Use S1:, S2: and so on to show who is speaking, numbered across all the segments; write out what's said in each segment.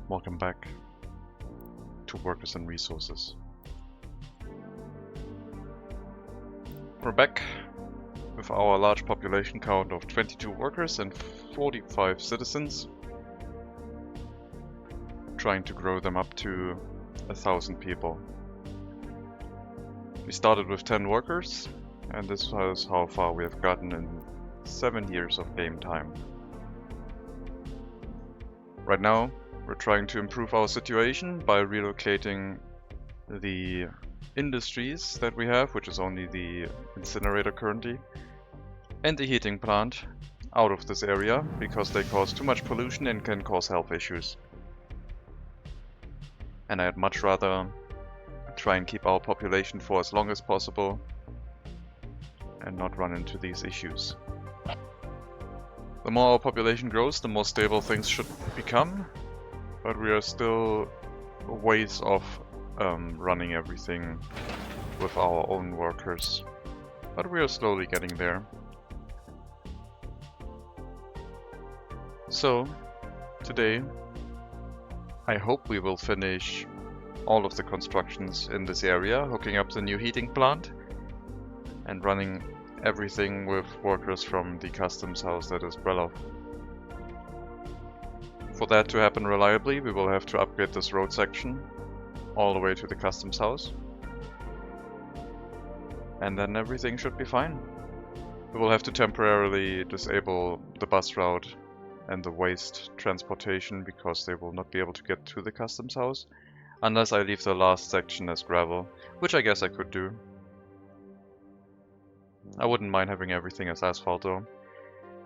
S1: Welcome back to Workers and Resources. We're back with our large population count of 22 workers and 45 citizens, trying to grow them up to 1,000 people. We started with 10 workers, and this is how far we have gotten in 7 years of game time. Right now, we're trying to improve our situation by relocating the industries that we have, which is only the incinerator currently, and the heating plant out of this area because they cause too much pollution and can cause health issues. And I'd much rather try and keep our population for as long as possible and not run into these issues. The more our population grows, the more stable things should become, but we are still ways off running everything with our own workers. But we are slowly getting there. So, today, I hope we will finish all of the constructions in this area, hooking up the new heating plant and running everything with workers from the customs house that is well off. For that to happen reliably, we will have to upgrade this road section all the way to the customs house. And then everything should be fine. We will have to temporarily disable the bus route and the waste transportation because they will not be able to get to the customs house unless I leave the last section as gravel, which I guess I could do. I wouldn't mind having everything as asphalt though.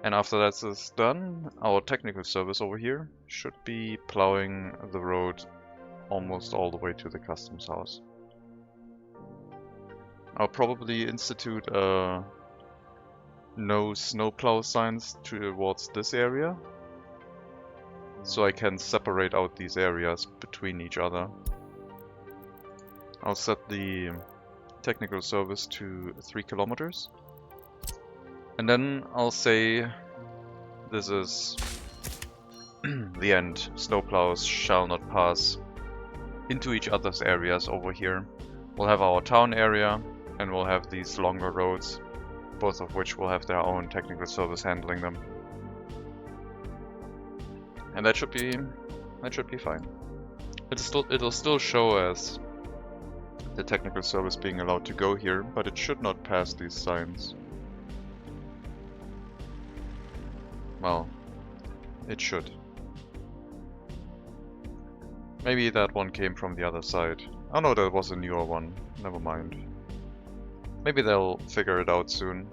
S1: And after that is done, our technical service over here should be plowing the road almost all the way to the customs house. I'll probably institute no snowplow signs towards this area, so I can separate out these areas between each other. I'll set the technical service to 3 kilometers. And then I'll say this is the end. Snowplows shall not pass into each other's areas over here. We'll have our town area and we'll have these longer roads, both of which will have their own technical service handling them. And that should be fine. It'll still show as the technical service being allowed to go here, but it should not pass these signs. Well, it should. Maybe that one came from the other side. Oh no, that was a newer one. Never mind. Maybe they'll figure it out soon.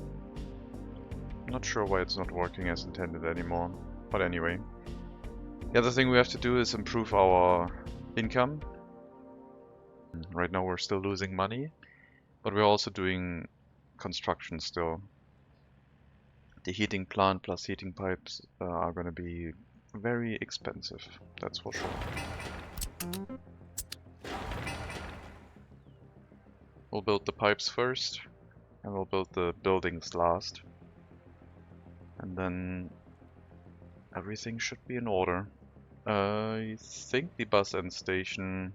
S1: Not sure why it's not working as intended anymore. But anyway. The other thing we have to do is improve our income. Right now we're still losing money, but we're also doing construction still. The heating plant plus heating pipes are going to be very expensive, that's for sure. We'll build the pipes first, and we'll build the buildings last. And then everything should be in order. I think the bus end station...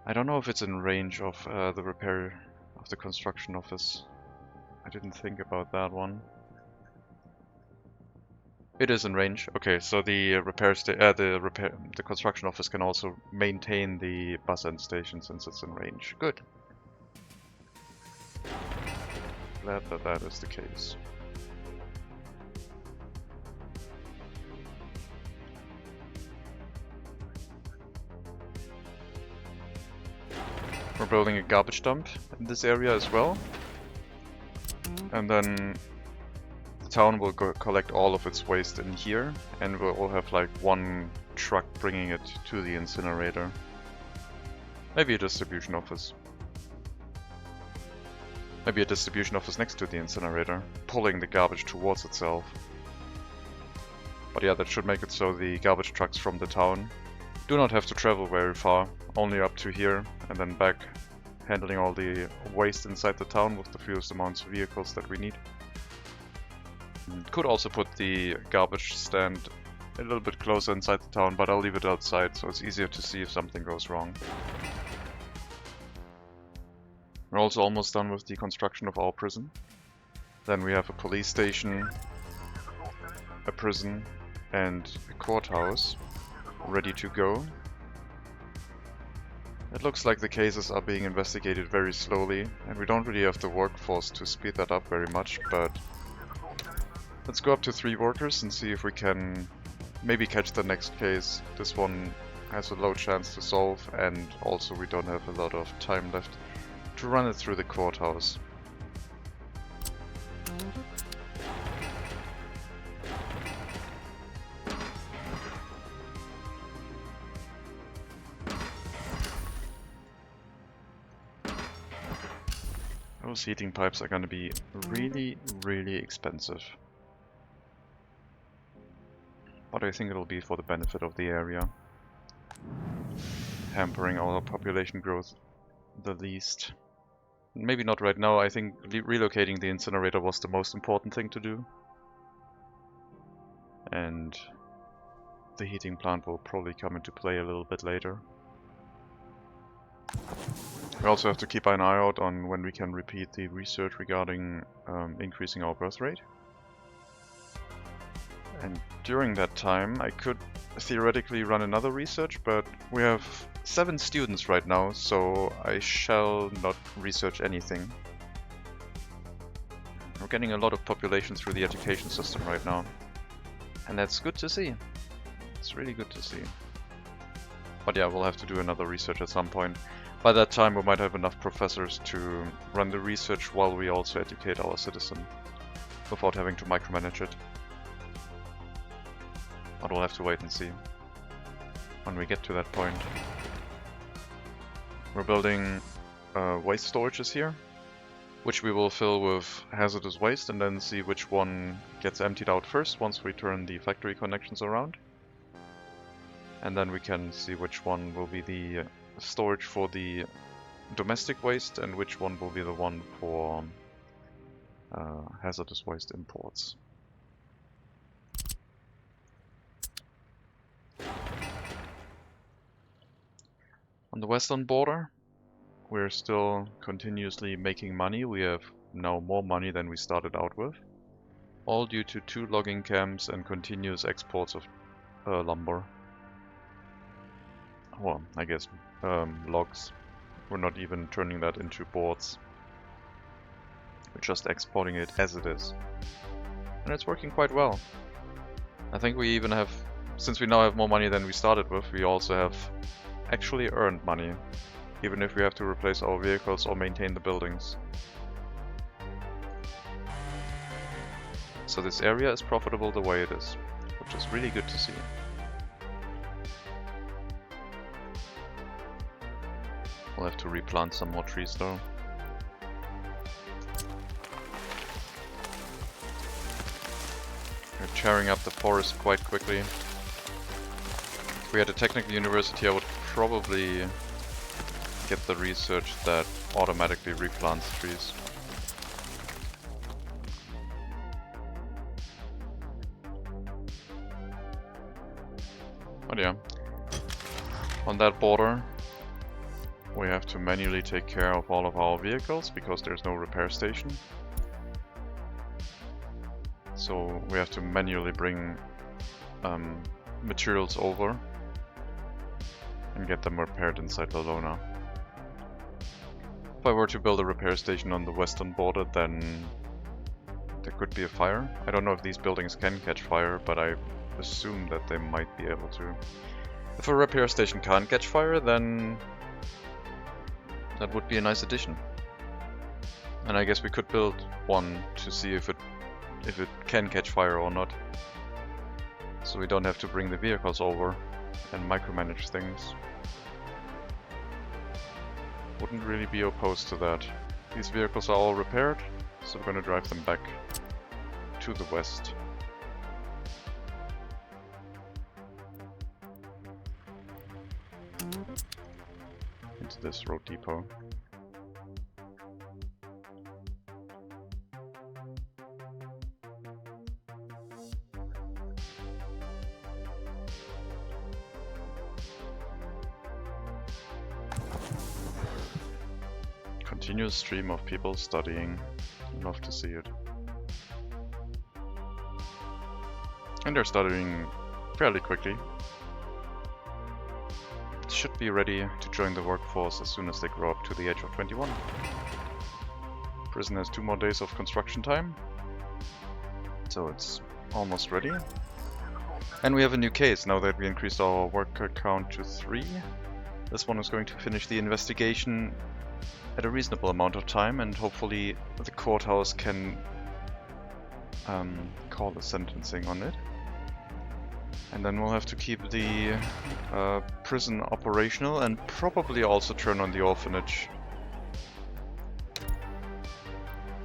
S1: I don't know if it's in range of the repair of the construction office. I didn't think about that one. It is in range. Okay, so the the construction office can also maintain the bus end station since it's in range. Good. Glad that that is the case. We're building a garbage dump in this area as well. And then the town will collect all of its waste in here, and we'll all have like one truck bringing it to the incinerator. Maybe a distribution office. Maybe a distribution office next to the incinerator, pulling the garbage towards itself. But yeah, that should make it so the garbage trucks from the town do not have to travel very far, only up to here and then back, handling all the waste inside the town with the fewest amounts of vehicles that we need. Could also put the garbage stand a little bit closer inside the town, but I'll leave it outside so it's easier to see if something goes wrong. We're also almost done with the construction of our prison. Then we have a police station, a prison, and a courthouse ready to go. It looks like the cases are being investigated very slowly, and we don't really have the workforce to speed that up very much, but let's go up to 3 workers and see if we can maybe catch the next case. This one has a low chance to solve, and also we don't have a lot of time left to run it through the courthouse. Those heating pipes are going to be really, really expensive. But I think it'll be for the benefit of the area, hampering our population growth the least. Maybe not right now. I think relocating the incinerator was the most important thing to do. And the heating plant will probably come into play a little bit later. We also have to keep an eye out on when we can repeat the research regarding increasing our birth rate. And during that time I could theoretically run another research, but we have 7 students right now, so I shall not research anything. We're getting a lot of population through the education system right now, and that's good to see. It's really good to see. But yeah, we'll have to do another research at some point. By that time we might have enough professors to run the research while we also educate our citizen, without having to micromanage it. But we'll have to wait and see when we get to that point. We're building waste storages here, which we will fill with hazardous waste and then see which one gets emptied out first once we turn the factory connections around. And then we can see which one will be the storage for the domestic waste and which one will be the one for hazardous waste imports. On the western border, we're still continuously making money. We have now more money than we started out with, all due to 2 logging camps and continuous exports of lumber. Well, I guess logs. We're not even turning that into boards. We're just exporting it as it is. And it's working quite well. I think we even have, since we now have more money than we started with, we also have actually earned money, even if we have to replace our vehicles or maintain the buildings. So this area is profitable the way it is, which is really good to see. We'll have to replant some more trees though. We're tearing up the forest quite quickly. If we had a technical university, I would probably get the research that automatically replants trees. But yeah, on that border we have to manually take care of all of our vehicles because there's no repair station. So we have to manually bring materials over and get them repaired inside Lalona. If I were to build a repair station on the western border, then there could be a fire. I don't know if these buildings can catch fire, but I assume that they might be able to. If a repair station can't catch fire, then that would be a nice addition. And I guess we could build one to see if it can catch fire or not. So we don't have to bring the vehicles over and micromanage things. Wouldn't really be opposed to that. These vehicles are all repaired, so we're gonna drive them back to the west. Into this road depot. continuous stream of people studying. Love to see it. And they're studying fairly quickly. Should be ready to join the workforce as soon as they grow up to the age of 21. Prison has 2 more days of construction time, so it's almost ready. And we have a new case now that we increased our worker count to 3. This one is going to finish the investigation at a reasonable amount of time, and hopefully the courthouse can call the sentencing on it. And then we'll have to keep the prison operational and probably also turn on the orphanage.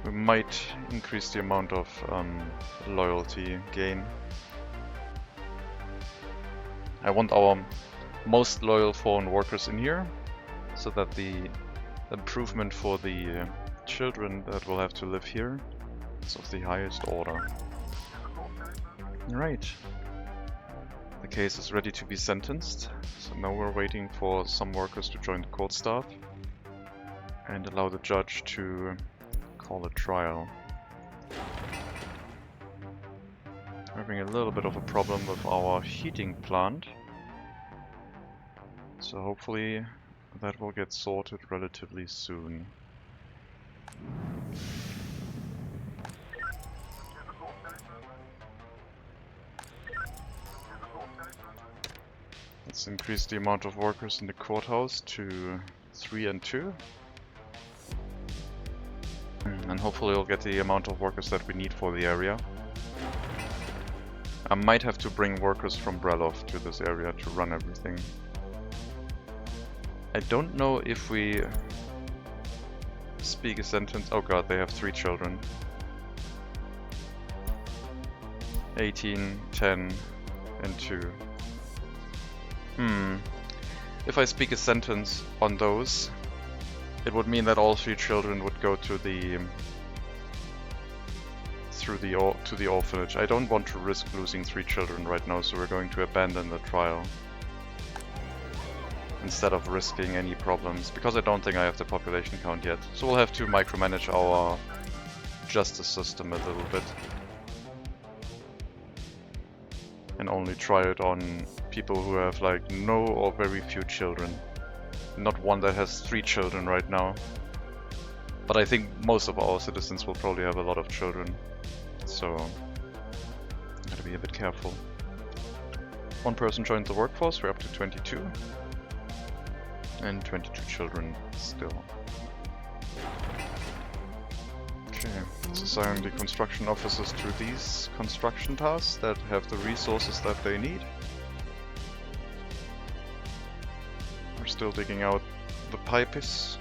S1: We might increase the amount of loyalty gain. I want our most loyal foreign workers in here, so that the improvement for the children that will have to live here is of the highest order. Right. The case is ready to be sentenced, so now we're waiting for some workers to join the court staff and allow the judge to call a trial. We're having a little bit of a problem with our heating plant, so hopefully that will get sorted relatively soon. Let's increase the amount of workers in the courthouse to 3 and 2. And hopefully we'll get the amount of workers that we need for the area. I might have to bring workers from Brelov to this area to run everything. I don't know if we speak a sentence. Oh god, they have 3 children. 18, 10, and 2. If I speak a sentence on those, it would mean that all 3 children would go to the to the orphanage. I don't want to risk losing 3 children right now, so we're going to abandon the trial instead of risking any problems, because I don't think I have the population count yet. So we'll have to micromanage our justice system a little bit and only try it on people who have like no or very few children. Not one that has 3 children right now. But I think most of our citizens will probably have a lot of children. So, gotta be a bit careful. 1 person joined the workforce, we're up to 22. And 22 children still. Okay, let's assign the construction officers to these construction tasks that have the resources that they need. We're still digging out the pipes,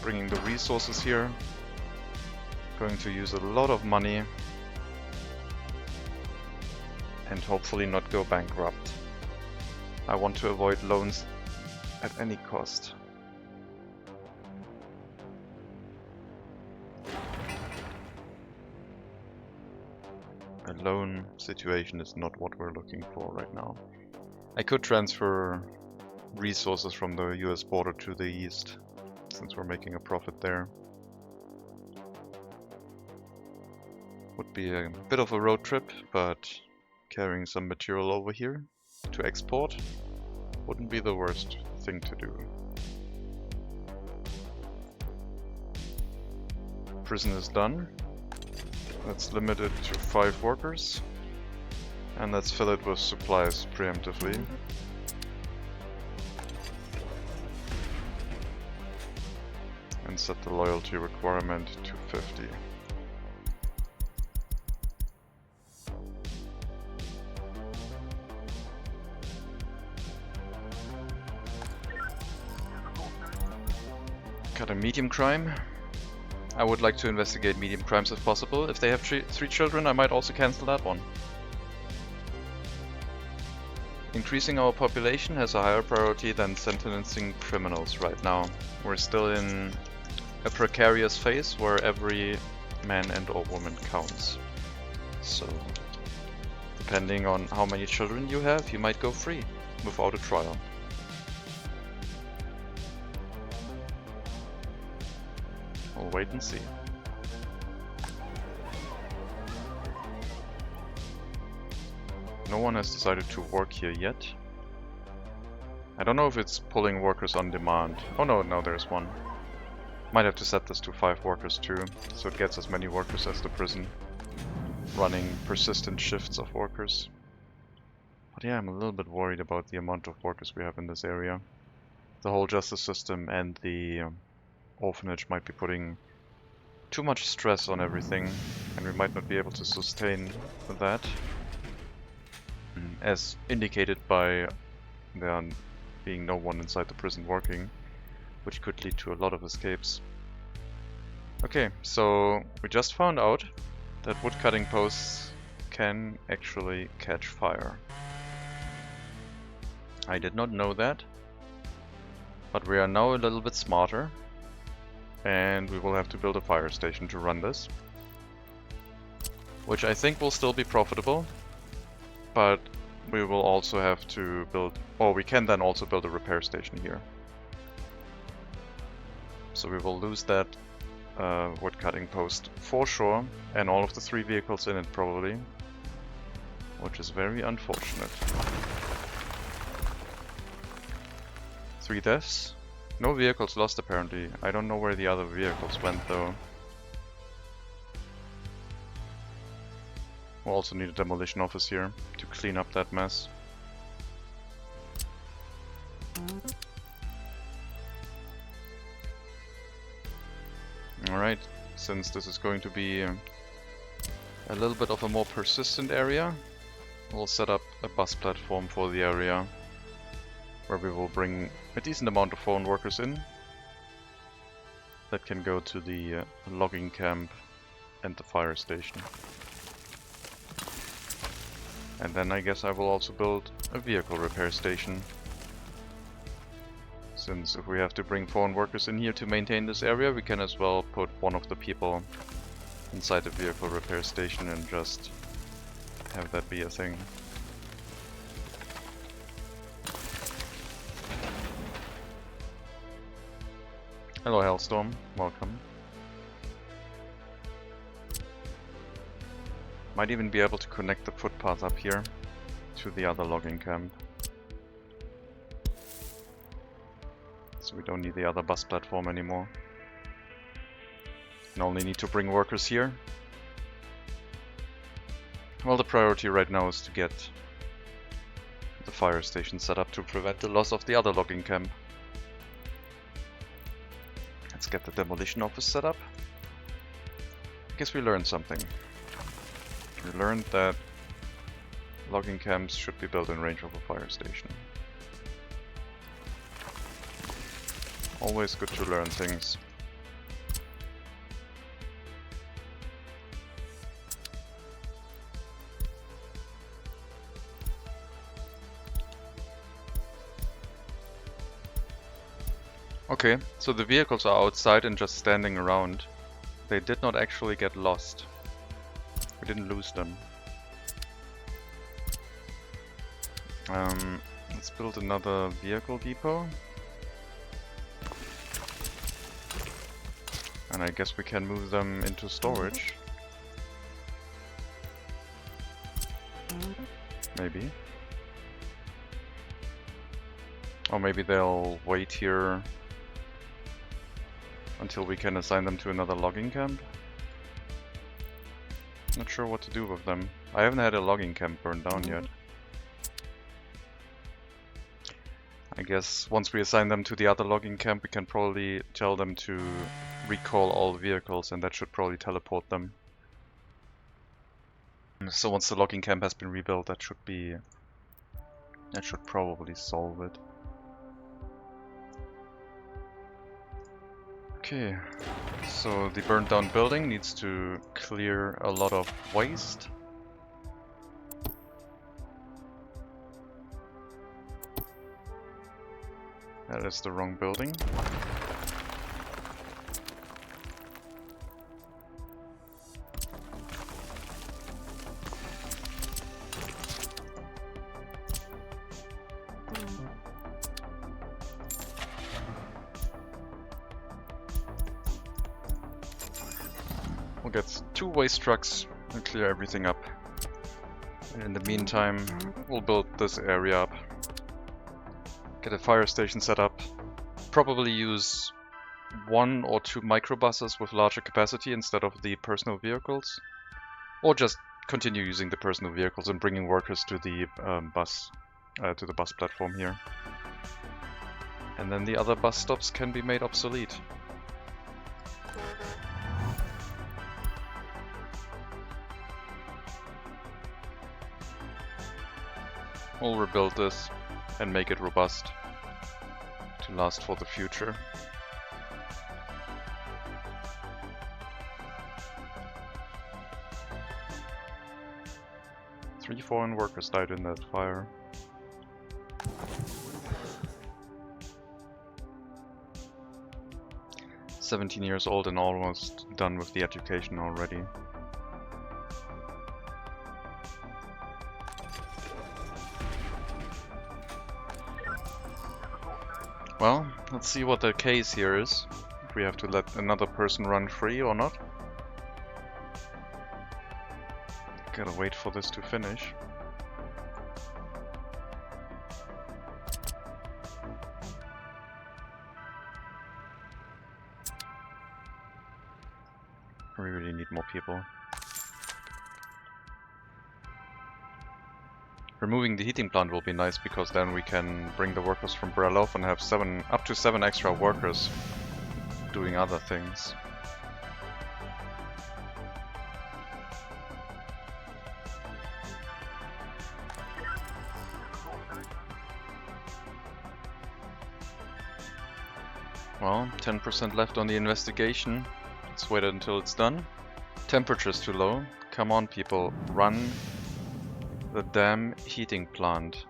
S1: bringing the resources here. Going to use a lot of money and hopefully not go bankrupt. I want to avoid loans at any cost. A loan situation is not what we're looking for right now. I could transfer resources from the US border to the east, since we're making a profit there. Would be a bit of a road trip, but carrying some material over here to export wouldn't be the worst thing to do. Prison is done. Let's limit it to 5 workers. And let's fill it with supplies preemptively. And set the loyalty requirement to 50. Got a medium crime. I would like to investigate medium crimes if possible. If they have 3 children, I might also cancel that one. Increasing our population has a higher priority than sentencing criminals right now. We're still in a precarious phase where every man and or woman counts. So, depending on how many children you have, you might go free without a trial. We'll wait and see. No one has decided to work here yet. I don't know if it's pulling workers on demand. Oh no, no, there's one. Might have to set this to 5 workers too, so it gets as many workers as the prison. Running persistent shifts of workers. But yeah, I'm a little bit worried about the amount of workers we have in this area. The whole justice system and the orphanage might be putting too much stress on everything, and we might not be able to sustain that. As indicated by there being no one inside the prison working, which could lead to a lot of escapes. Okay, so we just found out that woodcutting posts can actually catch fire. I did not know that, but we are now a little bit smarter, and we will have to build a fire station to run this, which I think will still be profitable, but we will also have to build, or we can then also build a repair station here. So we will lose that woodcutting post for sure, and all of the 3 vehicles in it probably, which is very unfortunate. 3 deaths, no vehicles lost apparently. I don't know where the other vehicles went though. We'll also need a demolition office here to clean up that mess. Alright, since this is going to be a little bit of a more persistent area, we'll set up a bus platform for the area where we will bring a decent amount of foreign workers in that can go to the logging camp and the fire station. And then I guess I will also build a vehicle repair station. Since if we have to bring foreign workers in here to maintain this area, we can as well put one of the people inside the vehicle repair station and just have that be a thing. Hello Hellstorm, welcome. Might even be able to connect the footpath up here to the other logging camp. So we don't need the other bus platform anymore. And only need to bring workers here. Well, the priority right now is to get the fire station set up to prevent the loss of the other logging camp. Let's get the demolition office set up. I guess we learned something. We learned that logging camps should be built in range of a fire station. Always good to learn things. Okay, so the vehicles are outside and just standing around. They did not actually get lost. We didn't lose them. Let's build another vehicle depot. And I guess we can move them into storage. Maybe. Or maybe they'll wait here until we can assign them to another logging camp. Not sure what to do with them. I haven't had a logging camp burned down yet. I guess once we assign them to the other logging camp, we can probably tell them to recall all vehicles, and that should probably teleport them. So once the logging camp has been rebuilt, that should probably solve it. Okay, so the burned down building needs to clear a lot of waste. That is the wrong building. We'll get 2 waste trucks and clear everything up. And in the meantime, we'll build this area up. Get a fire station set up. Probably use 1 or 2 microbuses with larger capacity instead of the personal vehicles. Or just continue using the personal vehicles and bringing workers to the bus platform here. And then the other bus stops can be made obsolete. We'll rebuild this and make it robust to last for the future. Three foreign workers died in that fire. "17 years old and almost done with the education already." Well, let's see what the case here is. If we have to let another person run free or not. Gotta wait for this to finish. We really need more people. Removing the heating plant will be nice because then we can bring the workers from Brelov and have up to 7 extra workers doing other things. Well, 10% left on the investigation. Let's wait until it's done. Temperature's too low. Come on, people, run the damn heating plant.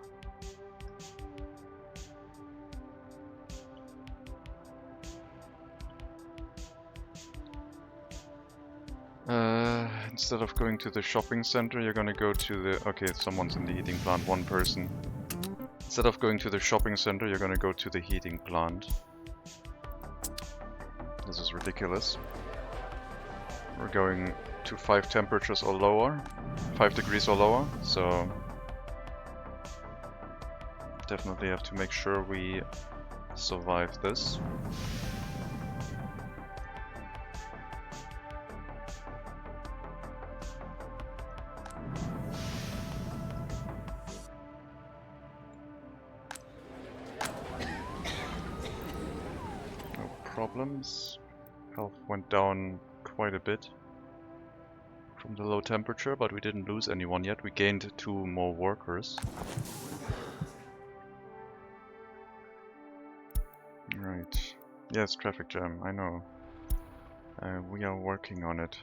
S1: Instead of going to the shopping center, you're gonna go to the... Okay, someone's in the heating plant, 1 person. Instead of going to the shopping center, you're gonna go to the heating plant. This is ridiculous. We're going to 5 temperatures or lower, 5 degrees or lower, so definitely have to make sure we survive this. No problems. Health went down quite a bit from the low temperature, but we didn't lose anyone yet. We gained 2 more workers. Right. Yes, traffic jam, I know. We are working on it.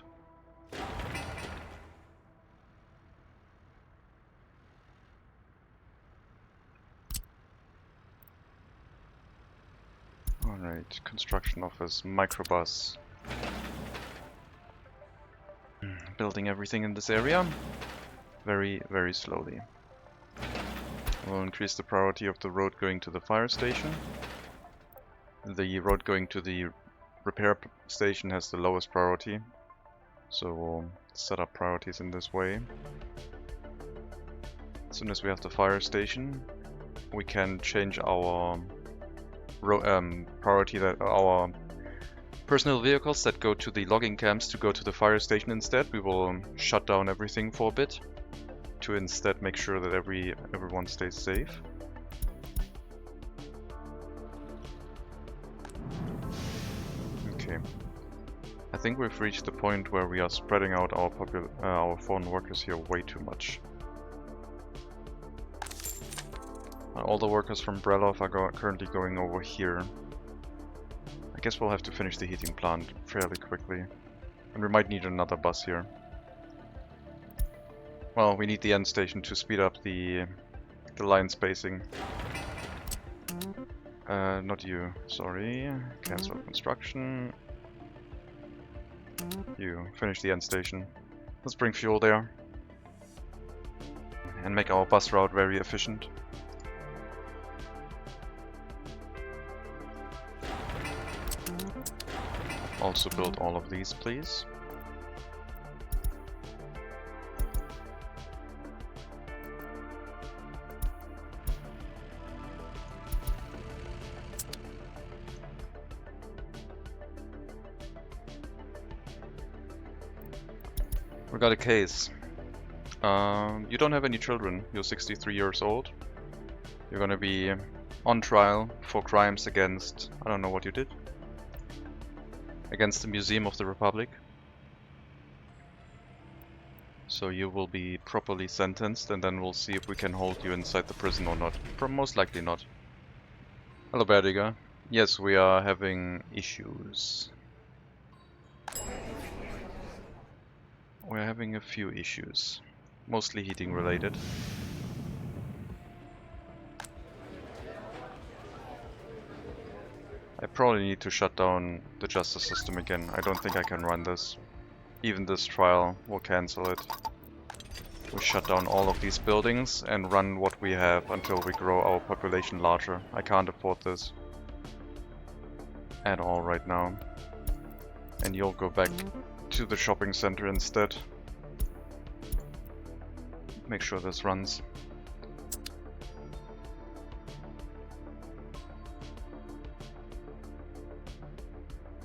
S1: Alright, construction office, microbus. Building everything in this area. Very, very slowly. We'll increase the priority of the road going to the fire station. The road going to the repair station has the lowest priority. So we'll set up priorities in this way. As soon as we have the fire station, we can change our priority, that our personal vehicles that go to the logging camps to go to the fire station instead. We will shut down everything for a bit to instead make sure that everyone stays safe. Okay. I think we've reached the point where we are spreading out our foreign workers here way too much. All the workers from Brelov are currently going over here. I guess we'll have to finish the heating plant fairly quickly. And we might need another bus here. Well, we need the end station to speed up the line spacing. Not you, sorry. Cancel construction. You, finish the end station. Let's bring fuel there. And make our bus route very efficient. Also build all of these, please. We got a case. You don't have any children. You're 63 years old. You're gonna be on trial for crimes against... I don't know what you did. Against the Museum of the Republic. So you will be properly sentenced, and then we'll see if we can hold you inside the prison or not. Most likely not. Hello, Berdiger. Yes, we are having issues. We're having a few issues. Mostly heating related. I probably need to shut down the justice system again. I don't think I can run this. Even this trial will cancel it. We shut down all of these buildings and run what we have until we grow our population larger. I can't afford this at all right now. And you'll go back to the shopping center instead. Make sure this runs.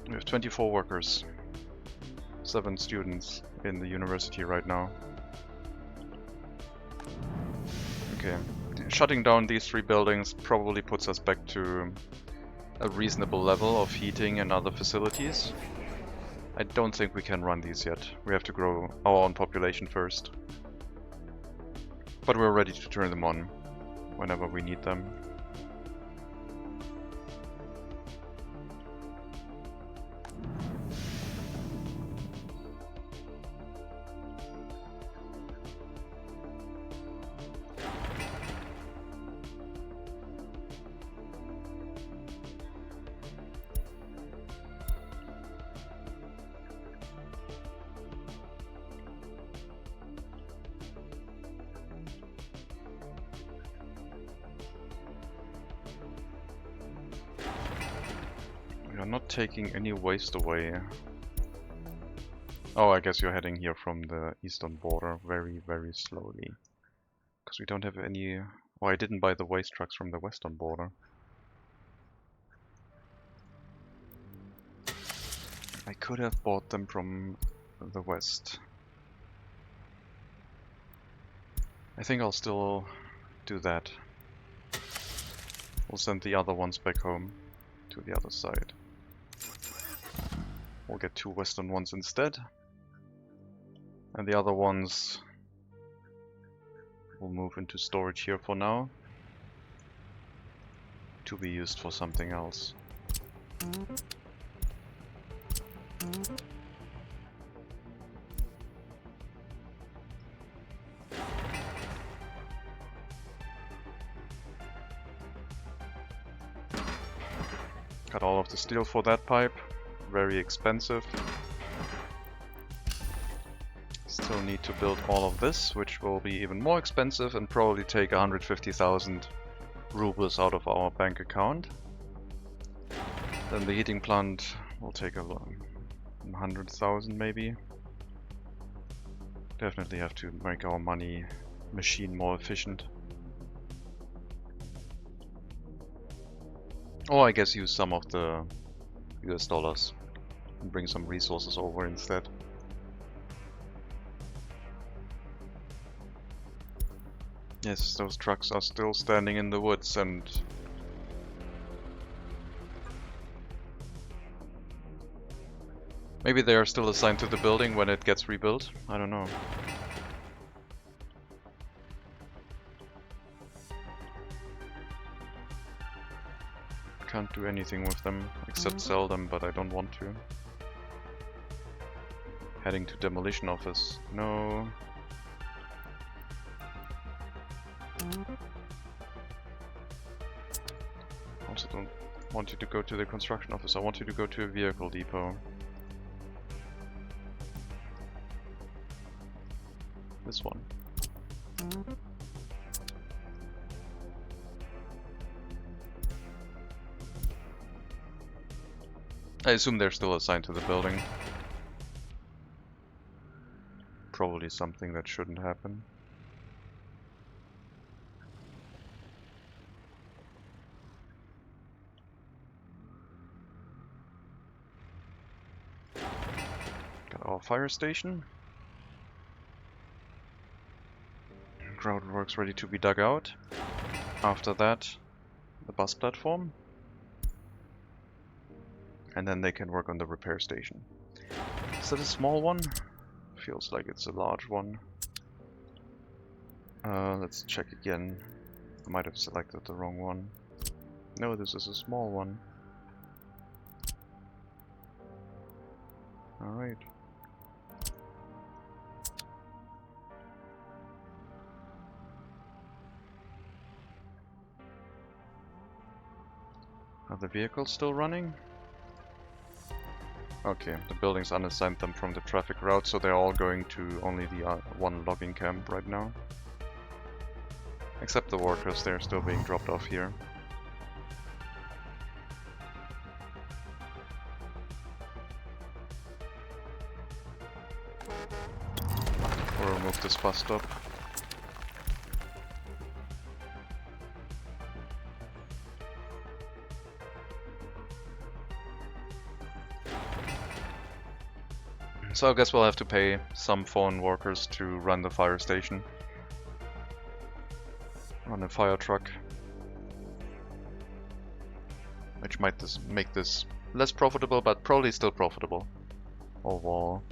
S1: We have 24 workers, 7 students in the university right now. Okay, shutting down these 3 buildings probably puts us back to a reasonable level of heating and other facilities. I don't think we can run these yet. We have to grow our own population first. But we're ready to turn them on whenever we need them. Not taking any waste away. Oh, I guess you're heading here from the eastern border very, very slowly. Because we don't have any... Oh, I didn't buy the waste trucks from the western border. I could have bought them from the west. I think I'll still do that. We'll send the other ones back home to the other side. We'll get 2 western ones instead. And the other ones will move into storage here for now. To be used for something else. Got all of the steel for that pipe. Very expensive. Still need to build all of this, which will be even more expensive and probably take 150,000 rubles out of our bank account. Then the heating plant will take 100,000 maybe. Definitely have to make our money machine more efficient. Or I guess use some of the US dollars and bring some resources over instead. Yes, those trucks are still standing in the woods and... Maybe they are still assigned to the building when it gets rebuilt? I don't know. Can't do anything with them except sell them, but I don't want to. Heading to demolition office. No. Also don't want you to go to the construction office. I want you to go to a vehicle depot. This one. I assume they're still assigned to the building. Probably something that shouldn't happen. Got our fire station. groundworks ready to be dug out. After that, the bus platform. And then they can work on the repair station. Is that a small one? Feels like it's a large one. Let's check again. I might have selected the wrong one. No, this is a small one. Alright. Are the vehicles still running? Okay, the buildings unassigned them from the traffic route, so they're all going to only the one logging camp right now. Except the workers, they're still being dropped off here. We'll remove this bus stop. So I guess we'll have to pay some phone workers to run the fire station. Run a fire truck. Which might make this less profitable, but probably still profitable overall.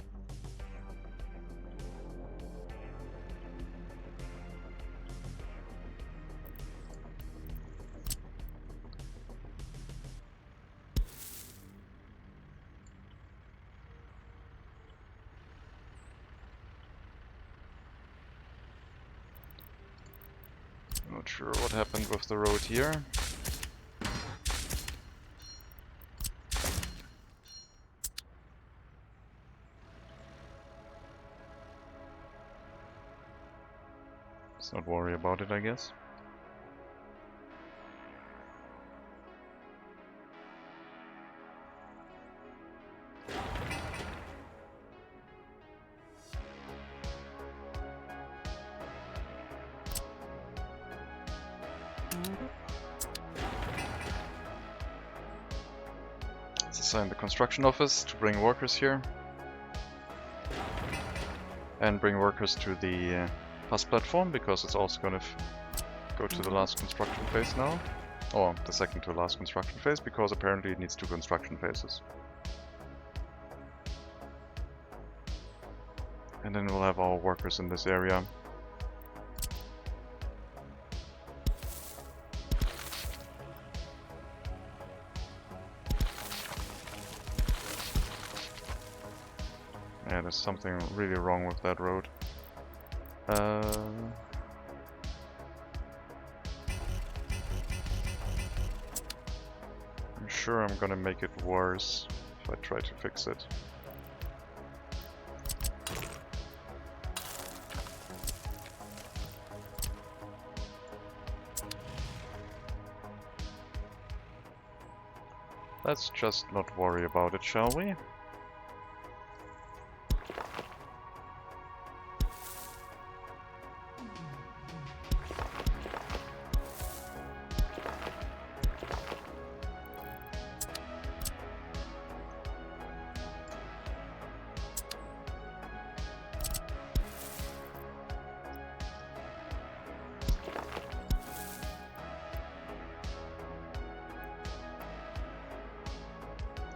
S1: Not sure what happened with the road here. Let's not worry about it, I guess. Let's assign the construction office to bring workers here. And bring workers to the bus platform, because it's also going to go to the last construction phase now. Or the second to last construction phase, because apparently it needs 2 construction phases. And then we'll have our workers in this area. Yeah, there's something really wrong with that road. I'm sure I'm gonna make it worse if I try to fix it. Let's just not worry about it, shall we?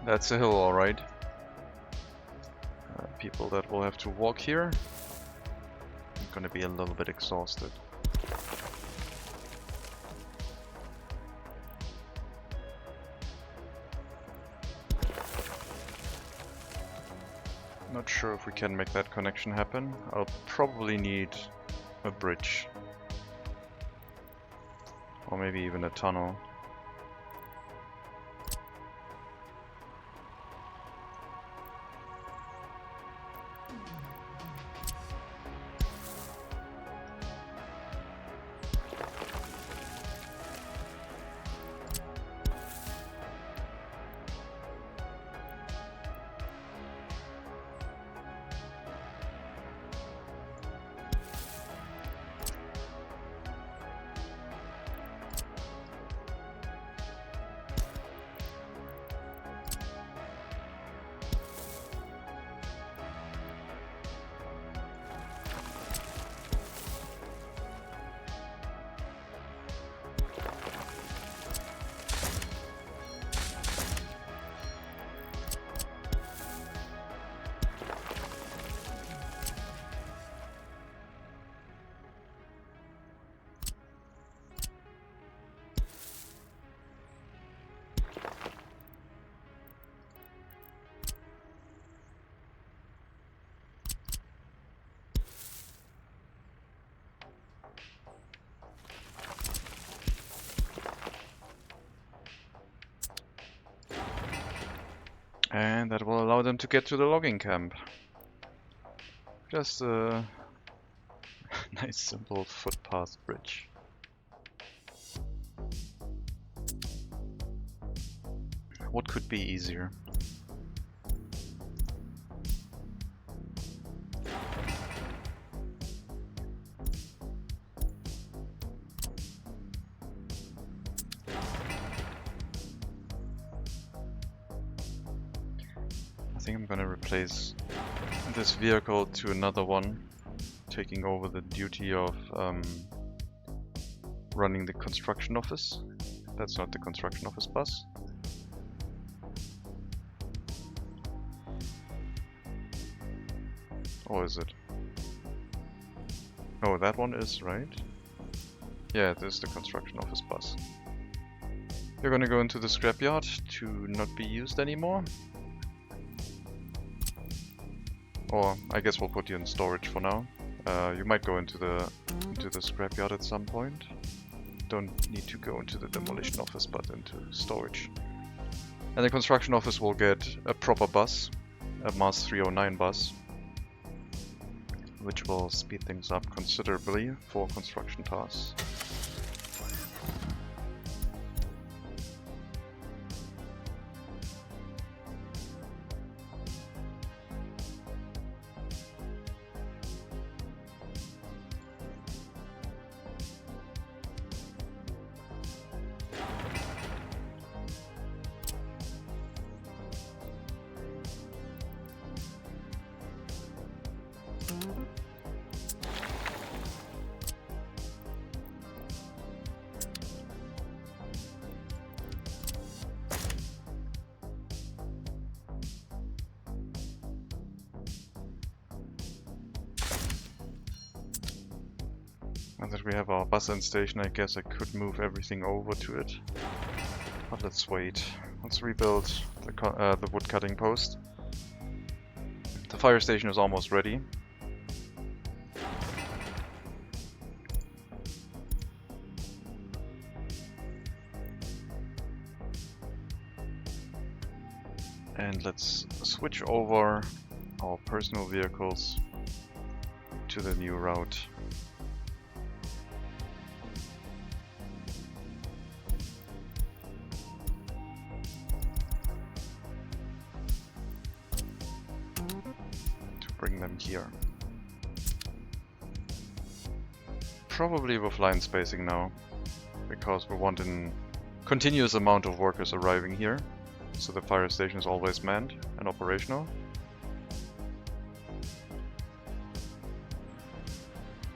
S1: That's a hill, alright. People that will have to walk here. I'm gonna be a little bit exhausted. Not sure if we can make that connection happen. I'll probably need a bridge. Or maybe even a tunnel. And that will allow them to get to the logging camp. Just a nice simple footpath bridge. What could be easier? I think I'm gonna replace this vehicle to another one, taking over the duty of running the construction office. That's not the construction office bus. Or is it? Oh, that one is, right? Yeah, this is the construction office bus. You're gonna go into the scrapyard to not be used anymore. Or I guess we'll put you in storage for now. You might go into the scrapyard at some point. Don't need to go into the demolition office, but into storage. And the construction office will get a proper bus, a Mars 309 bus, which will speed things up considerably for construction tasks. Now that we have our bus end station, I guess I could move everything over to it. But let's wait. Let's rebuild the wood cutting post. The fire station is almost ready. And let's switch over our personal vehicles to the new route. Bring them here. Probably with line spacing now, because we want a continuous amount of workers arriving here, so the fire station is always manned and operational.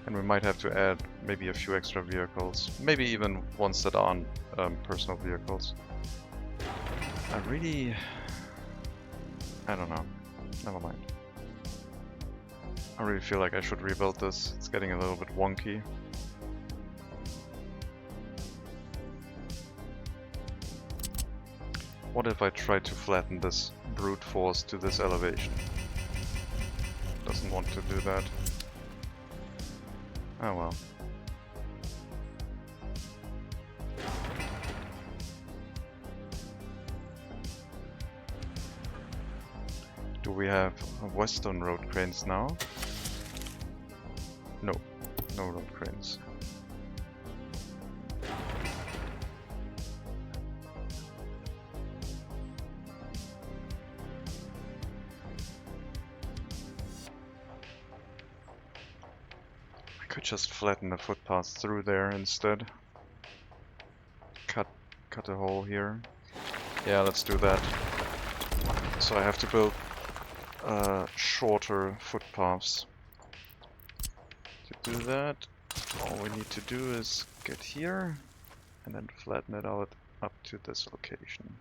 S1: And we might have to add maybe a few extra vehicles, maybe even ones that aren't personal vehicles. I don't know, never mind. I really feel like I should rebuild this. It's getting a little bit wonky. What if I try to flatten this brute force to this elevation? Doesn't want to do that. Oh well. Do we have western road cranes now? No, no road cranes. I could just flatten the footpath through there instead. Cut a hole here. Yeah, let's do that. So I have to build shorter footpaths. To do that, all we need to do is get here and then flatten it out up to this location.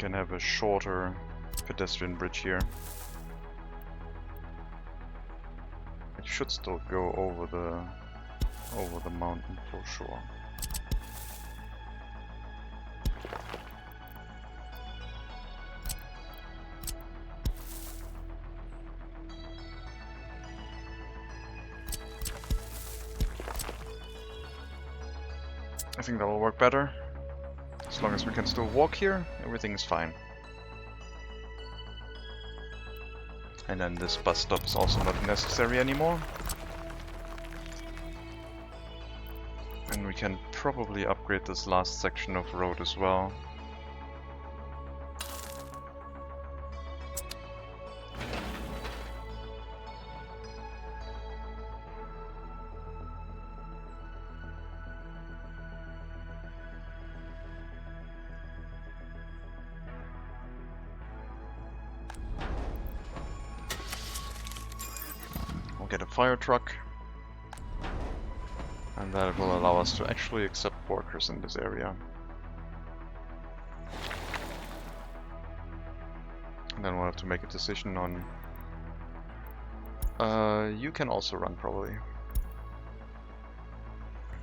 S1: can have a shorter pedestrian bridge here. It should still go over the mountain for sure. I think that will work better. As long as we can still walk here, everything is fine. And then this bus stop is also not necessary anymore. And we can probably upgrade this last section of road as well. Get a fire truck, and that will allow us to actually accept workers in this area. And then we'll have to make a decision on... you can also run probably.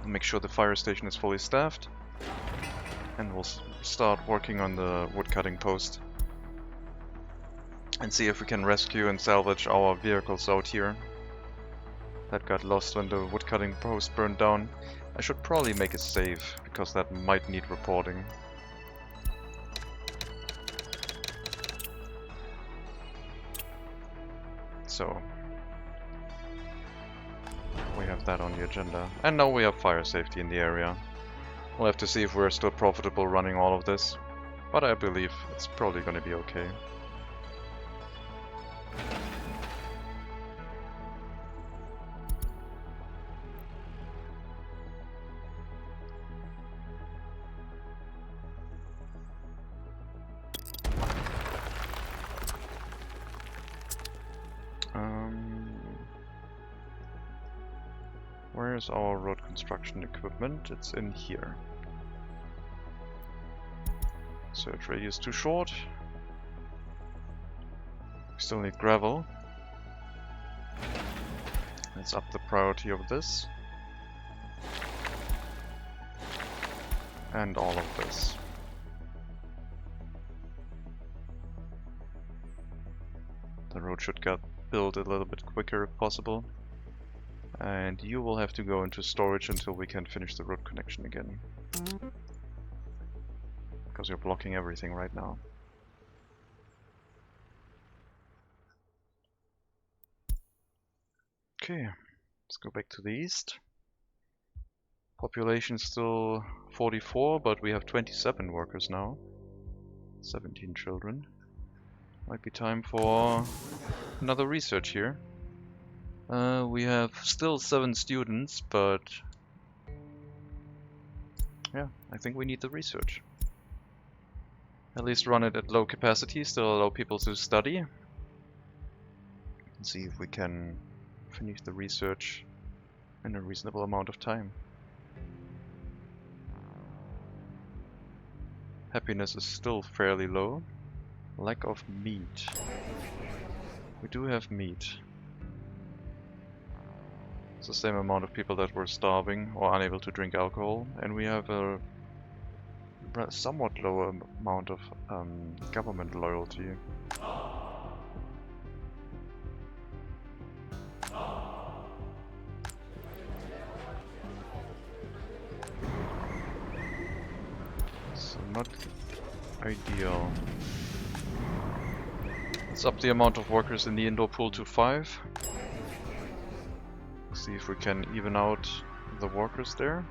S1: We'll make sure the fire station is fully staffed, and we'll start working on the woodcutting post and see if we can rescue and salvage our vehicles out here that got lost when the woodcutting post burned down. I should probably make a save, because that might need reporting. So, we have that on the agenda. And now we have fire safety in the area. We'll have to see if we're still profitable running all of this, but I believe it's probably going to be okay. Where's our road construction equipment? It's in here. Search radius too short. We still need gravel. Let's up the priority of this. And all of this. The road should get built a little bit quicker if possible. And you will have to go into storage until we can finish the road connection again. Because you're blocking everything right now. Okay, let's go back to the east. Population still 44, but we have 27 workers now. 17 children. Might be time for another research here. We have still 7 students, but yeah, I think we need the research. At least run it at low capacity, still allow people to study. And see if we can finish the research in a reasonable amount of time. Happiness is still fairly low. Lack of meat. We do have meat. It's the same amount of people that were starving or unable to drink alcohol, and we have a somewhat lower amount of government loyalty. So not ideal. Let's up the amount of workers in the indoor pool to 5. See if we can even out the workers there.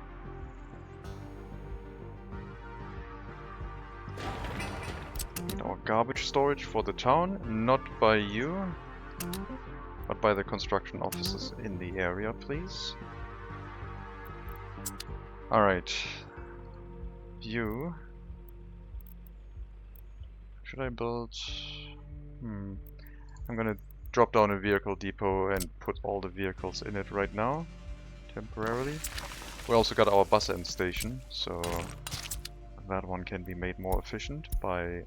S1: Need our garbage storage for the town, not by you, but by the construction offices in the area, please. Alright. You. Should I build... I'm gonna drop down a vehicle depot and put all the vehicles in it right now, temporarily. We also got our bus end station, so that one can be made more efficient by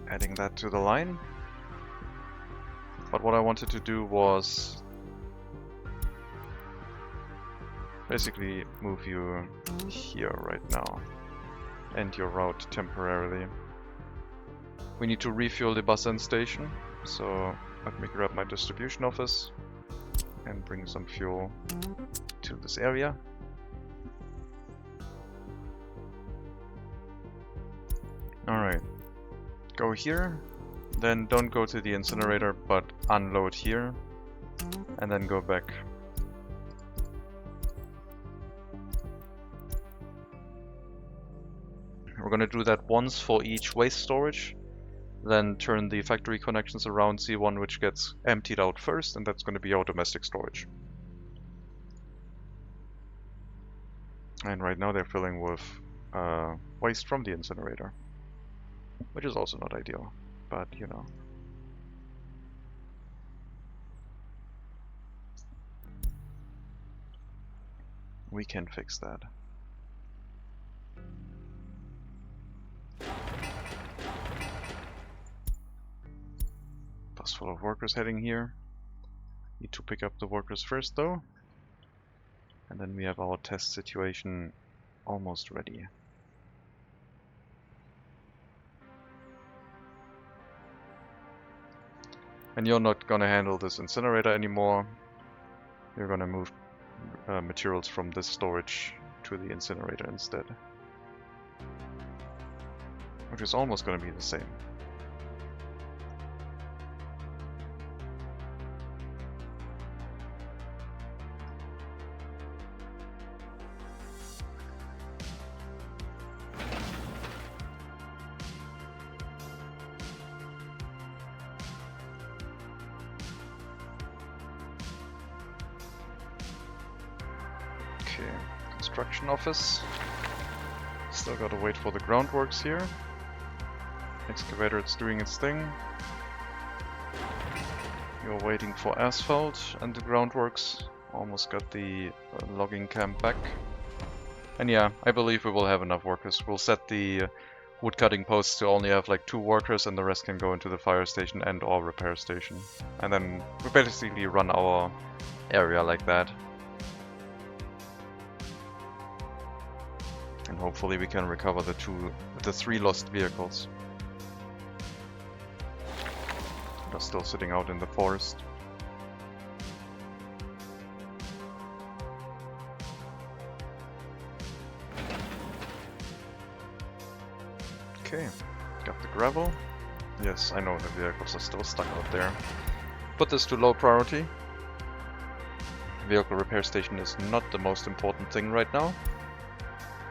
S1: adding that to the line. But what I wanted to do was basically move you here right now. End your route temporarily. We need to refuel the bus end station, so let me grab my distribution office and bring some fuel to this area. Alright, go here, then don't go to the incinerator, but unload here, and then go back. We're gonna do that once for each waste storage, then turn the factory connections around, see one which gets emptied out first, and that's gonna be our domestic storage. And right now they're filling with waste from the incinerator, which is also not ideal, but you know. We can fix that. Bus full of workers heading here. Need to pick up the workers first though. And then we have our test situation almost ready. And you're not gonna handle this incinerator anymore. You're gonna move materials from this storage to the incinerator instead. Which is almost gonna be the same. Okay, construction office. Still gotta wait for the groundworks here. Excavator, it's doing its thing. You're waiting for asphalt and the groundworks. Almost got the logging camp back. And yeah, I believe we will have enough workers. We'll set the wood cutting posts to only have like 2 workers, and the rest can go into the fire station and or repair station. And then we basically run our area like that. And hopefully we can recover the 3 lost vehicles. They're still sitting out in the forest. Okay, got the gravel. Yes, I know the vehicles are still stuck out there. Put this to low priority. Vehicle repair station is not the most important thing right now.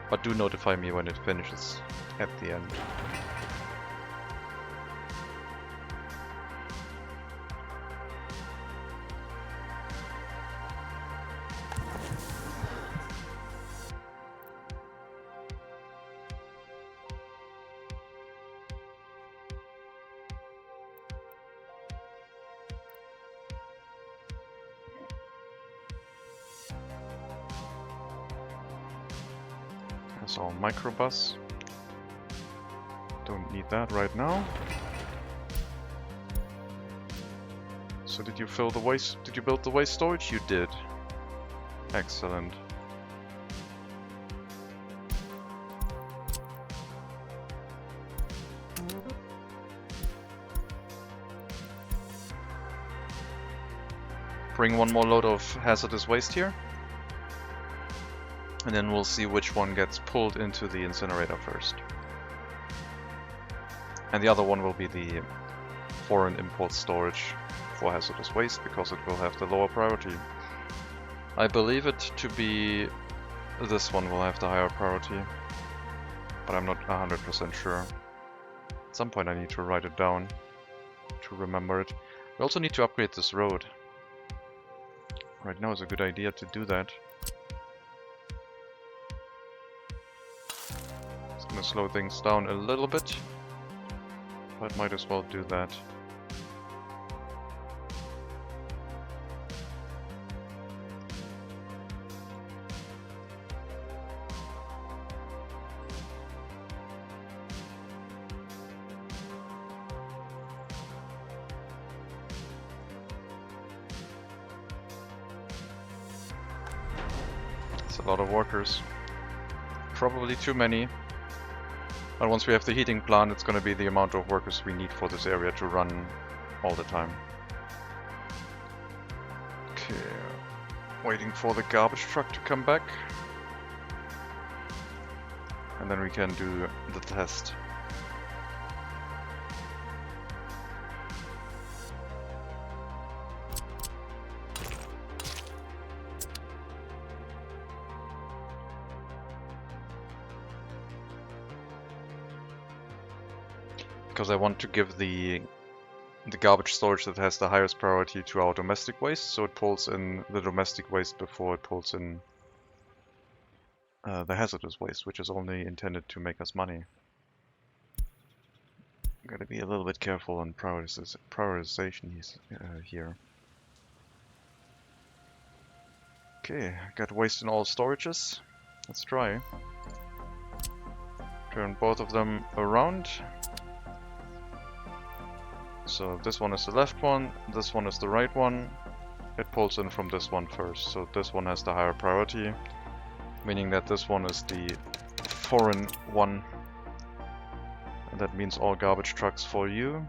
S1: But do notify me when it finishes at the end. There's our microbus. Don't need that right now. So did you fill the waste? Did you build the waste storage? You did. Excellent. Bring one more load of hazardous waste here. And then we'll see which one gets pulled into the incinerator first. And the other one will be the foreign import storage for hazardous waste, because it will have the lower priority. I believe it to be this one will have the higher priority, but I'm not 100% sure. At some point I need to write it down to remember it. We also need to upgrade this road. Right now is a good idea to do that. It's gonna slow things down a little bit, but might as well do that. It's a lot of workers. Probably too many. But once we have the heating plant, it's going to be the amount of workers we need for this area to run all the time. Okay, waiting for the garbage truck to come back. And then we can do the test. Because I want to give the garbage storage that has the highest priority to our domestic waste, so it pulls in the domestic waste before it pulls in the hazardous waste, which is only intended to make us money. Gotta be a little bit careful on prioritization here. Okay, got waste in all storages. Let's try. Turn both of them around. So this one is the left one, this one is the right one. It pulls in from this one first, so this one has the higher priority, meaning that this one is the foreign one. And that means all garbage trucks for you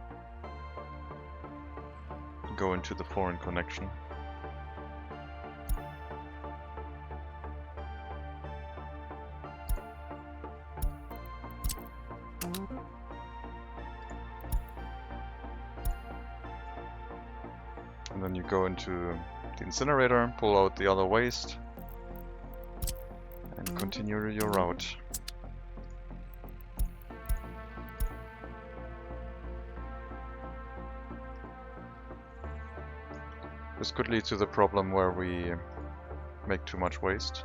S1: go into the foreign connection. And then you go into the incinerator, pull out the other waste, and continue your route. This could lead to the problem where we make too much waste.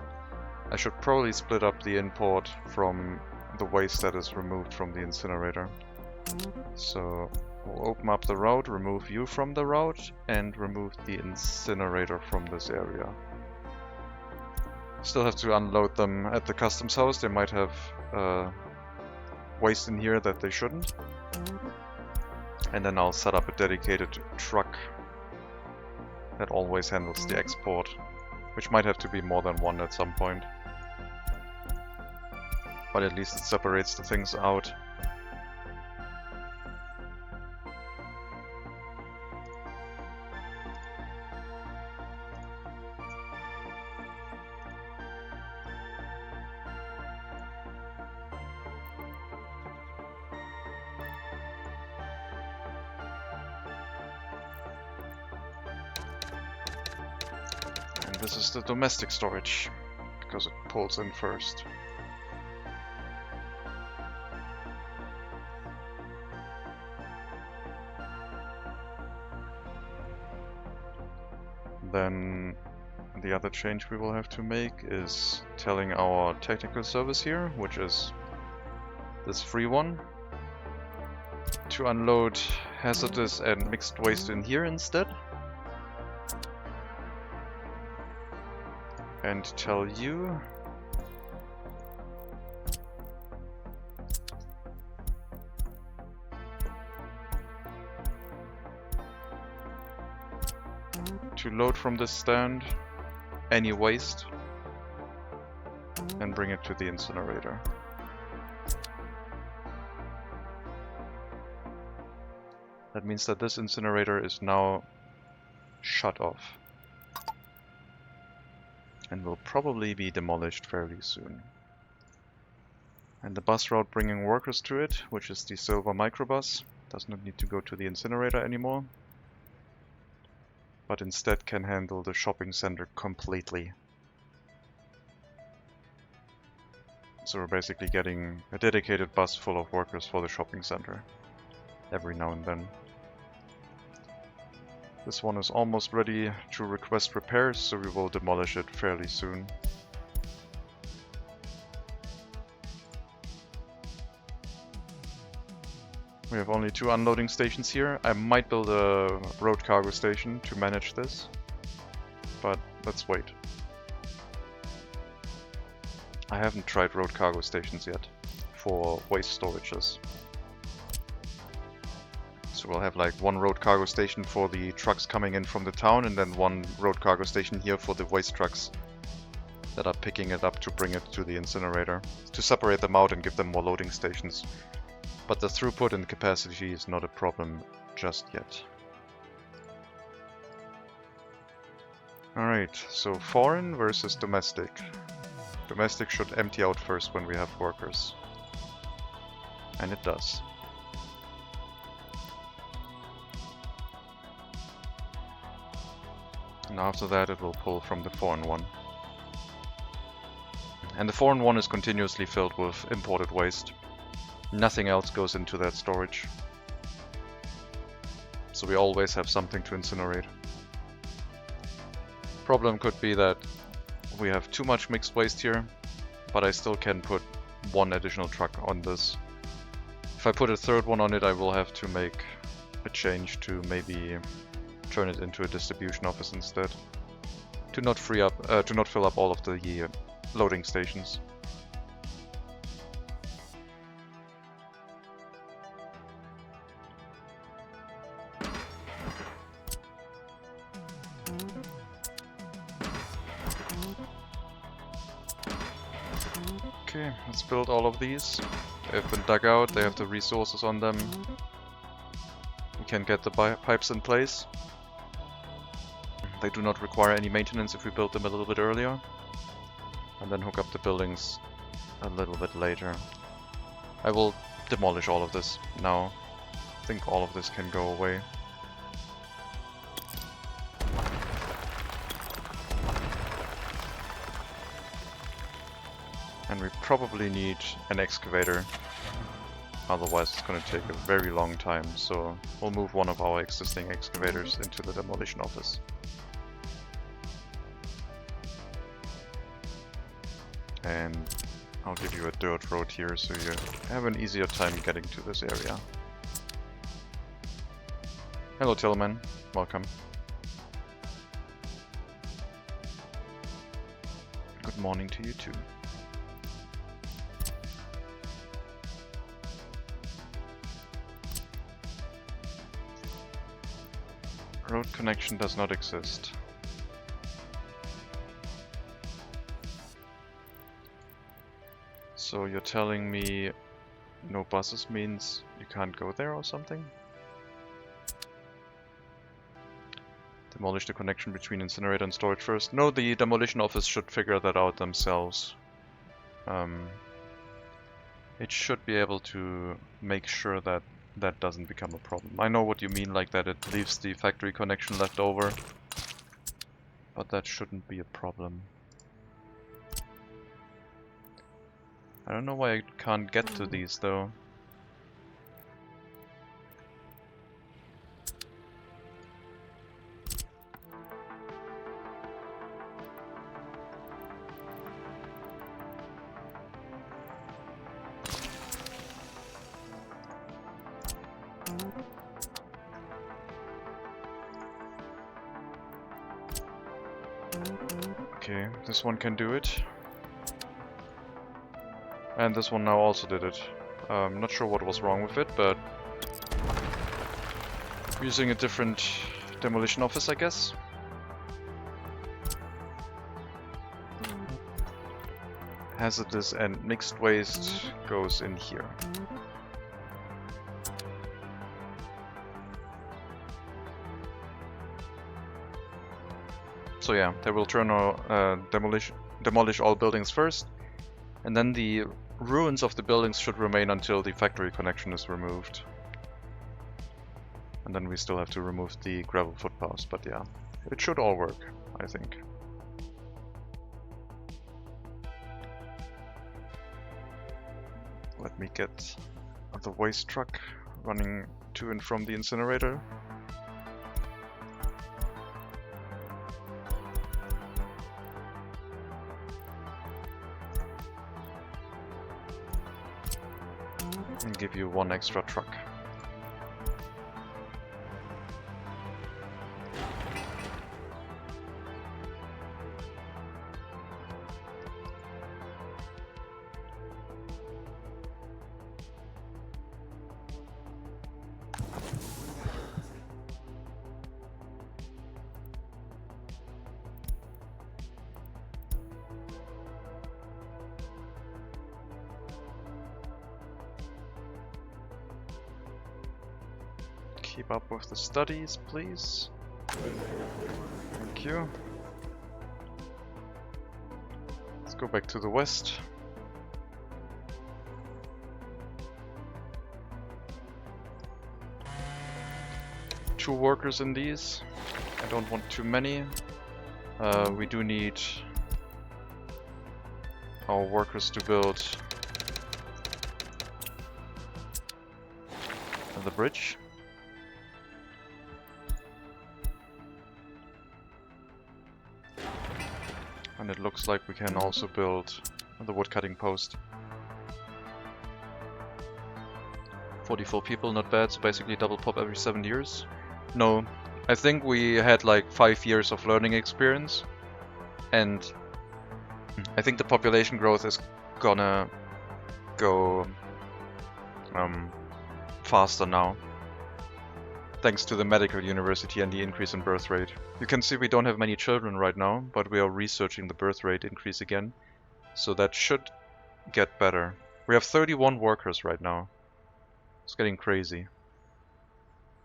S1: I should probably split up the import from the waste that is removed from the incinerator. So we'll open up the route, remove you from the route, and remove the incinerator from this area. Still have to unload them at the customs house. They might have waste in here that they shouldn't. And then I'll set up a dedicated truck that always handles the export, which might have to be more than one at some point. But at least it separates the things out. This is the domestic storage, because it pulls in first. Then the other change we will have to make is telling our technical service here, which is this free one, to unload hazardous and mixed waste in here instead. And tell you to load from this stand any waste and bring it to the incinerator. That means that this incinerator is now shut off and will probably be demolished fairly soon. And the bus route bringing workers to it, which is the silver microbus, does not need to go to the incinerator anymore, but instead can handle the shopping center completely. So we're basically getting a dedicated bus full of workers for the shopping center every now and then. This one is almost ready to request repairs, so we will demolish it fairly soon. We have only 2 unloading stations here. I might build a road cargo station to manage this, but let's wait. I haven't tried road cargo stations yet for waste storages. So we'll have like 1 road cargo station for the trucks coming in from the town, and then 1 road cargo station here for the waste trucks that are picking it up to bring it to the incinerator, to separate them out and give them more loading stations. But the throughput and capacity is not a problem just yet. Alright, so foreign versus domestic. Domestic should empty out first when we have workers. And it does. And after that it will pull from the foreign one. And the foreign one is continuously filled with imported waste. Nothing else goes into that storage. So we always have something to incinerate. Problem could be that we have too much mixed waste here, but I still can put one additional truck on this. If I put a third one on it, I will have to make a change to maybe turn it into a distribution office instead, to not fill up all of the loading stations. Okay, let's build all of these. They've been dug out, they have the resources on them. We can get the pipes in place. They do not require any maintenance if we build them a little bit earlier. And then hook up the buildings a little bit later. I will demolish all of this now. I think all of this can go away. And we probably need an excavator, otherwise it's going to take a very long time, so we'll move one of our existing excavators into the demolition office. And I'll give you a dirt road here so you have an easier time getting to this area. Hello Tillman, welcome. Good morning to you too. Road connection does not exist. So you're telling me no buses means you can't go there or something? Demolish the connection between incinerator and storage first. No, the demolition office should figure that out themselves. It should be able to make sure that that doesn't become a problem. I know what you mean, like that it leaves the factory connection left over, but that shouldn't be a problem. I don't know why I can't get to these though. Okay, this one can do it. And this one now also did it. Not sure what was wrong with it, but using a different demolition office, I guess. Hazardous and mixed waste goes in here. So yeah, they will demolish all buildings first, and then the ruins of the buildings should remain until the factory connection is removed. And then we still have to remove the gravel footpaths, but yeah, it should all work, I think. Let me get the waste truck running to and from the incinerator. And give you one extra truck. Keep up with the studies, please. Thank you. Let's go back to the west. Two workers in these. I don't want too many. We do need our workers to build the bridge. And it looks like we can also build the woodcutting post. 44 people, not bad, so basically double pop every 7 years. No, I think we had like 5 years of learning experience, and I think the population growth is gonna go faster now, thanks to the medical university and the increase in birth rate. You can see we don't have many children right now, but we are researching the birth rate increase again, so that should get better. We have 31 workers right now. It's getting crazy.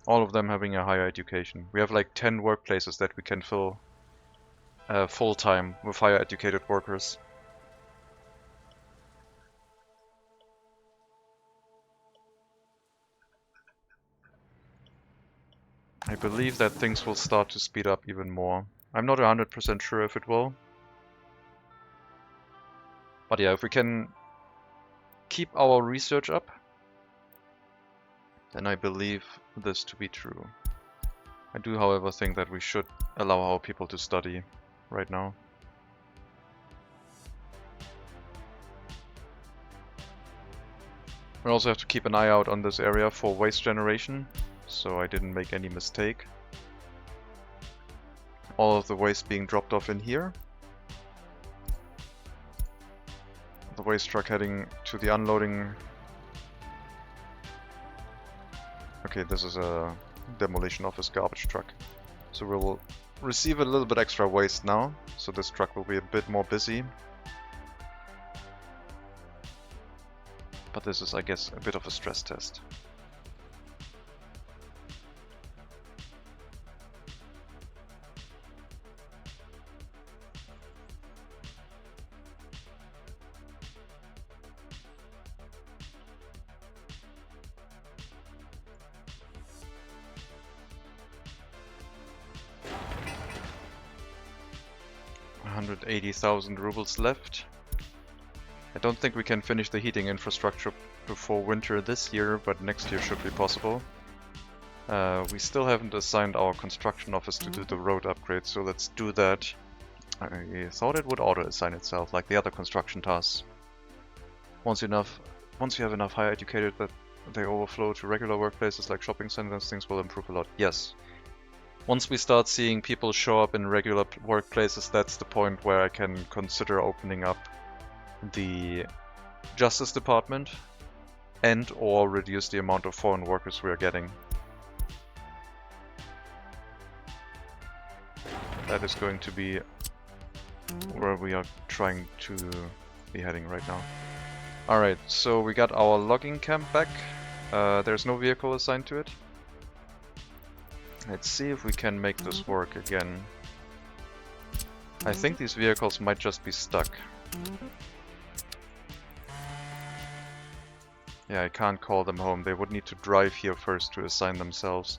S1: All of them having a higher education. We have like 10 workplaces that we can fill full-time with higher educated workers. I believe that things will start to speed up even more. I'm not 100% sure if it will. But yeah, if we can keep our research up, then I believe this to be true. I do, however, think that we should allow our people to study right now. We also have to keep an eye out on this area for waste generation, so I didn't make any mistake. All of the waste being dropped off in here. The waste truck heading to the unloading. Okay, this is a demolition office garbage truck. So we'll receive a little bit extra waste now, so this truck will be a bit more busy. But this is, I guess, a bit of a stress test. $180,000 rubles left. I don't think we can finish the heating infrastructure before winter this year, but next year should be possible. We still haven't assigned our construction office to do the road upgrade, so let's do that. I thought it would auto-assign itself, like the other construction tasks. Once you have enough higher educated that they overflow to regular workplaces like shopping centers, things will improve a lot. Yes. Once we start seeing people show up in regular workplaces, that's the point where I can consider opening up the Justice Department and or reduce the amount of foreign workers we are getting. That is going to be where we are trying to be heading right now. Alright, so we got our logging camp back. There's no vehicle assigned to it. Let's see if we can make this work again. I think these vehicles might just be stuck. Yeah, I can't call them home. They would need to drive here first to assign themselves.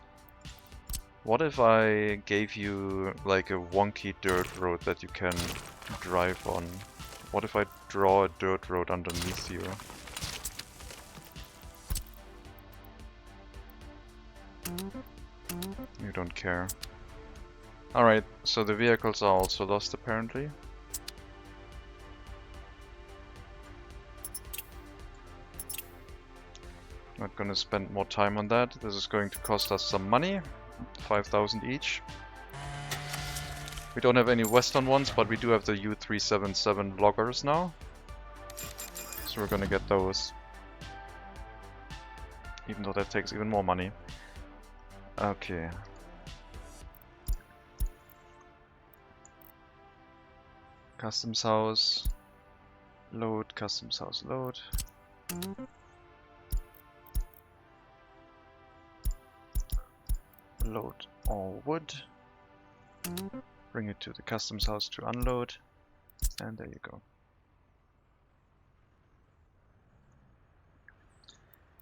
S1: What if I gave you like a wonky dirt road that you can drive on? What if I draw a dirt road underneath you? You don't care. Alright, so the vehicles are also lost apparently. Not gonna spend more time on that. This is going to cost us some money. 5,000 each. We don't have any western ones, but we do have the U377 loggers now. So we're gonna get those. Even though that takes even more money. Okay. Customs house. Load, customs house, load. load all wood, bring it to the customs house to unload, and there you go.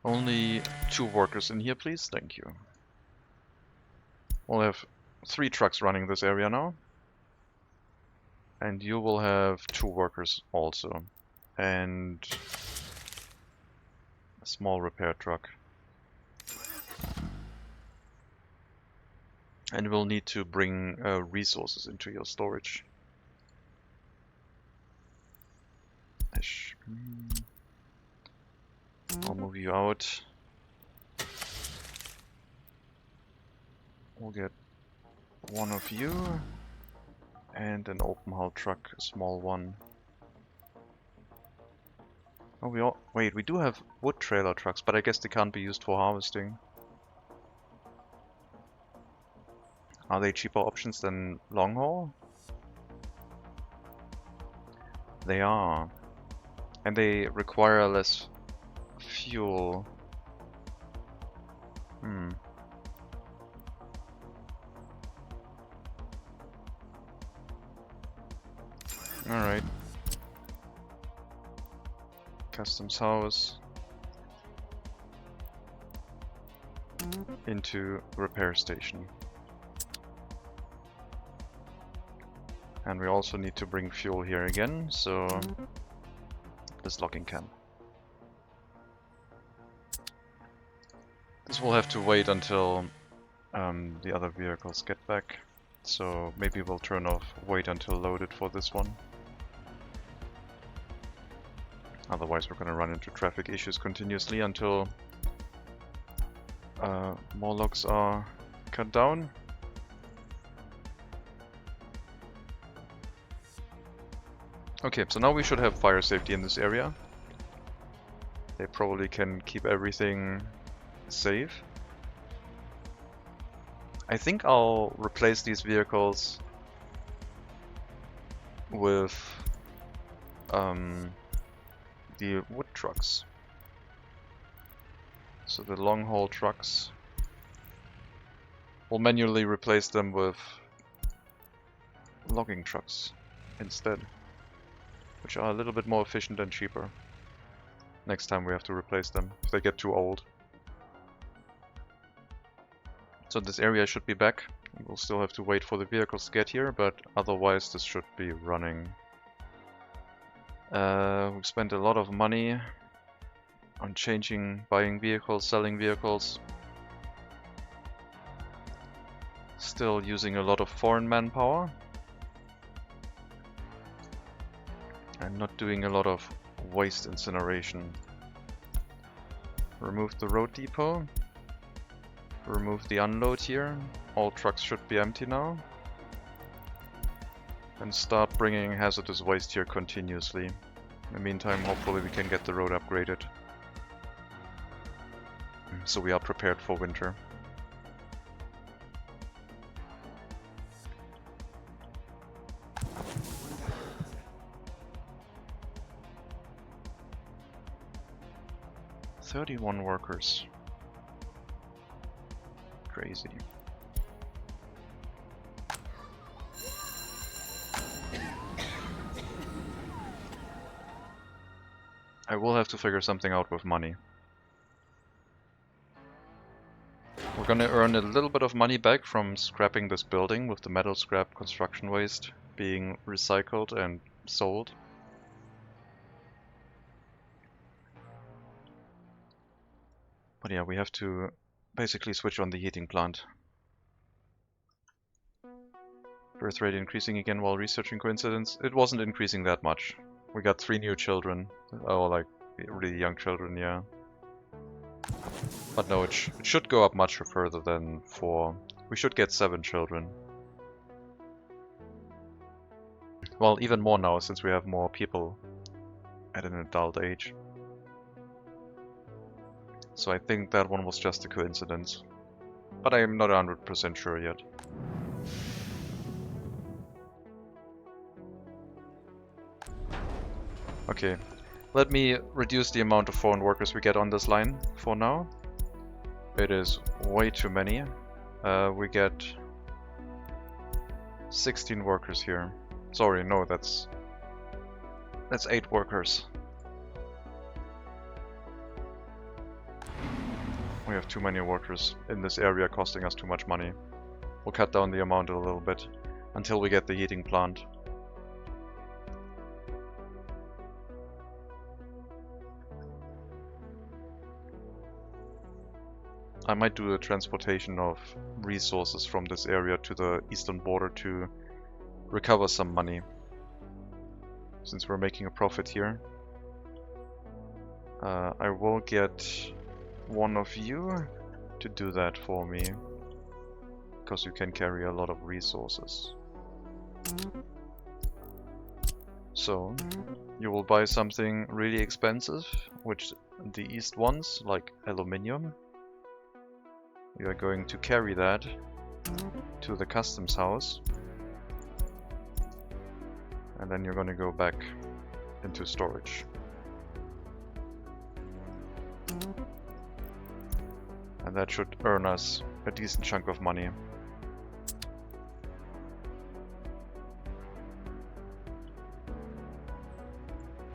S1: Only 2 workers in here, please. Thank you. We'll have 3 trucks running this area now. And you will have 2 workers also. And a small repair truck. And we'll need to bring resources into your storage. I'll move you out. We'll get 1 of you. And an open hull truck, a small one. Oh, wait, we do have wood trailer trucks, but I guess they can't be used for harvesting. Are they cheaper options than long haul? They are. And they require less fuel. Alright. Customs house. Into repair station. And we also need to bring fuel here again, so this logging camp. This will have to wait until the other vehicles get back. So maybe we'll turn off wait until loaded for this one. Otherwise we're going to run into traffic issues continuously until more logs are cut down. Okay, so now we should have fire safety in this area. They probably can keep everything safe. I think I'll replace these vehicles with the wood trucks. So the long haul trucks. We'll manually replace them with logging trucks instead, which are a little bit more efficient and cheaper. Next time we have to replace them if they get too old. So this area should be back. We'll still have to wait for the vehicles to get here, but otherwise this should be running. We've spent a lot of money on buying vehicles, selling vehicles. Still using a lot of foreign manpower. And not doing a lot of waste incineration. Remove the road depot. Remove the unload here. All trucks should be empty now. And start bringing hazardous waste here continuously. In the meantime, hopefully we can get the road upgraded. So we are prepared for winter. "31 workers. Crazy. I will have to figure something out with money. We're gonna earn a little bit of money back from scrapping this building with the metal scrap construction waste being recycled and sold. But yeah, we have to basically switch on the heating plant. Birth rate increasing again while researching coincidence. It wasn't increasing that much. We got 3 new children. Oh, like really young children, yeah. But no, it should go up much further than 4. We should get 7 children. Well, even more now since we have more people at an adult age. So I think that one was just a coincidence. But I am not 100% sure yet. Okay, let me reduce the amount of foreign workers we get on this line for now. It is way too many. We get 16 workers here. Sorry, no, that's 8 workers. We have too many workers in this area, costing us too much money. We'll cut down the amount a little bit until we get the heating plant. I might do a transportation of resources from this area to the eastern border to recover some money, since we're making a profit here. I will get one of you to do that for me, because you can carry a lot of resources. So, you will buy something really expensive, which the east wants, like aluminium. You are going to carry that to the customs house, and then you're going to go back into storage. And that should earn us a decent chunk of money.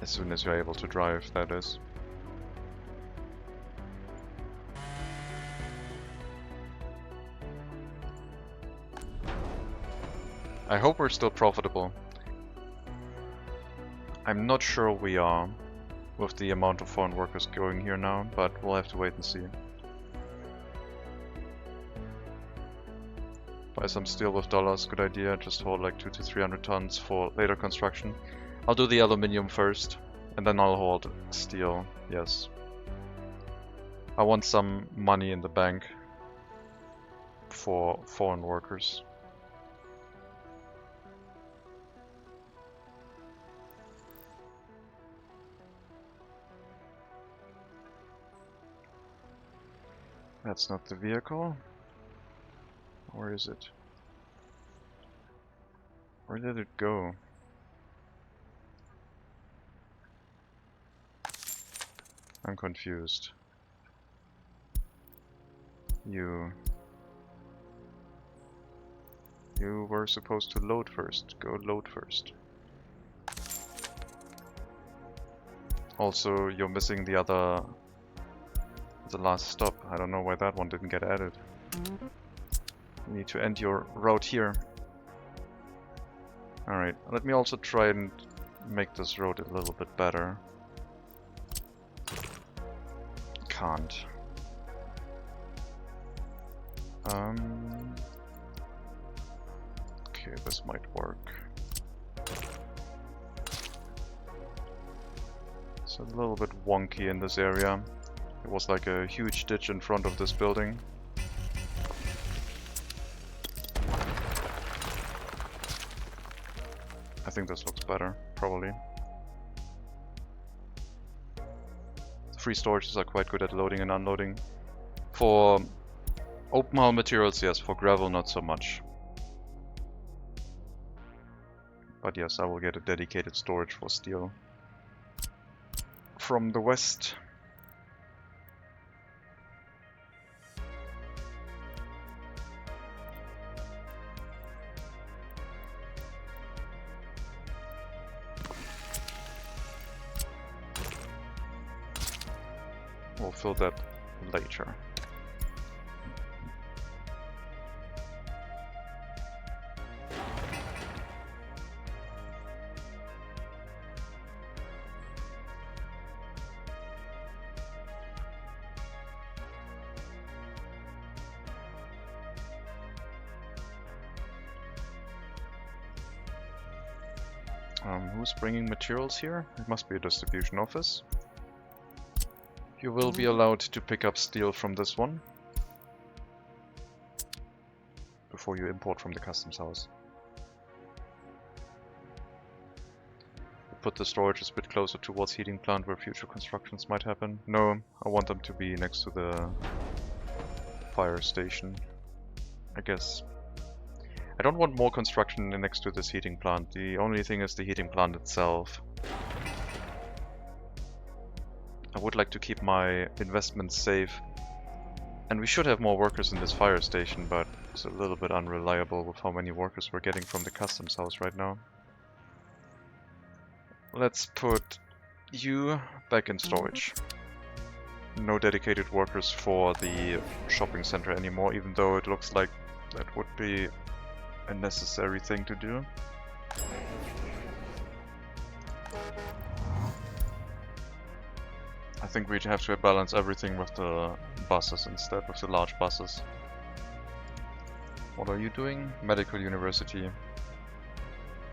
S1: As soon as you're able to drive, that is. I hope we're still profitable. I'm not sure we are with the amount of foreign workers going here now, but we'll have to wait and see. Buy some steel with dollars, good idea. Just hold like 200 to 300 tons for later construction. I'll do the aluminium first, and then I'll hold steel, yes. I want some money in the bank for foreign workers. That's not the vehicle. Where is it? Where did it go? I'm confused. You were supposed to load first. Go load first. Also, you're missing the last stop. I don't know why that one didn't get added. You need to end your route here. Alright, let me also try and make this road a little bit better. Can't. Okay, this might work. It's a little bit wonky in this area. It was like a huge ditch in front of this building. I think this looks better, probably. Free storages are quite good at loading and unloading. For open hull materials, yes. For gravel, not so much. But yes, I will get a dedicated storage for steel. From the west. We'll fill that later. Who's bringing materials here? It must be a distribution office. You will be allowed to pick up steel from this one before you import from the customs house. Put the storage a bit closer towards heating plant where future constructions might happen. No, I want them to be next to the fire station, I guess. I don't want more construction next to this heating plant. The only thing is the heating plant itself. I would like to keep my investments safe And we should have more workers in this fire station, but it's a little bit unreliable with how many workers we're getting from the customs house right now. Let's put you back in storage. No dedicated workers for the shopping center anymore, even though it looks like that would be a necessary thing to do. I think we'd have to balance everything with the buses instead, with the large buses. What are you doing? Medical university.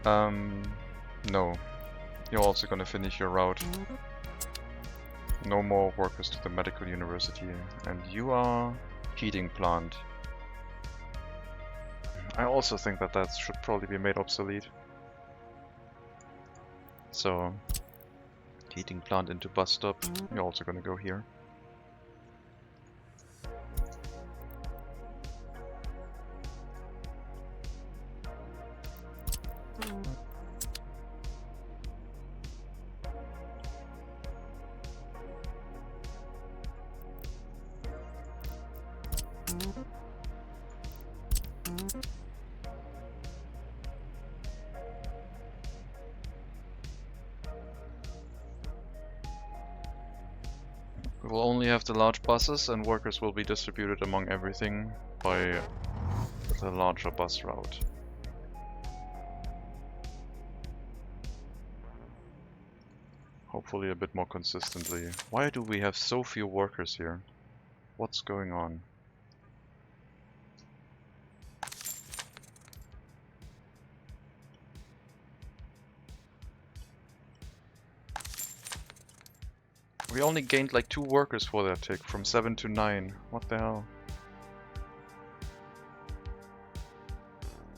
S1: No. You're also gonna finish your route. No more workers to the medical university. And you are heating plant. I also think that that should probably be made obsolete. So, heating plant into bus stop. You're also gonna go here. We will only have the large buses, and workers will be distributed among everything by the larger bus route. Hopefully a bit more consistently. Why do we have so few workers here? What's going on? We only gained like 2 workers for that tick, from 7 to 9. What the hell?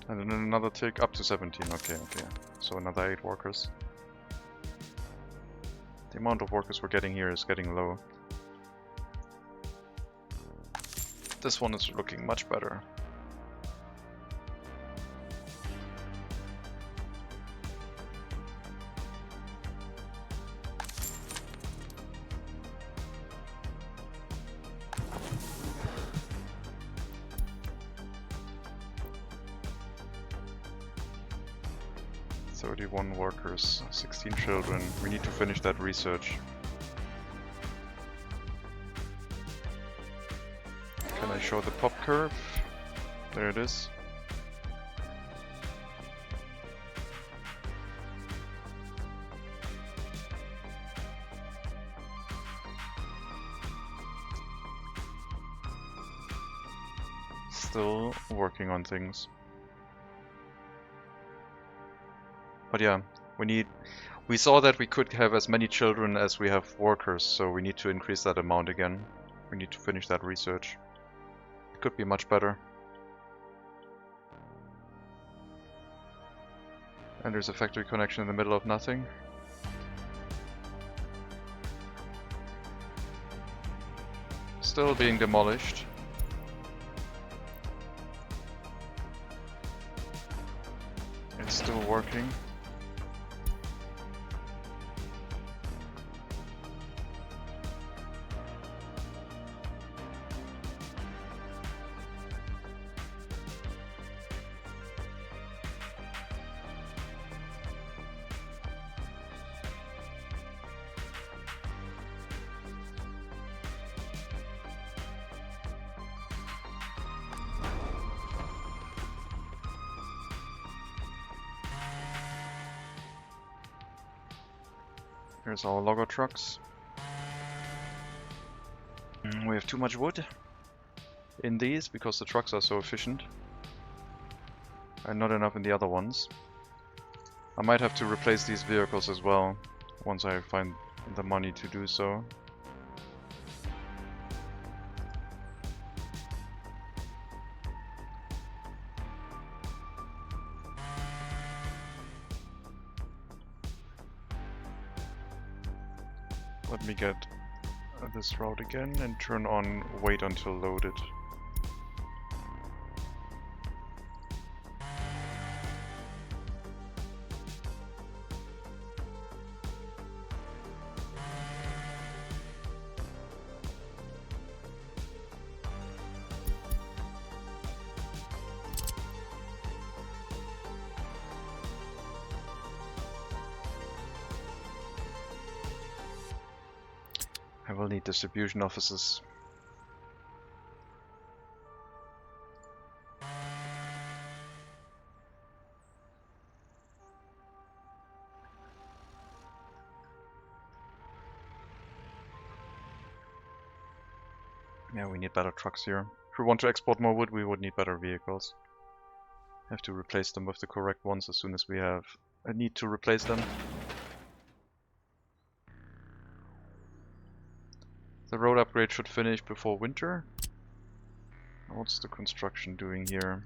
S1: And then another tick up to 17. Okay. So another 8 workers. The amount of workers we're getting here is getting low. This one is looking much better. One workers, 16 children. We need to finish that research. Can I show the pop curve? There it is. Still working on things. But yeah, we saw that we could have as many children as we have workers, so we need to increase that amount again. We need to finish that research. It could be much better. And there's a factory connection in the middle of nothing. Still being demolished. It's still working. Here's our logger trucks. We have too much wood in these because the trucks are so efficient. And not enough in the other ones. I might have to replace these vehicles as well, once I find the money to do so. Let me get this route again and turn on wait until loaded. I will need distribution offices. Yeah, we need better trucks here. If we want to export more wood, we would need better vehicles. Have to replace them with the correct ones as soon as we have a need to replace them. The road upgrade should finish before winter. What's the construction doing here?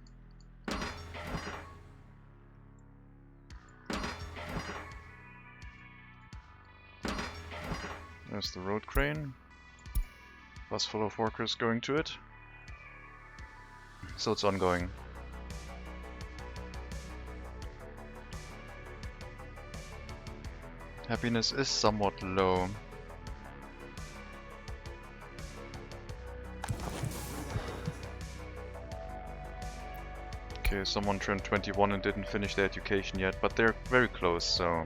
S1: There's the road crane. Bus full of workers going to it. So it's ongoing. Happiness is somewhat low. Okay, someone turned 21 and didn't finish their education yet, but they're very close, so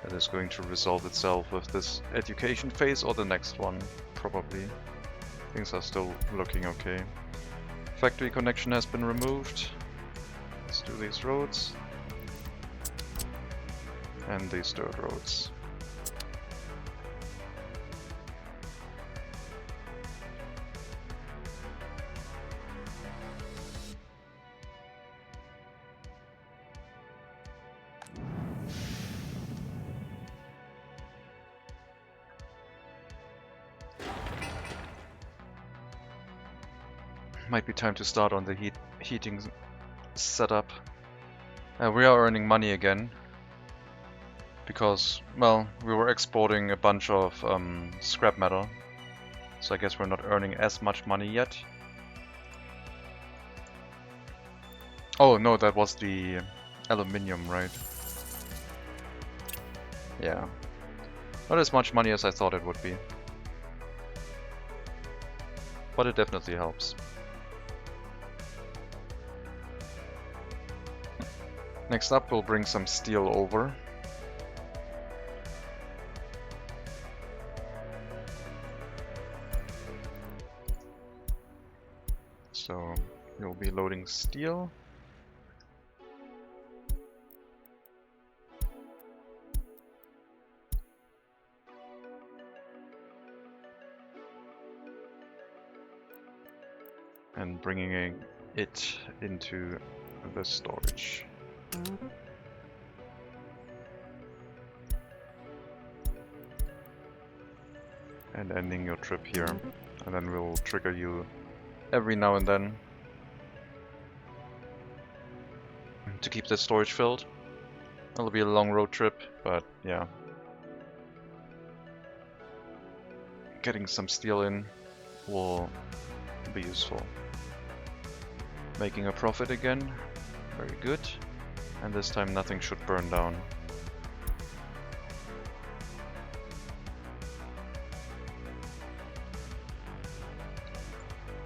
S1: that is going to resolve itself with this education phase or the next one, probably. Things are still looking okay. Factory connection has been removed. Let's do these roads. And these dirt roads. Might be time to start on the heating setup. We are earning money again. Because, well, we were exporting a bunch of scrap metal. So I guess we're not earning as much money yet. Oh no, that was the aluminium, right? Yeah. Not as much money as I thought it would be. But it definitely helps. Next up, we'll bring some steel over. So we'll be loading steel. And bringing it into the storage. And ending your trip here. And then we'll trigger you every now and then to keep the storage filled. It'll be a long road trip, but yeah. Getting some steel in will be useful. Making a profit again. Very good. And this time nothing should burn down.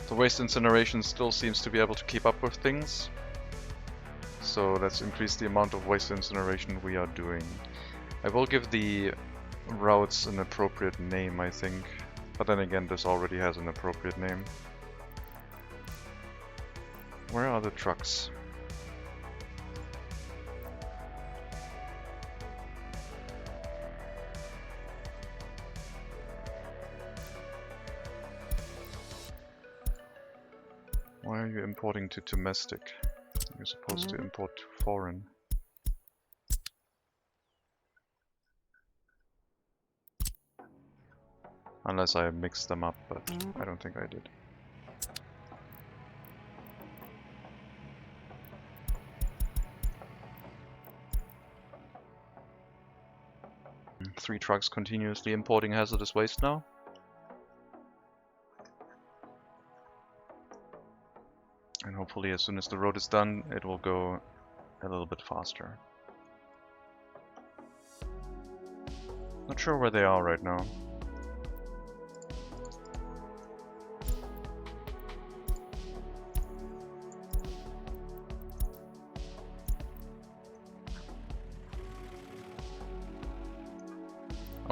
S1: The waste incineration still seems to be able to keep up with things. So let's increase the amount of waste incineration we are doing. I will give the routes an appropriate name, I think. But then again, this already has an appropriate name. Where are the trucks? Why are you importing to domestic? You're supposed to import to foreign. Unless I mixed them up, but I don't think I did. Three trucks continuously importing hazardous waste now. And hopefully as soon as the road is done, it will go a little bit faster. Not sure where they are right now.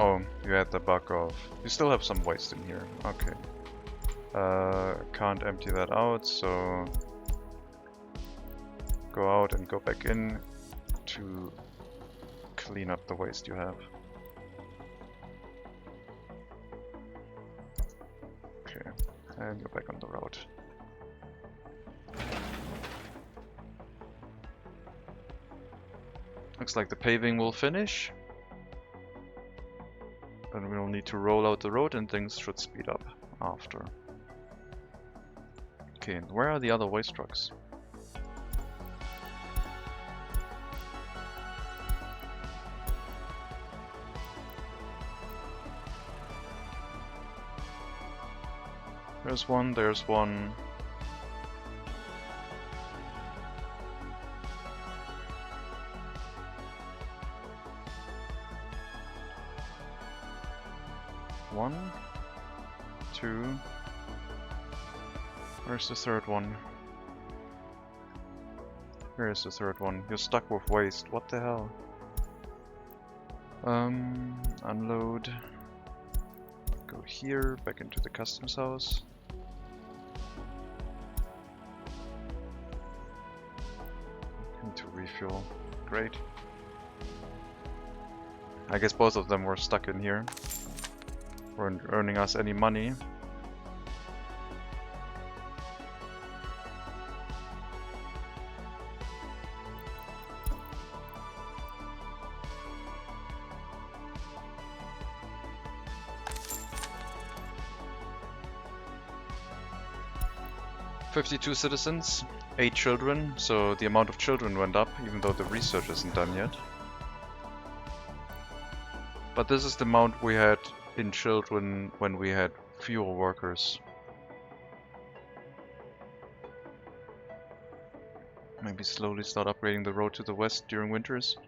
S1: Oh, you had the bug of... You still have some waste in here. Okay. Can't empty that out, so... Go out and go back in to clean up the waste you have. Okay, and you're back on the road. Looks like the paving will finish. Then we'll need to roll out the road and things should speed up after. Okay, and where are the other waste trucks? There's one, there's one. One, two. Where's the third one? Where is the third one? You're stuck with waste. What the hell? Unload. Go here, back into the customs house. Need to refuel. Great. I guess both of them were stuck in here. Weren't earning us any money. "52 citizens, 8 children," so the amount of children went up, even though the research isn't done yet. But this is the amount we had in children when we had fewer workers. Maybe slowly start upgrading the road to the west during winters?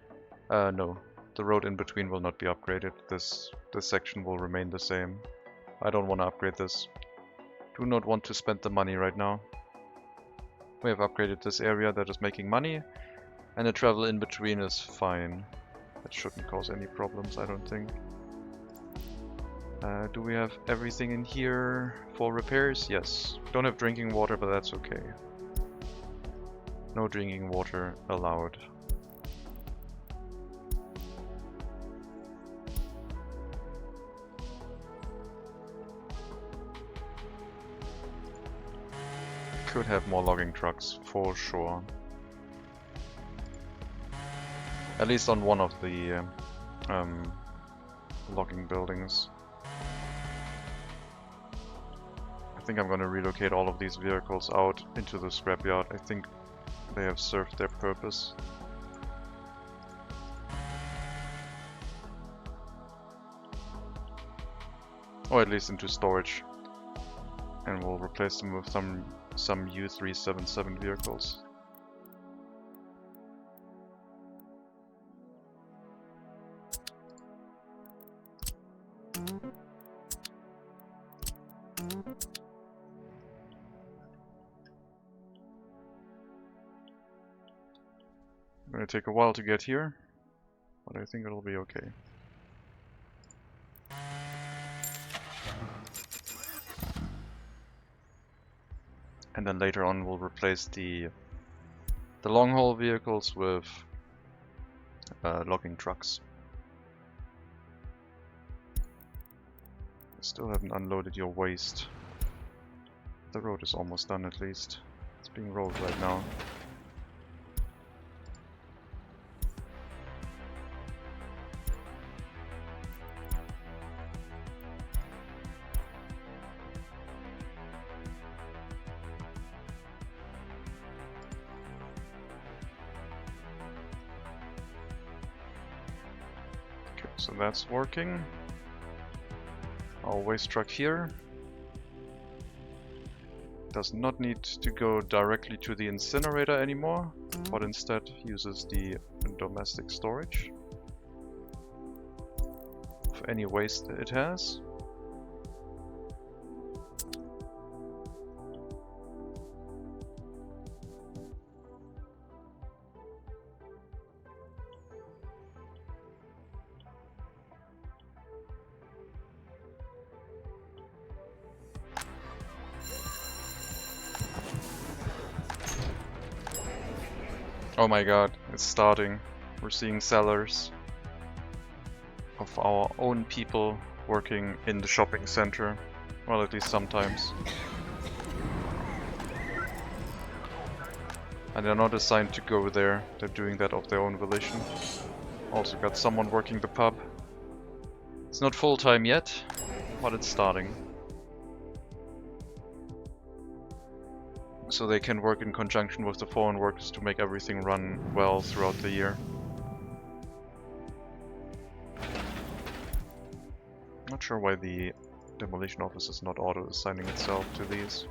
S1: No. The road in between will not be upgraded. This section will remain the same. I don't want to upgrade this. Do not want to spend the money right now. We have upgraded this area that is making money, and the travel in between is fine. That shouldn't cause any problems, I don't think. Do we have everything in here for repairs? Yes. Don't have drinking water, but that's okay. No drinking water allowed. Could have more logging trucks, for sure. At least on one of the logging buildings. I think I'm gonna relocate all of these vehicles out into the scrapyard. I think they have served their purpose. Or at least into storage. And we'll replace them with some U377 vehicles. Gonna take a while to get here, but I think it'll be okay. And then later on we'll replace the long haul vehicles with logging trucks. Still haven't unloaded your waste. The road is almost done at least. It's being rolled right now. So that's working. Our waste truck here does not need to go directly to the incinerator anymore, but instead uses the domestic storage of any waste it has. Oh my god, it's starting. We're seeing sellers of our own people working in the shopping center. Well, at least sometimes. And they're not assigned to go there, they're doing that of their own volition. Also got someone working the pub. It's not full time yet, but it's starting. So they can work in conjunction with the foreign workers to make everything run well throughout the year. Not sure why the demolition office is not auto-assigning itself to these.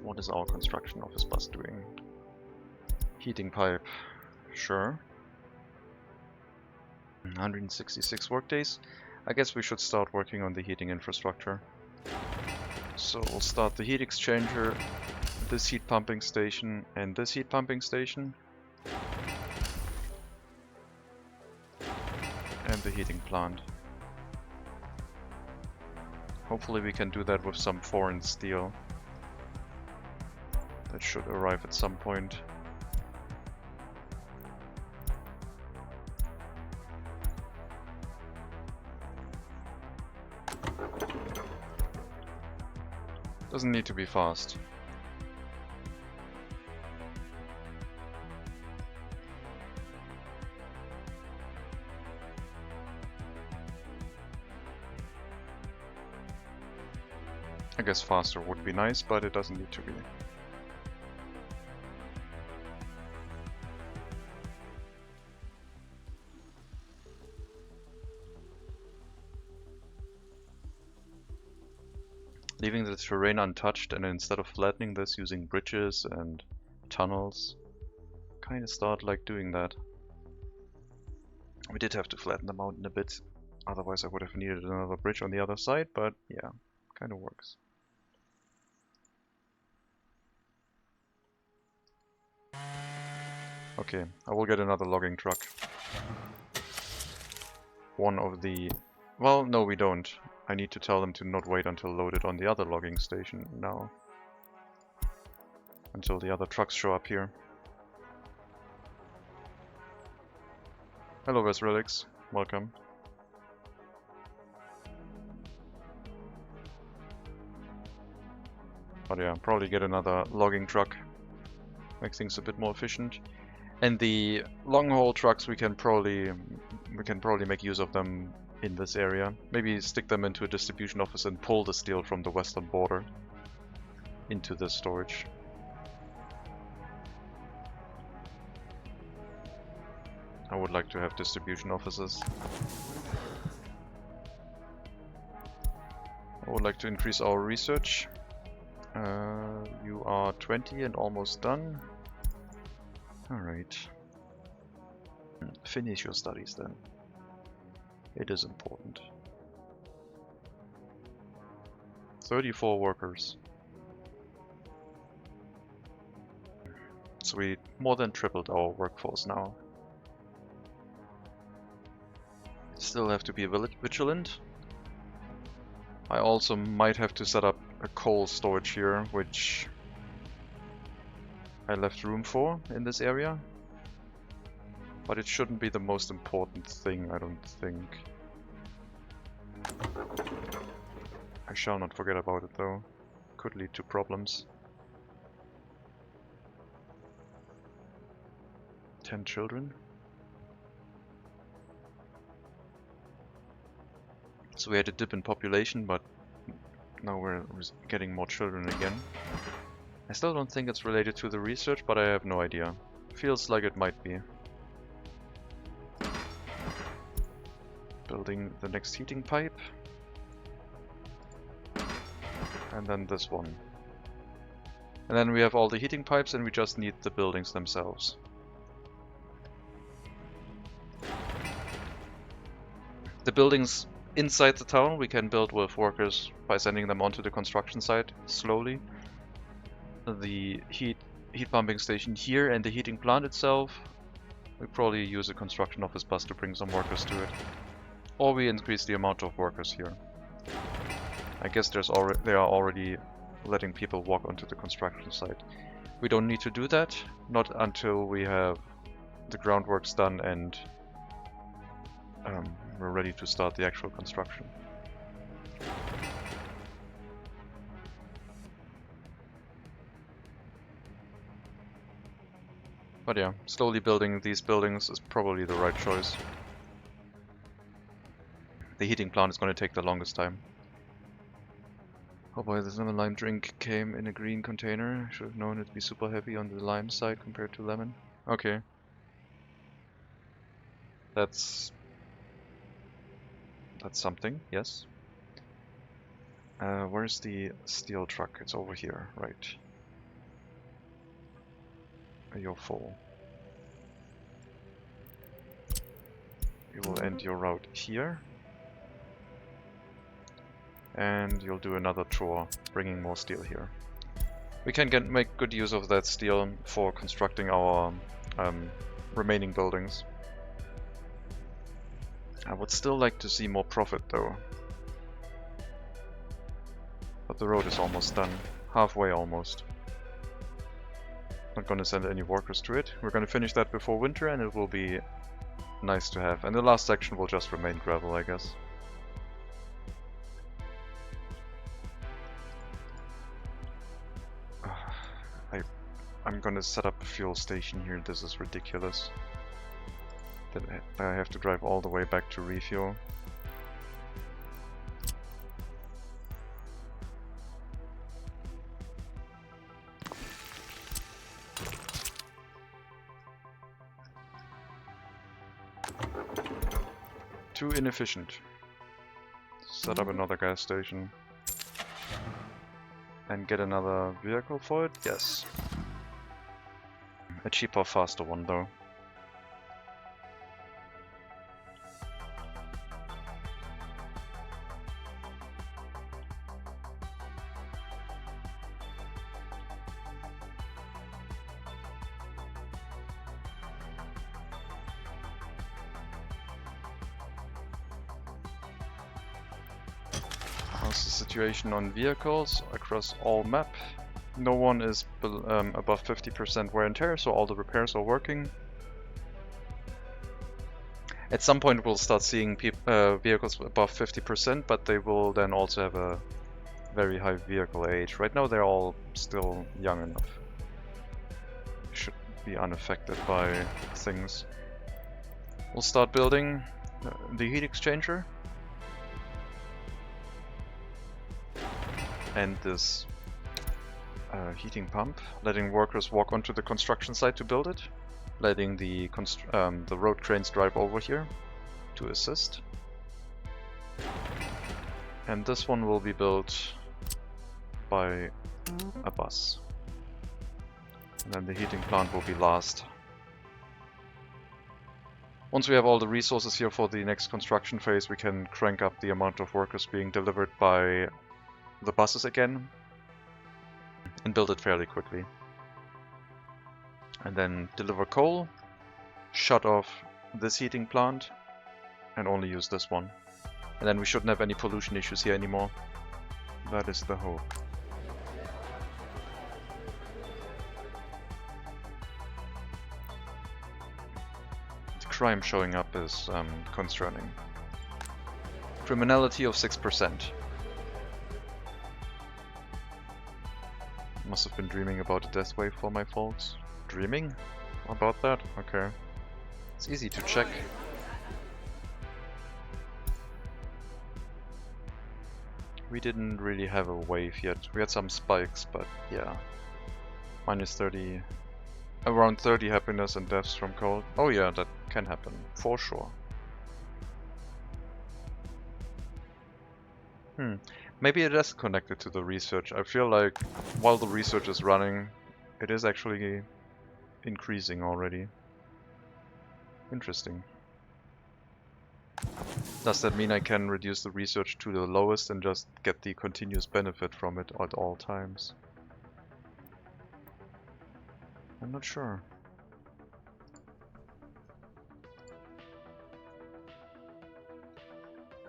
S1: What is our construction office bus doing? Heating pipe, sure. 166 workdays. I guess we should start working on the heating infrastructure. So we'll start the heat exchanger, this heat pumping station, and this heat pumping station. And the heating plant. Hopefully we can do that with some foreign steel. That should arrive at some point. Doesn't need to be fast. I guess faster would be nice, but it doesn't need to be. Leaving the terrain untouched, and instead of flattening this using bridges and tunnels, kind of start like doing that. We did have to flatten the mountain a bit, otherwise I would have needed another bridge on the other side, but yeah, kind of works. Okay, I will get another logging truck. One of the... well, no we don't. I need to tell them to not wait until loaded on the other logging station now. Until the other trucks show up here. Hello Vesrelix, welcome. But yeah, probably get another logging truck. Make things a bit more efficient. And the long haul trucks we can probably make use of them in this area. Maybe stick them into a distribution office and pull the steel from the western border into this storage. I would like to have distribution offices. I would like to increase our research. You are 20 and almost done. Alright. Finish your studies then. It is important. 34 workers. So we more than tripled our workforce now. Still have to be vigilant. I also might have to set up a coal storage here, which I left room for in this area. But it shouldn't be the most important thing, I don't think. I shall not forget about it though. Could lead to problems. 10 children. So we had a dip in population, but now we're getting more children again. I still don't think it's related to the research, but I have no idea. Feels like it might be. Building the next heating pipe. And then this one. And then we have all the heating pipes and we just need the buildings themselves. The buildings inside the town we can build with workers by sending them onto the construction site slowly. The heat pumping station here and the heating plant itself We probably use a construction office bus to bring some workers to it. Or we increase the amount of workers here. I guess they are already letting people walk onto the construction site. We don't need to do that, not until we have the groundworks done and we're ready to start the actual construction. But yeah, slowly building these buildings is probably the right choice. The heating plant is going to take the longest time. Oh boy, this lemon lime drink came in a green container. Should have known it'd be super heavy on the lime side compared to lemon. Okay. That's something, yes. Where's the steel truck? It's over here, right. You're full. You will end your route here. And you'll do another tour, bringing more steel here. We can make good use of that steel for constructing our remaining buildings. I would still like to see more profit though. But the road is almost done. Halfway almost. Not gonna send any workers to it. We're gonna finish that before winter and it will be nice to have. And the last section will just remain gravel, I guess. I'm gonna set up a fuel station here. This is ridiculous. That I have to drive all the way back to refuel. Too inefficient. Set up another gas station. And get another vehicle for it? Yes. A cheaper, faster one though. How's the situation on vehicles across all map? No one is above 50% wear and tear, so all the repairs are working. At some point we'll start seeing vehicles above 50%, but they will then also have a very high vehicle age. Right now they're all still young enough. Should be unaffected by things. We'll start building the heat exchanger. And this heating pump, letting workers walk onto the construction site to build it, letting the road cranes drive over here to assist. And this one will be built by a bus. And then the heating plant will be last. Once we have all the resources here for the next construction phase, we can crank up the amount of workers being delivered by the buses again and build it fairly quickly. And then deliver coal, shut off this heating plant, and only use this one. And then we shouldn't have any pollution issues here anymore. That is the hope. The crime showing up is concerning. Criminality of 6%. Must have been dreaming about a death wave for my folks. Dreaming about that? Okay. It's easy to check. We didn't really have a wave yet. We had some spikes, but yeah. Minus 30. Around 30 happiness and deaths from cold. Oh yeah, that can happen. For sure. Maybe it is connected to the research. I feel like while the research is running, it is actually increasing already. Interesting. Does that mean I can reduce the research to the lowest and just get the continuous benefit from it at all times? I'm not sure.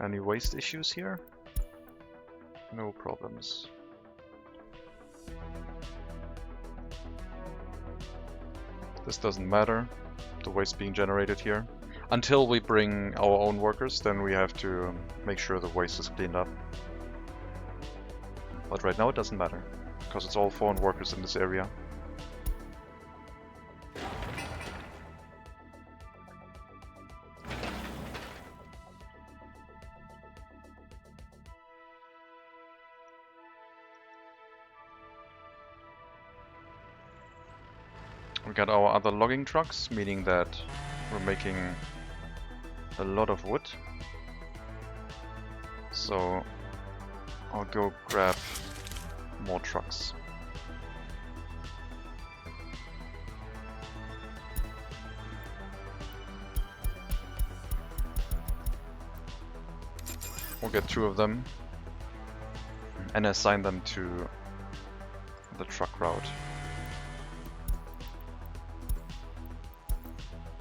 S1: Any waste issues here? No problems. This doesn't matter, the waste being generated here. Until we bring our own workers, then we have to make sure the waste is cleaned up. But right now it doesn't matter, because it's all foreign workers in this area. We got our other logging trucks, meaning that we're making a lot of wood. So I'll go grab more trucks. We'll get 2 of them and assign them to the truck route.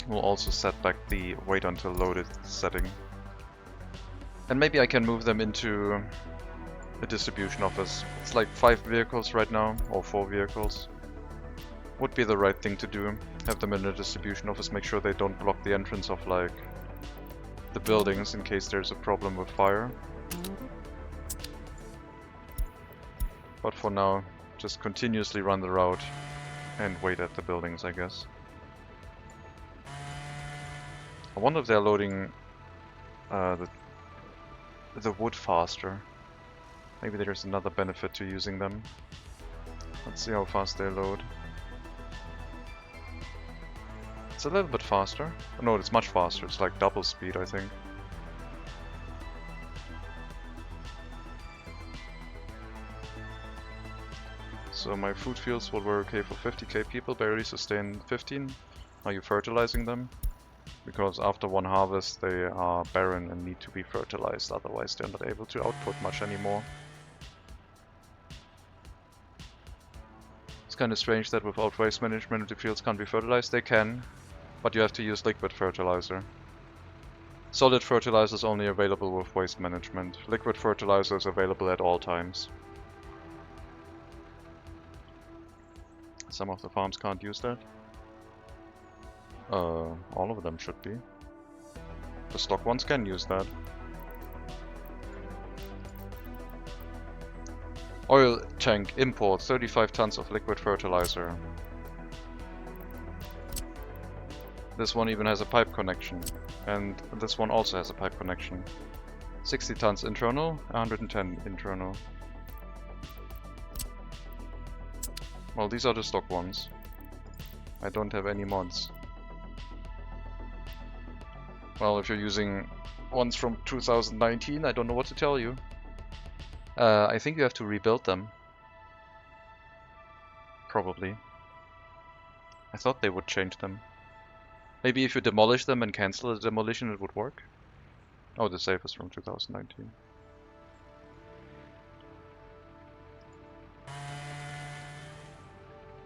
S1: We'll also set back the wait until loaded setting. And maybe I can move them into a distribution office. It's like 5 vehicles right now, or 4 vehicles. Would be the right thing to do. Have them in a distribution office, make sure they don't block the entrance of like the buildings in case there's a problem with fire. But for now, just continuously run the route and wait at the buildings, I guess. I wonder if they're loading the wood faster. Maybe there's another benefit to using them. Let's see how fast they load. It's a little bit faster. No, it's much faster. It's like double speed, I think. So my food fields will work okay for 50k people, barely sustain 15. Are you fertilizing them? Because after one harvest they are barren and need to be fertilized, otherwise they're not able to output much anymore. It's kind of strange that without waste management the fields can't be fertilized. They can, but you have to use liquid fertilizer. Solid fertilizer is only available with waste management. Liquid fertilizer is available at all times. Some of the farms can't use that. All of them should be. The stock ones can use that. Oil tank import 35 tons of liquid fertilizer. This one even has a pipe connection, and this one also has a pipe connection. 60 tons internal, 110 internal. Well, these are the stock ones. I don't have any mods. Well, if you're using ones from 2019, I don't know what to tell you. I think you have to rebuild them. Probably. I thought they would change them. Maybe if you demolish them and cancel the demolition it would work? Oh, the save is from 2019.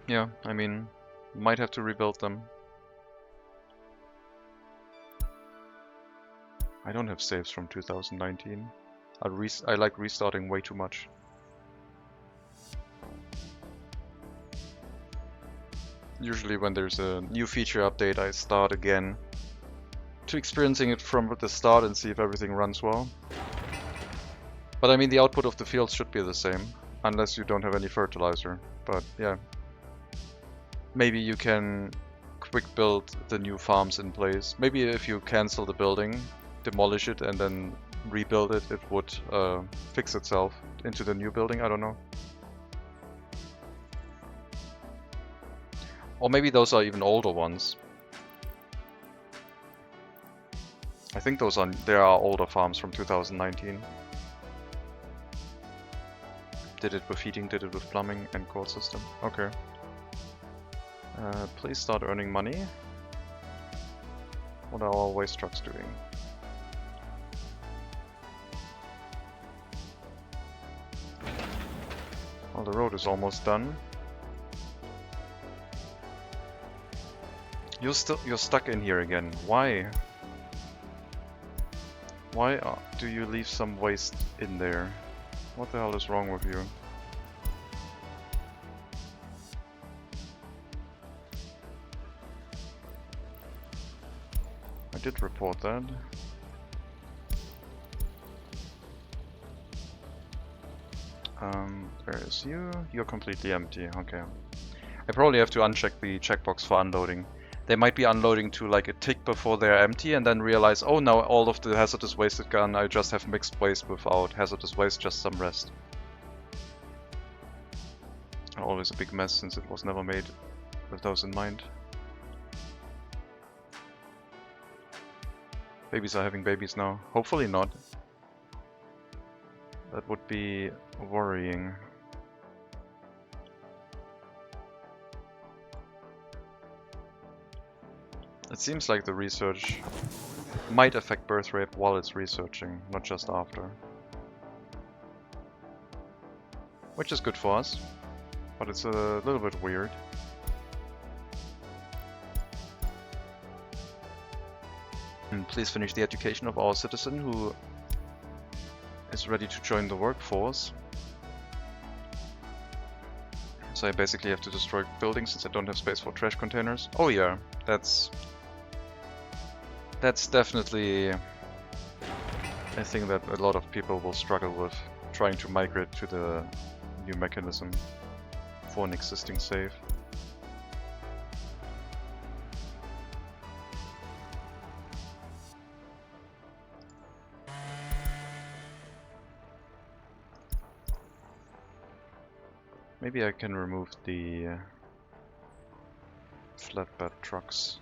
S1: Yeah, I mean, might have to rebuild them. I don't have saves from 2019. I like restarting way too much. Usually when there's a new feature update, I start again to experiencing it from the start and see if everything runs well. But I mean, the output of the fields should be the same, unless you don't have any fertilizer. But yeah, maybe you can quick build the new farms in place. Maybe if you cancel the building, demolish it and then rebuild it, it would fix itself into the new building, I don't know. Or maybe those are even older ones. I think there are older farms from 2019. Did it with heating, did it with plumbing and court system. Okay. Please start earning money. What are our waste trucks doing? Well, the road is almost done. You're stuck in here again. Why? Why do you leave some waste in there? What the hell is wrong with you? I did report that. Where is you? You're completely empty, okay. I probably have to uncheck the checkbox for unloading. They might be unloading to like a tick before they're empty and then realize, oh, now all of the hazardous waste is gone, I just have mixed waste without hazardous waste, just some rest. Always a big mess since it was never made with those in mind. Babies are having babies now. Hopefully not. That would be worrying. It seems like the research might affect birth rate while it's researching, not just after. Which is good for us, but it's a little bit weird. And please finish the education of our citizen who is ready to join the workforce. So I basically have to destroy buildings since I don't have space for trash containers. Oh yeah, that's definitely a thing that a lot of people will struggle with, trying to migrate to the new mechanism for an existing save. Maybe I can remove the flatbed trucks.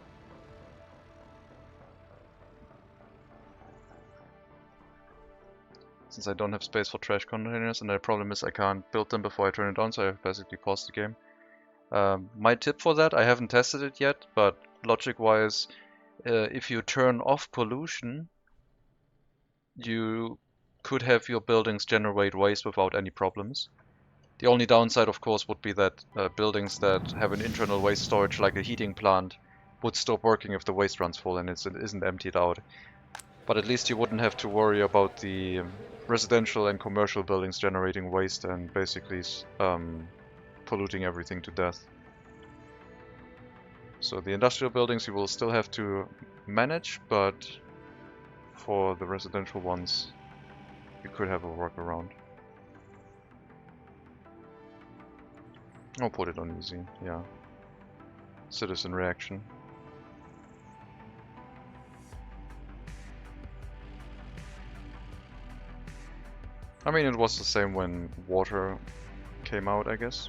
S1: Since I don't have space for trash containers, and the problem is I can't build them before I turn it on, so I have basically paused the game. My tip for that, I haven't tested it yet, but logic-wise, if you turn off pollution, you could have your buildings generate waste without any problems. The only downside, of course, would be that buildings that have an internal waste storage, like a heating plant, would stop working if the waste runs full and it isn't emptied out. But at least you wouldn't have to worry about the residential and commercial buildings generating waste and basically polluting everything to death. So the industrial buildings you will still have to manage, but for the residential ones, you could have a workaround. I'll put it on easy, yeah. Citizen reaction. I mean, it was the same when water came out, I guess.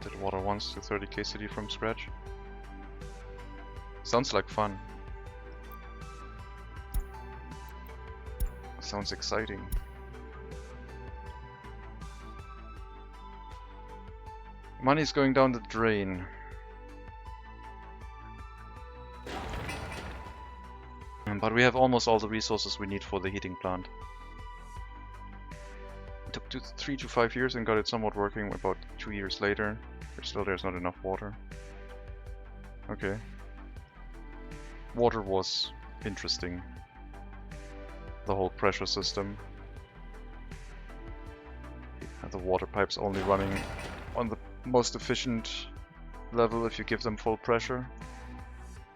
S1: Did water once to 30k city from scratch. Sounds like fun. Sounds exciting. Money's going down the drain. But we have almost all the resources we need for the heating plant. It took 3 to 5 years and got it somewhat working about 2 years later. But still there's not enough water. Okay. Water was interesting. The whole pressure system. And the water pipes only running on the most efficient level if you give them full pressure.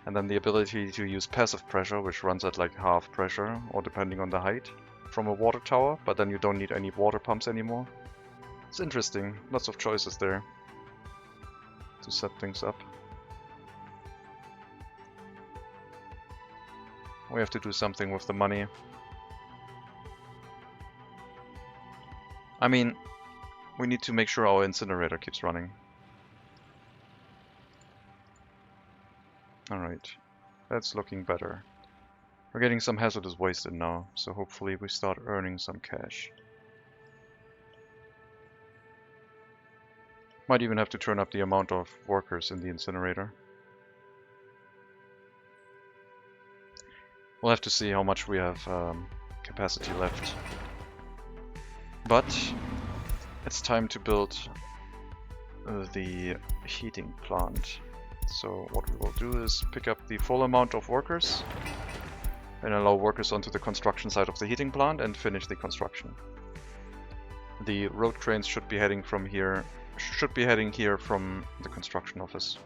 S1: And then the ability to use passive pressure, which runs at like half pressure, or depending on the height, from a water tower, but then you don't need any water pumps anymore. It's interesting, lots of choices there to set things up. We have to do something with the money. I mean, we need to make sure our incinerator keeps running. Alright, that's looking better. We're getting some hazardous waste in now, so hopefully we start earning some cash. Might even have to turn up the amount of workers in the incinerator. We'll have to see how much we have capacity left. But it's time to build the heating plant. So what we will do is pick up the full amount of workers and allow workers onto the construction side of the heating plant and finish the construction. The road cranes should be heading from here, from the construction office.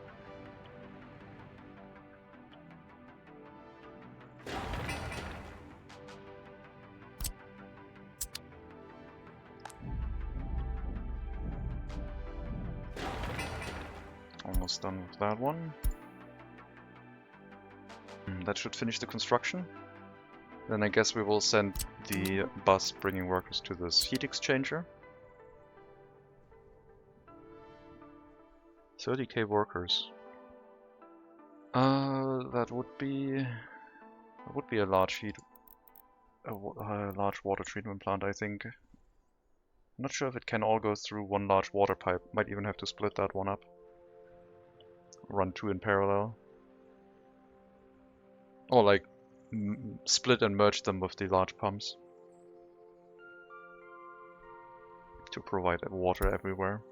S1: Almost done with that one. That should finish the construction. Then I guess we will send the bus bringing workers to this heat exchanger. 30k workers. That would be a large large water treatment plant, I think. I'm not sure if it can all go through one large water pipe. Might even have to split that one up. Run two in parallel. Or like split and merge them with the large pumps to provide water everywhere.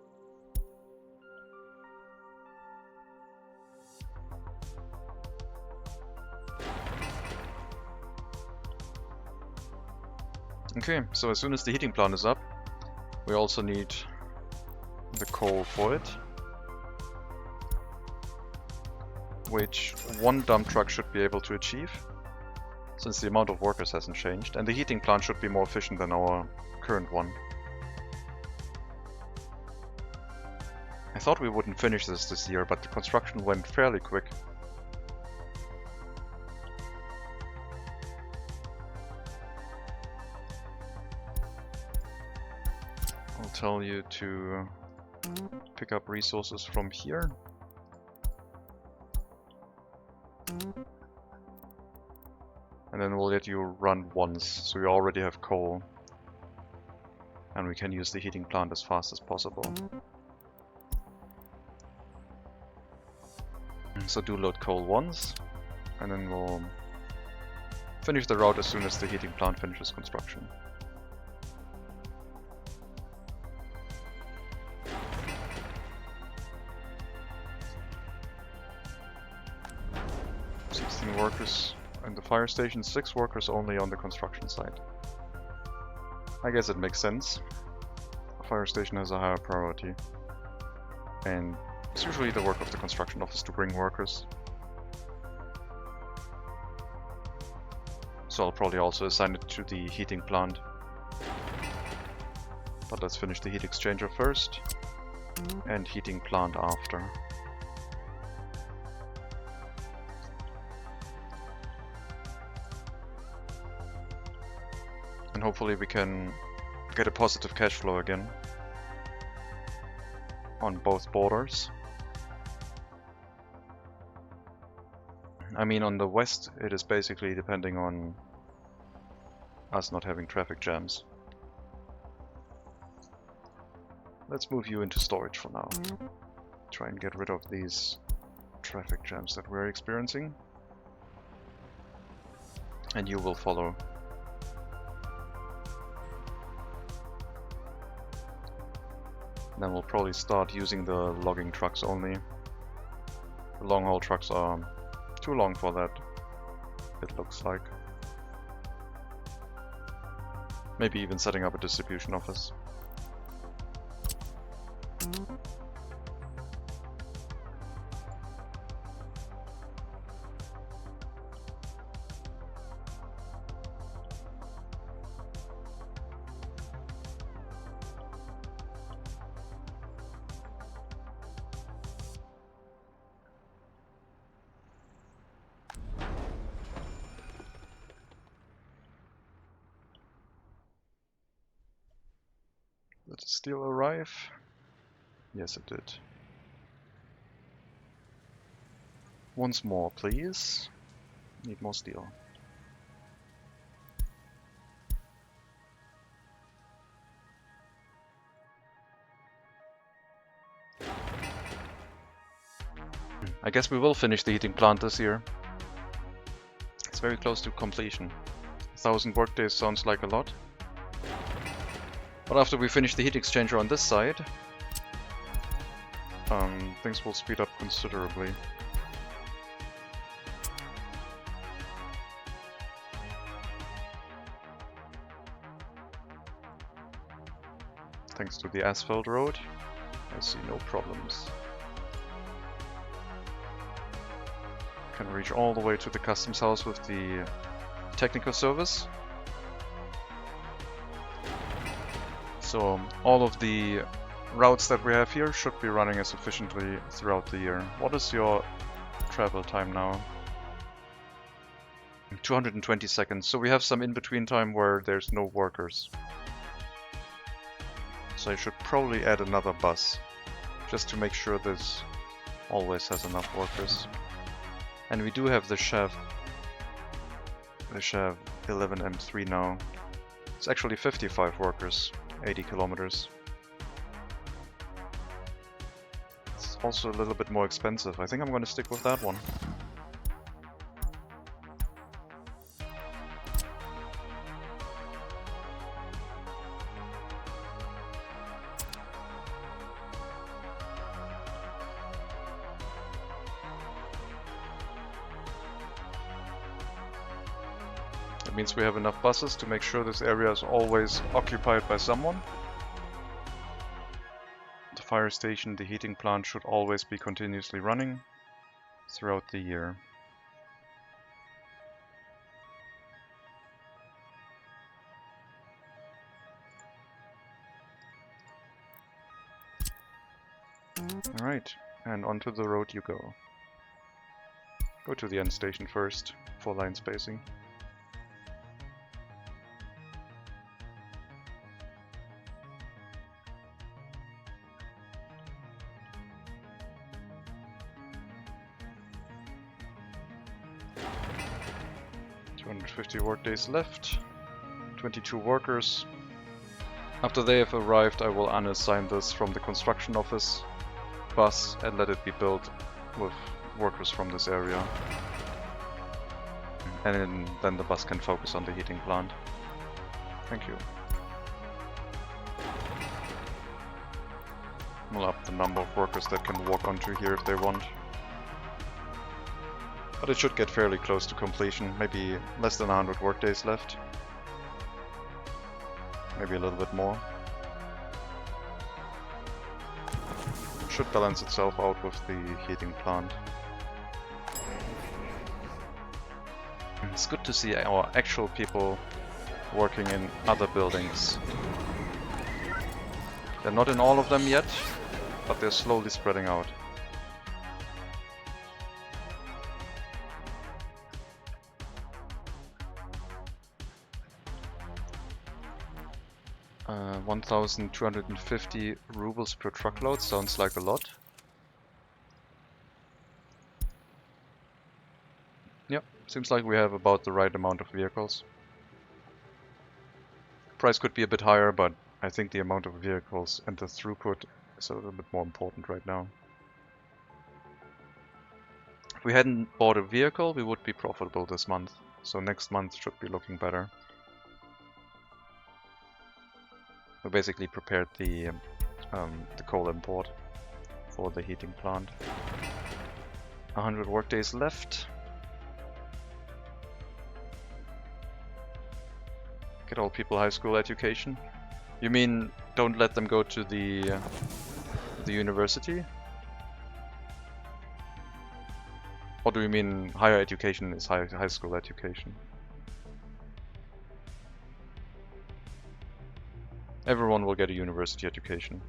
S1: Okay, so as soon as the heating plant is up, we also need the coal for it, which one dump truck should be able to achieve, since the amount of workers hasn't changed, and the heating plant should be more efficient than our current one. I thought we wouldn't finish this year, but the construction went fairly quick. I'll tell you to pick up resources from here. And then we'll let you run once, so we already have coal. And we can use the heating plant as fast as possible. So do load coal once, and then we'll finish the route as soon as the heating plant finishes construction. Workers in the fire station, 6 workers only on the construction site. I guess it makes sense. The fire station has a higher priority, and it's usually the work of the construction office to bring workers. So I'll probably also assign it to the heating plant. But let's finish the heat exchanger first, and heating plant after. And hopefully we can get a positive cash flow again on both borders. I mean, on the west it is basically depending on us not having traffic jams. Let's move you into storage for now. Try and get rid of these traffic jams that we're experiencing. And you will follow. Then we'll probably start using the logging trucks only. The long haul trucks are too long for that, it looks like. Maybe even setting up a distribution office. Did the steel arrive? Yes, it did. Once more, please. Need more steel. I guess we will finish the heating plant this year. It's very close to completion. 1,000 workdays sounds like a lot. But after we finish the heat exchanger on this side, things will speed up considerably. Thanks to the asphalt road, I see no problems. Can reach all the way to the customs house with the technical service. So all of the routes that we have here should be running as efficiently throughout the year. What is your travel time now? 220 seconds. So we have some in-between time where there's no workers. So I should probably add another bus, just to make sure this always has enough workers. And we do have the Chev 11M3 now. It's actually 55 workers, 80 kilometers. It's also a little bit more expensive. I think I'm going to stick with that one. Means we have enough buses to make sure this area is always occupied by someone. The fire station, the heating plant should always be continuously running throughout the year. Alright, and onto the road you go. Go to the end station first for line spacing. Workdays left, 22 workers. After they have arrived, I will unassign this from the construction office bus and let it be built with workers from this area. And then the bus can focus on the heating plant. Thank you. We'll up the number of workers that can walk onto here if they want. But it should get fairly close to completion, maybe less than 100 workdays left. Maybe a little bit more. Should balance itself out with the heating plant. It's good to see our actual people working in other buildings. They're not in all of them yet, but they're slowly spreading out. 1,250 rubles per truckload sounds like a lot. Yep, seems like we have about the right amount of vehicles. Price could be a bit higher, but I think the amount of vehicles and the throughput is a little bit more important right now. If we hadn't bought a vehicle, we would be profitable this month. So next month should be looking better. We basically prepared the coal import for the heating plant. 100 workdays left. Get all people high school education. You mean don't let them go to the university? Or do you mean higher education is high school education? Everyone will get a university education.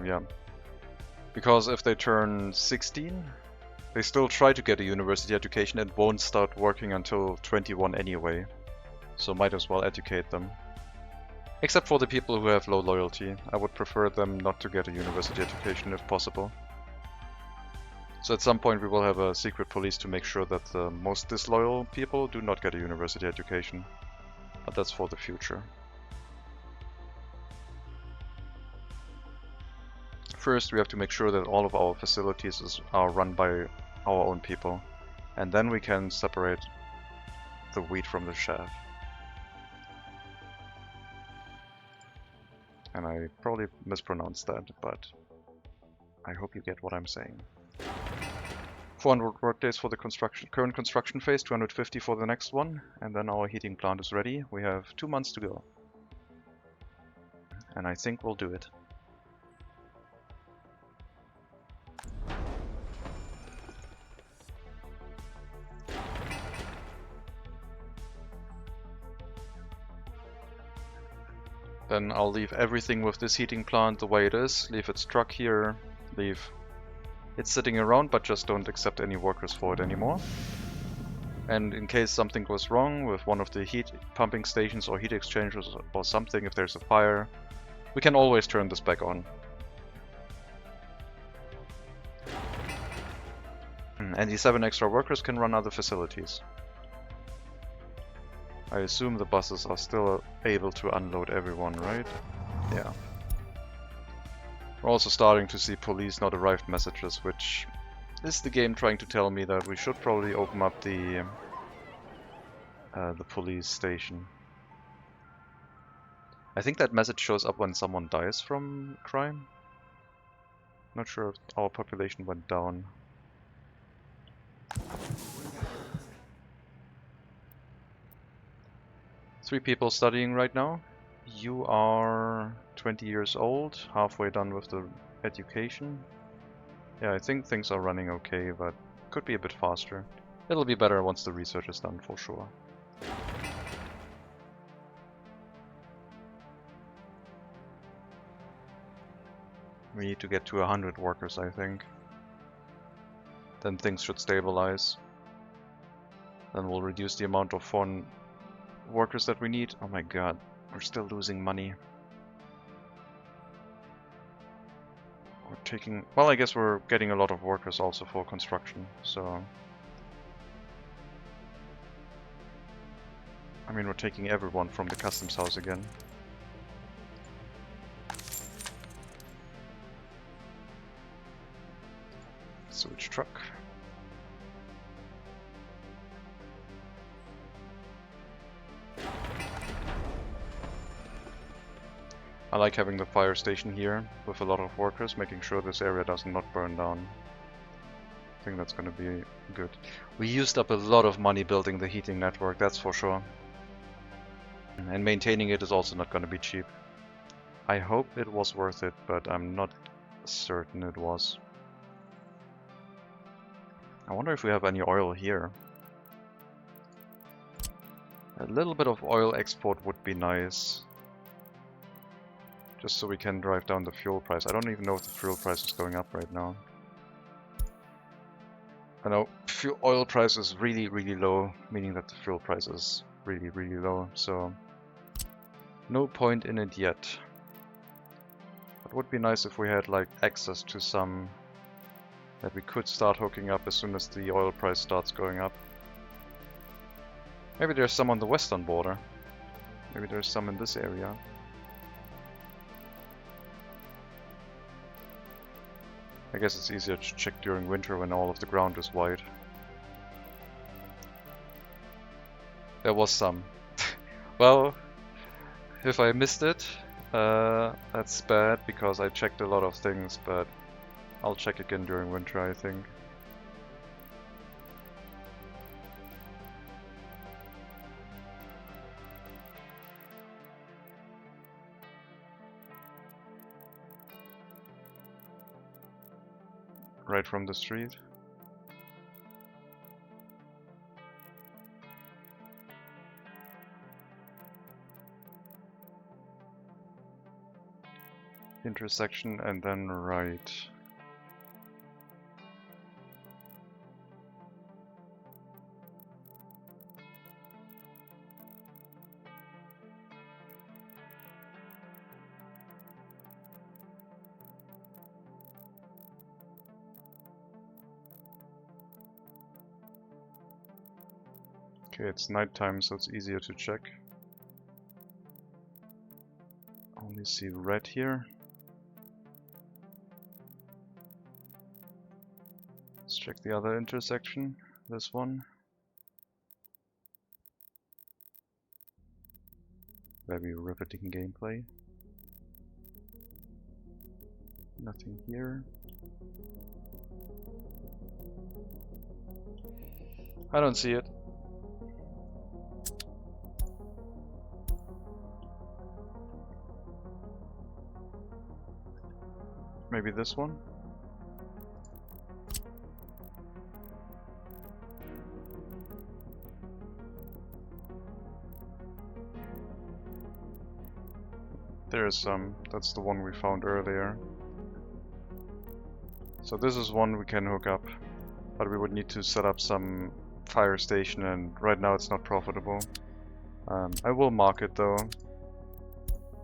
S1: Yeah. Because if they turn 16, they still try to get a university education and won't start working until 21 anyway. So might as well educate them. Except for the people who have low loyalty. I would prefer them not to get a university education if possible. So at some point we will have a secret police to make sure that the most disloyal people do not get a university education. But that's for the future. First, we have to make sure that all of our facilities are run by our own people. And then we can separate the wheat from the chaff. And I probably mispronounced that, but I hope you get what I'm saying. 400 workdays for the current construction phase, 250 for the next one, and then our heating plant is ready. We have 2 months to go. And I think we'll do it. Then I'll leave everything with this heating plant the way it is, leave it stuck here, leave it sitting around, but just don't accept any workers for it anymore. And in case something goes wrong with one of the heat pumping stations or heat exchangers or something, if there's a fire, we can always turn this back on. And the 7 extra workers can run other facilities. I assume the buses are still able to unload everyone, right? Yeah. We're also starting to see police not arrived messages, which is the game trying to tell me that we should probably open up the police station. I think that message shows up when someone dies from crime. Not sure if our population went down. Three people studying right now. You are 20 years old, halfway done with the education. Yeah, I think things are running okay, but could be a bit faster. It'll be better once the research is done, for sure. We need to get to 100 workers, I think. Then things should stabilize. Then we'll reduce the amount of foreign workers that we need. Oh my god, we're still losing money. We're taking... well, I guess we're getting a lot of workers also for construction, so... I mean, we're taking everyone from the customs house again. Sewage truck. I like having the fire station here with a lot of workers, making sure this area does not burn down. I think that's going to be good. We used up a lot of money building the heating network, that's for sure. And maintaining it is also not going to be cheap. I hope it was worth it, but I'm not certain it was. I wonder if we have any oil here. A little bit of oil export would be nice. Just so we can drive down the fuel price. I don't even know if the fuel price is going up right now. I know oil price is really, really low, meaning that the fuel price is really, really low, so no point in it yet. It would be nice if we had like access to some that we could start hooking up as soon as the oil price starts going up. Maybe there's some on the western border. Maybe there's some in this area. I guess it's easier to check during winter when all of the ground is white. There was some. Well, if I missed it, that's bad because I checked a lot of things, but I'll check again during winter, I think. Right from the street. Intersection and then right. Okay, it's nighttime, so it's easier to check. Only see red here. Let's check the other intersection, this one. Very riveting gameplay. Nothing here. I don't see it. Maybe this one? There's some. That's the one we found earlier. So this is one we can hook up, but we would need to set up some fire station, and right now it's not profitable. I will mark it though,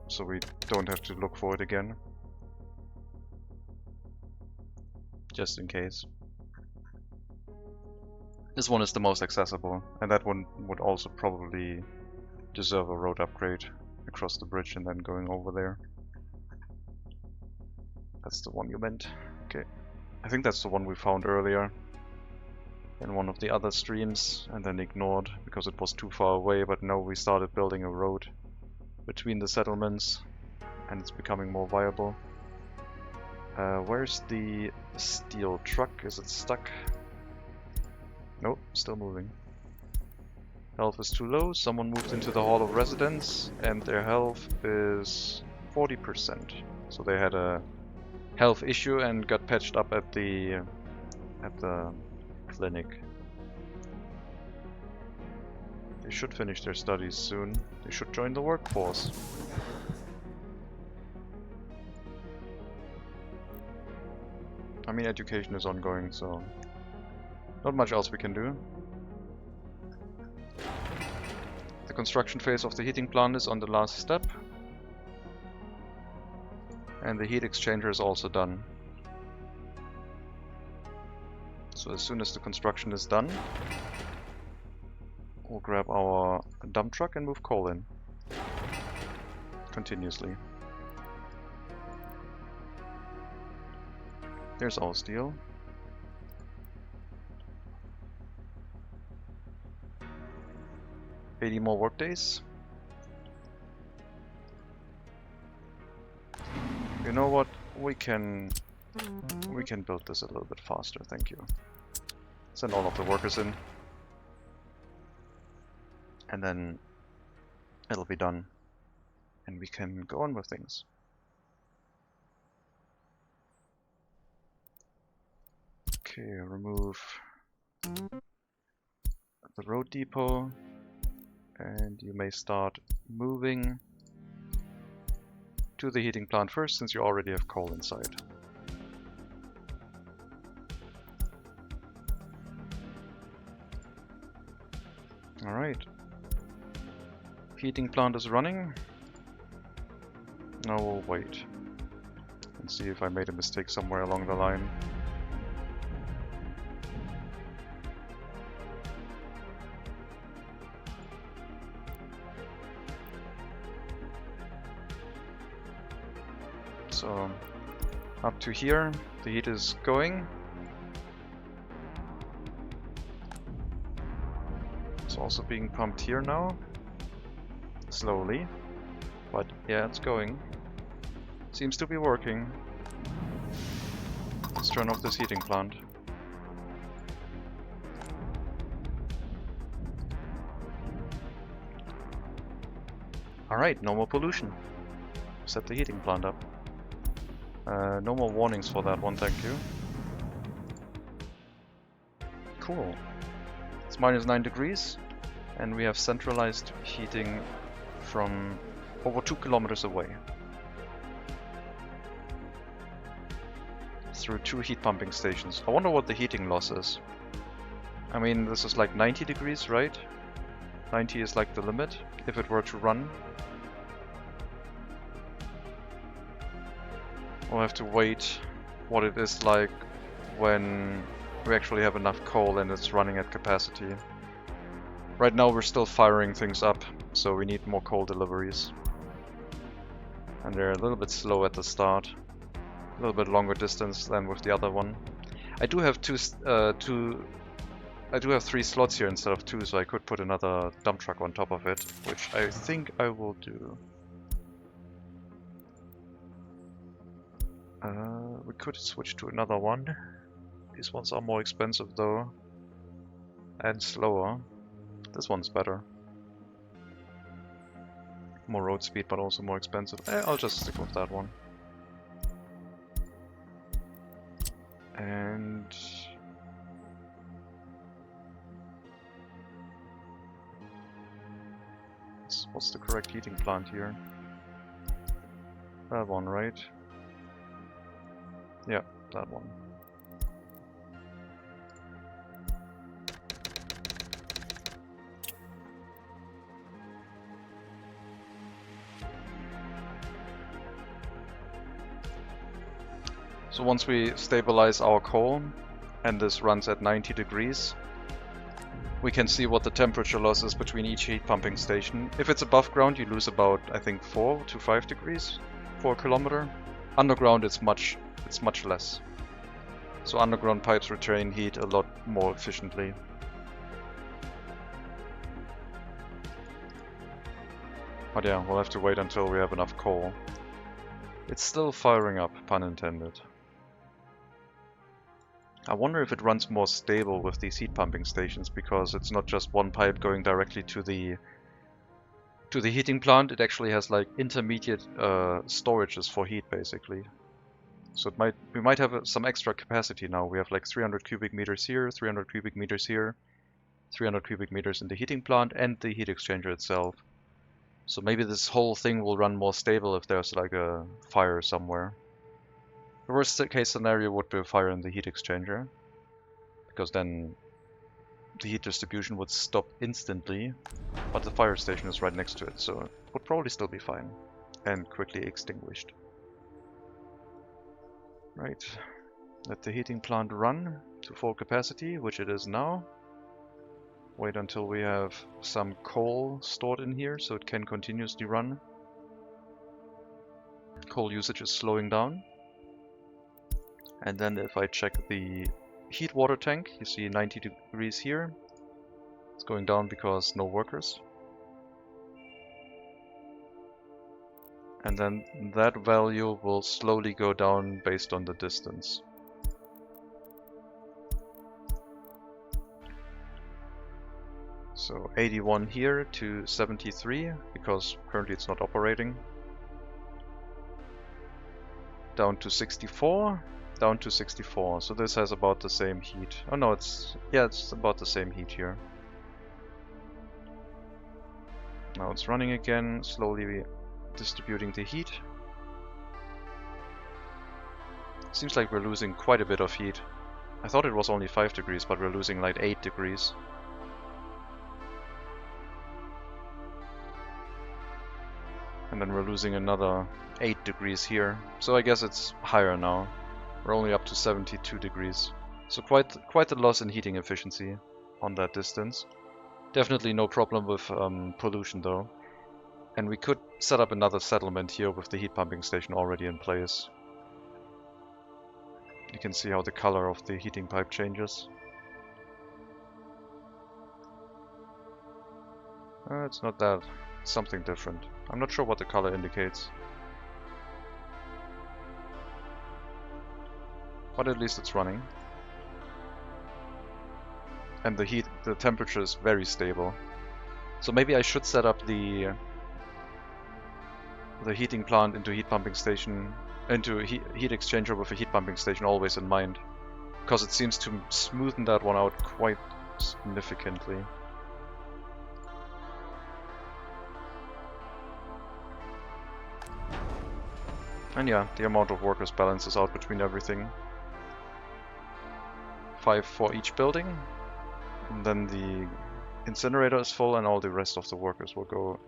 S1: so we don't have to look for it again. Just in case. This one is the most accessible, and that one would also probably deserve a road upgrade across the bridge and then going over there. That's the one you meant. Okay. I think that's the one we found earlier in one of the other streams and then ignored because it was too far away, but now we started building a road between the settlements and it's becoming more viable. Where's the steel truck? Is it stuck? Nope, still moving. Health is too low. Someone moved into the Hall of Residence and their health is 40%. So they had a health issue and got patched up at the clinic. They should finish their studies soon. They should join the workforce. I mean, education is ongoing, so not much else we can do. The construction phase of the heating plant is on the last step. And the heat exchanger is also done. So as soon as the construction is done, we'll grab our dump truck and move coal in. Continuously. There's all steel. $80 more workdays. You know what? We can build this a little bit faster, thank you. Send all of the workers in. And then it'll be done. And we can go on with things. Okay, remove the road depot. And you may start moving to the heating plant first, since you already have coal inside. Alright. Heating plant is running. Now we'll wait and see if I made a mistake somewhere along the line. So up to here, the heat is going. It's also being pumped here now, slowly, but yeah, it's going. Seems to be working. Let's turn off this heating plant. Alright, no more pollution. Set the heating plant up. No more warnings for that one, thank you. Cool. It's -9 degrees, and we have centralized heating from over 2 kilometers away. Through 2 heat pumping stations. I wonder what the heating loss is. I mean, this is like 90 degrees, right? 90 is like the limit, if it were to run. We'll have to wait what it is like when we actually have enough coal and it's running at capacity. Right now we're still firing things up, so we need more coal deliveries. And they're a little bit slow at the start. A little bit longer distance than with the other one. I do have I do have 3 slots here instead of 2, so I could put another dump truck on top of it, which I think I will do. We could switch to another one. These ones are more expensive though. And slower. This one's better. More road speed, but also more expensive. I'll just stick with that one. And... what's the correct heating plant here? That one, right? Yeah, that one. So once we stabilize our coal, and this runs at 90 degrees, we can see what the temperature loss is between each heat pumping station. If it's above ground, you lose about, I think, 4 to 5 degrees for a kilometer. Underground, it's much less. So underground pipes retain heat a lot more efficiently. But yeah, we'll have to wait until we have enough coal. It's still firing up, pun intended. I wonder if it runs more stable with these heat pumping stations, because it's not just one pipe going directly to the heating plant. It actually has like intermediate storages for heat, basically. So we might have some extra capacity now. We have like 300 cubic meters here, 300 cubic meters here, 300 cubic meters in the heating plant and the heat exchanger itself. So maybe this whole thing will run more stable if there's like a fire somewhere. The worst case scenario would be a fire in the heat exchanger, because then the heat distribution would stop instantly, but the fire station is right next to it, so it would probably still be fine and quickly extinguished. Right, let the heating plant run to full capacity, which it is now. Wait until we have some coal stored in here so it can continuously run. Coal usage is slowing down. And then if I check the heat water tank, you see 90 degrees here. It's going down because no workers. And then that value will slowly go down based on the distance. So 81 here to 73, because currently it's not operating. Down to 64. Down to 64, so this has about the same heat. Oh no, it's about the same heat here. Now it's running again, slowly distributing the heat. Seems like we're losing quite a bit of heat. I thought it was only 5 degrees, but we're losing like 8 degrees. And then we're losing another 8 degrees here. So I guess it's higher now. We're only up to 72 degrees. So quite a loss in heating efficiency on that distance. Definitely no problem with pollution though. And we could set up another settlement here with the heat pumping station already in place. You can see how the color of the heating pipe changes. It's not that. It's something different. I'm not sure what the color indicates. But at least it's running. And the temperature is very stable. So maybe I should set up the heating plant into heat pumping station, into a heat exchanger with a heat pumping station always in mind. Because it seems to smoothen that one out quite significantly. And yeah, the amount of workers balances out between everything. 5 for each building, and then the incinerator is full and all the rest of the workers will go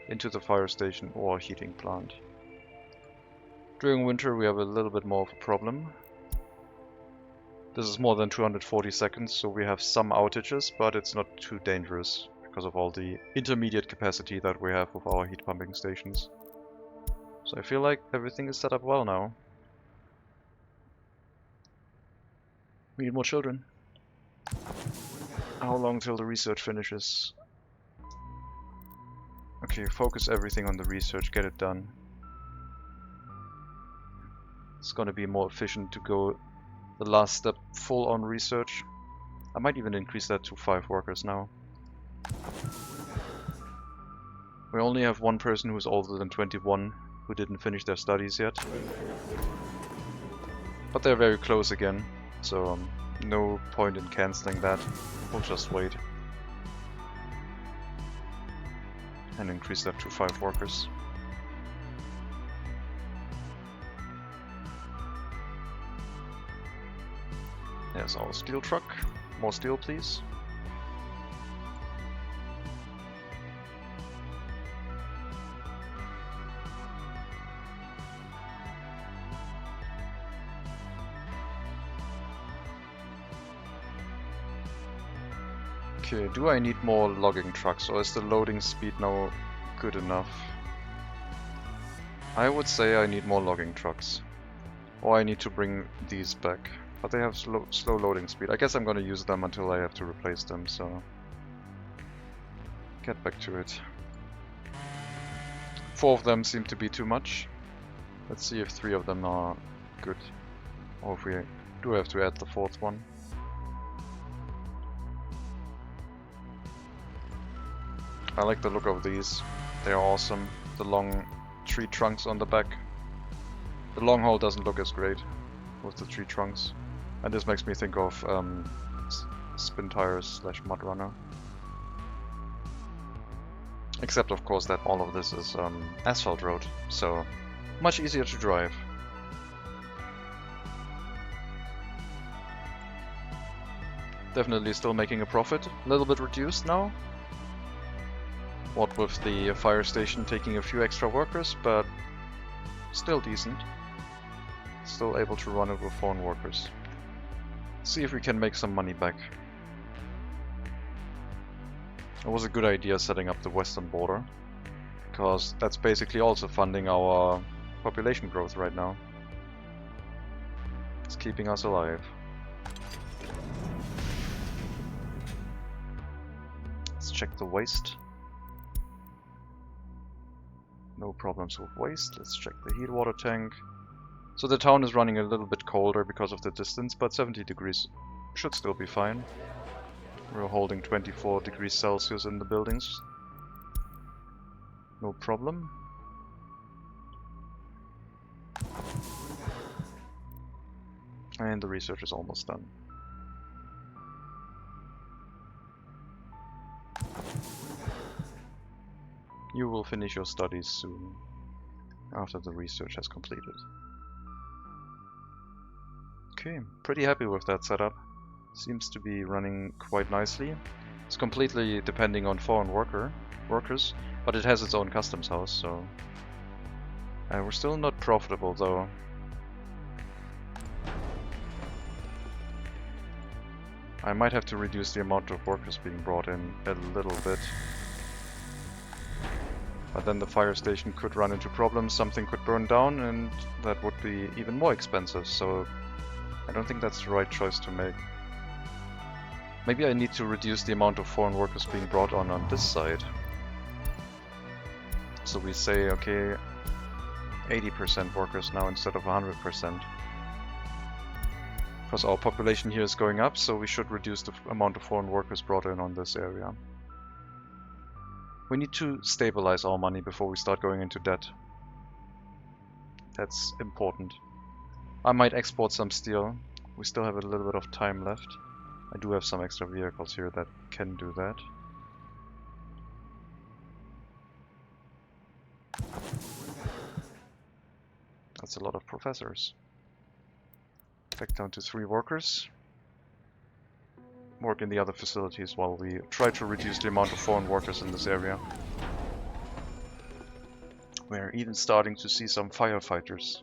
S1: into the fire station or heating plant. During winter we have a little bit more of a problem. This is more than 240 seconds, so we have some outages, but it's not too dangerous because of all the intermediate capacity that we have with our heat pumping stations. So I feel like everything is set up well now. We need more children. How long till the research finishes? Okay, focus everything on the research, get it done. It's gonna be more efficient to go the last step full on research. I might even increase that to 5 workers now. We only have one person who's older than 21 who didn't finish their studies yet. But they're very close again, so no point in cancelling that. We'll just wait. And increase that to 5 workers. There's our steel truck. More steel, please. Okay, do I need more logging trucks, or is the loading speed now good enough? I would say I need more logging trucks. Or I need to bring these back. But they have slow loading speed. I guess I'm gonna use them until I have to replace them, so... Get back to it. 4 of them seem to be too much. Let's see if 3 of them are good. Or if we do have to add the 4th one. I like the look of these. They are awesome. The long tree trunks on the back. The long haul doesn't look as great with the tree trunks. And this makes me think of spin tires / mud runner. Except of course that all of this is asphalt road, so much easier to drive. Definitely still making a profit, a little bit reduced now. What with the fire station taking a few extra workers, but still decent. Still able to run it with 4 workers. See if we can make some money back. It was a good idea setting up the western border, because that's basically also funding our population growth right now. It's keeping us alive. Let's check the waste. No problems with waste. Let's check the heat water tank. So the town is running a little bit colder because of the distance, but 70 degrees should still be fine. We're holding 24 degrees Celsius in the buildings. No problem. And the research is almost done. You will finish your studies soon, after the research has completed. Okay, pretty happy with that setup. Seems to be running quite nicely. It's completely depending on foreign workers, but it has its own customs house, so... And we're still not profitable though. I might have to reduce the amount of workers being brought in a little bit. But then the fire station could run into problems, something could burn down, and that would be even more expensive, so I don't think that's the right choice to make. Maybe I need to reduce the amount of foreign workers being brought on this side. So we say, okay, 80% workers now instead of 100%. Because our population here is going up, so we should reduce the amount of foreign workers brought in on this area. We need to stabilize our money before we start going into debt. That's important. I might export some steel. We still have a little bit of time left. I do have some extra vehicles here that can do that. That's a lot of professors. Back down to 3 workers. Work in the other facilities while we try to reduce the amount of foreign workers in this area. We're even starting to see some firefighters.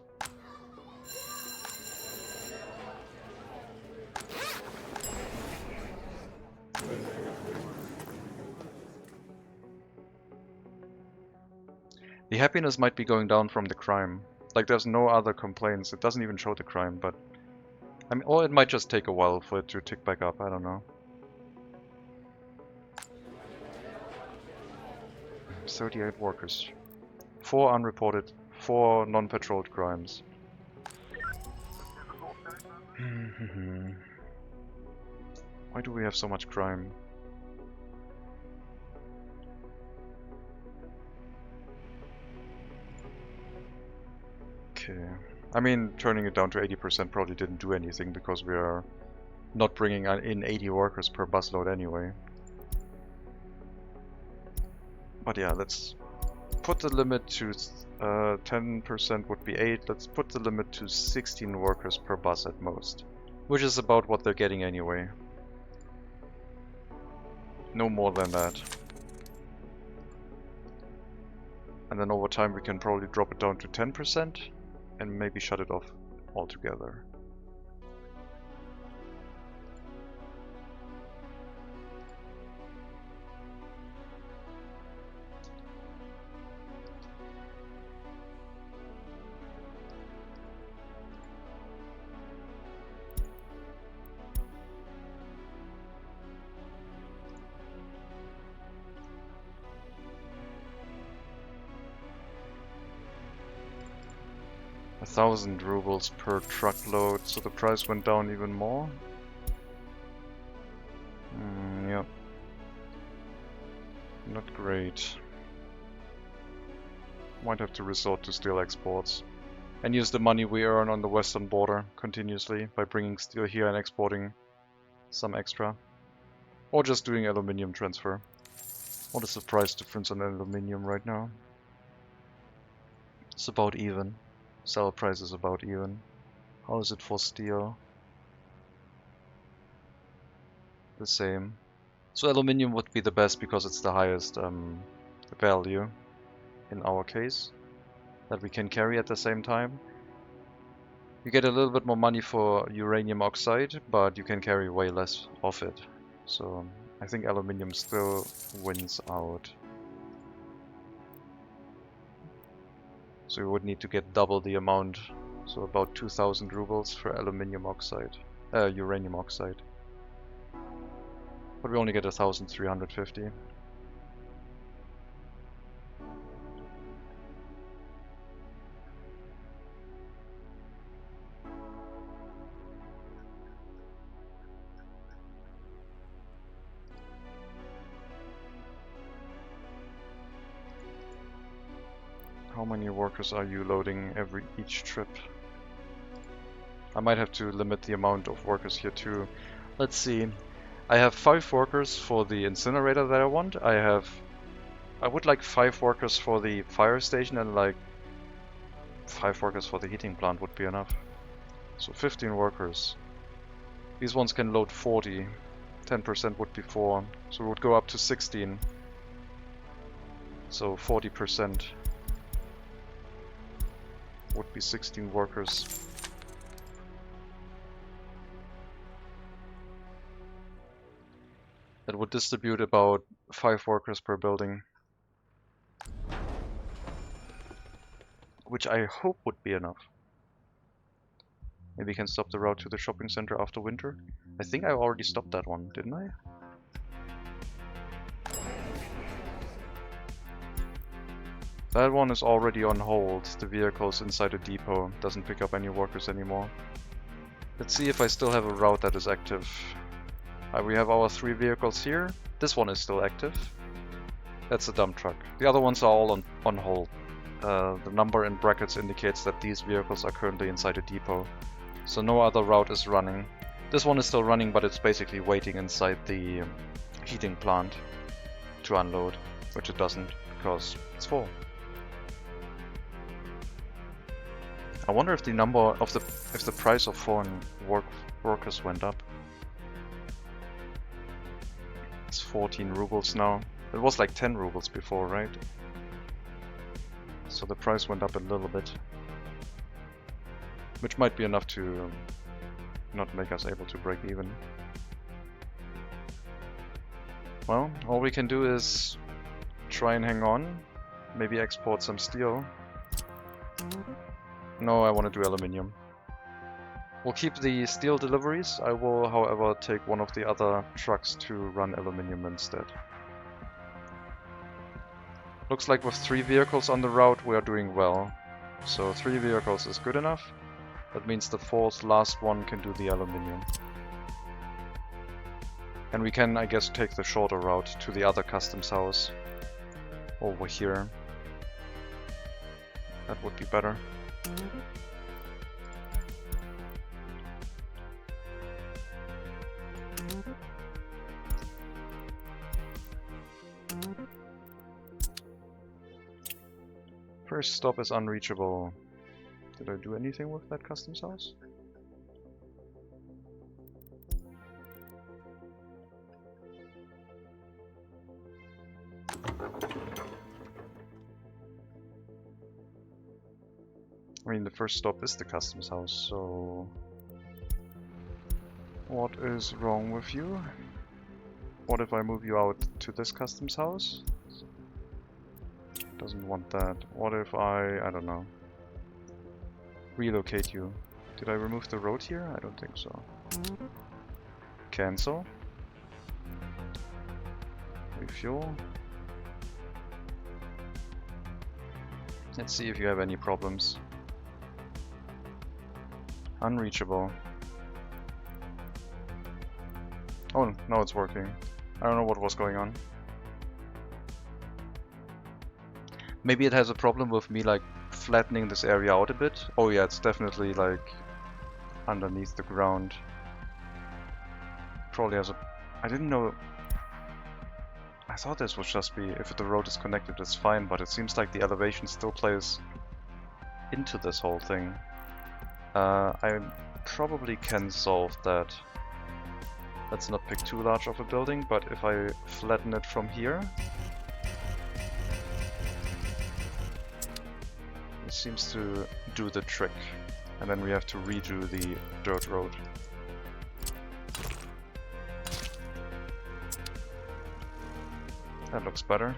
S1: The happiness might be going down from the crime. Like there's no other complaints. It doesn't even show the crime, but I mean, or it might just take a while for it to tick back up. I don't know. 38 workers. 4 unreported, 4 non-patrolled crimes. Why do we have so much crime? Okay. I mean, turning it down to 80% probably didn't do anything because we are not bringing in 80 workers per busload anyway. But yeah, let's put the limit to 10% would be 8. Let's put the limit to 16 workers per bus at most, which is about what they're getting anyway. No more than that. And then over time we can probably drop it down to 10% and maybe shut it off altogether. $1,000 rubles per truckload, so the price went down even more. Yep. Not great. Might have to resort to steel exports. And use the money we earn on the western border continuously by bringing steel here and exporting some extra. Or just doing aluminium transfer. What is the price difference on aluminium right now? It's about even. Sell price is about even. How is it for steel? The same. So aluminium would be the best because it's the highest value in our case that we can carry at the same time. You get a little bit more money for uranium oxide, but you can carry way less of it. So I think aluminium still wins out. So we would need to get double the amount, so about 2,000 rubles for aluminium oxide, uranium oxide. But we only get 1,350. How many workers are you loading each trip? I might have to limit the amount of workers here too. Let's see. I have 5 workers for the incinerator that I want. I would like 5 workers for the fire station and like 5 workers for the heating plant would be enough. So 15 workers. These ones can load 40. 10% would be 4. So we would go up to 16. So 40%. Would be 16 workers. That would distribute about 5 workers per building. Which I hope would be enough. Maybe we can stop the route to the shopping center after winter. I think I already stopped that one, didn't I? That one is already on hold. The vehicle's inside a depot. Doesn't pick up any workers anymore. Let's see if I still have a route that is active. We have our 3 vehicles here. This one is still active. That's a dump truck. The other ones are all on hold. The number in brackets indicates that these vehicles are currently inside a depot. So no other route is running. This one is still running, but it's basically waiting inside the heating plant to unload, which it doesn't because it's full. I wonder if the number of if the price of foreign workers went up. It's 14 rubles now. It was like 10 rubles before, right? So the price went up a little bit. Which might be enough to not make us able to break even. Well, all we can do is try and hang on. Maybe export some steel. No, I want to do aluminium. We'll keep the steel deliveries. I will, however, take one of the other trucks to run aluminium instead. Looks like with 3 vehicles on the route we are doing well. So 3 vehicles is good enough. That means the 4th last one can do the aluminium. And we can, I guess, take the shorter route to the other customs house over here. That would be better. First stop is unreachable. Did I do anything with that customs house? I mean, the first stop is the customs house, so... What is wrong with you? What if I move you out to this customs house? Doesn't want that. What if I don't know, relocate you? Did I remove the road here? I don't think so. Cancel. Refuel. Let's see if you have any problems. Unreachable. Oh, no, it's working. I don't know what was going on. Maybe it has a problem with me like flattening this area out a bit. Oh yeah, it's definitely like underneath the ground. Probably has a... I didn't know... I thought this would just be, if the road is connected it's fine, but it seems like the elevation still plays into this whole thing. I probably can solve that. Let's not pick too large of a building, but if I flatten it from here, it seems to do the trick. And then we have to redo the dirt road. That looks better.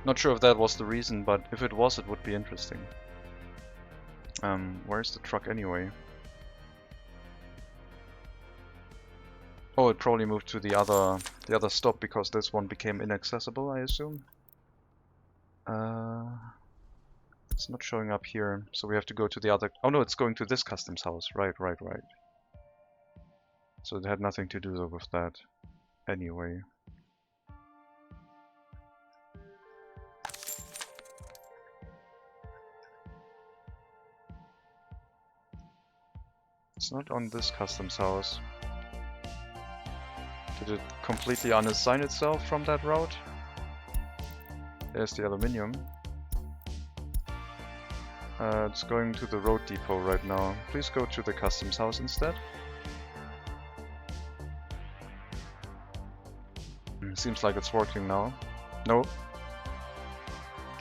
S1: Not sure if that was the reason, but if it was, it would be interesting. Where's the truck anyway? Oh, it probably moved to the other stop because this one became inaccessible, I assume. It's not showing up here, so we have to go to the other... Oh no, it's going to this customs house. Right. So it had nothing to do with that anyway. It's not on this customs house. Did it completely unassign itself from that route? There's the aluminium. It's going to the road depot right now. Please go to the customs house instead. Seems like it's working now. No.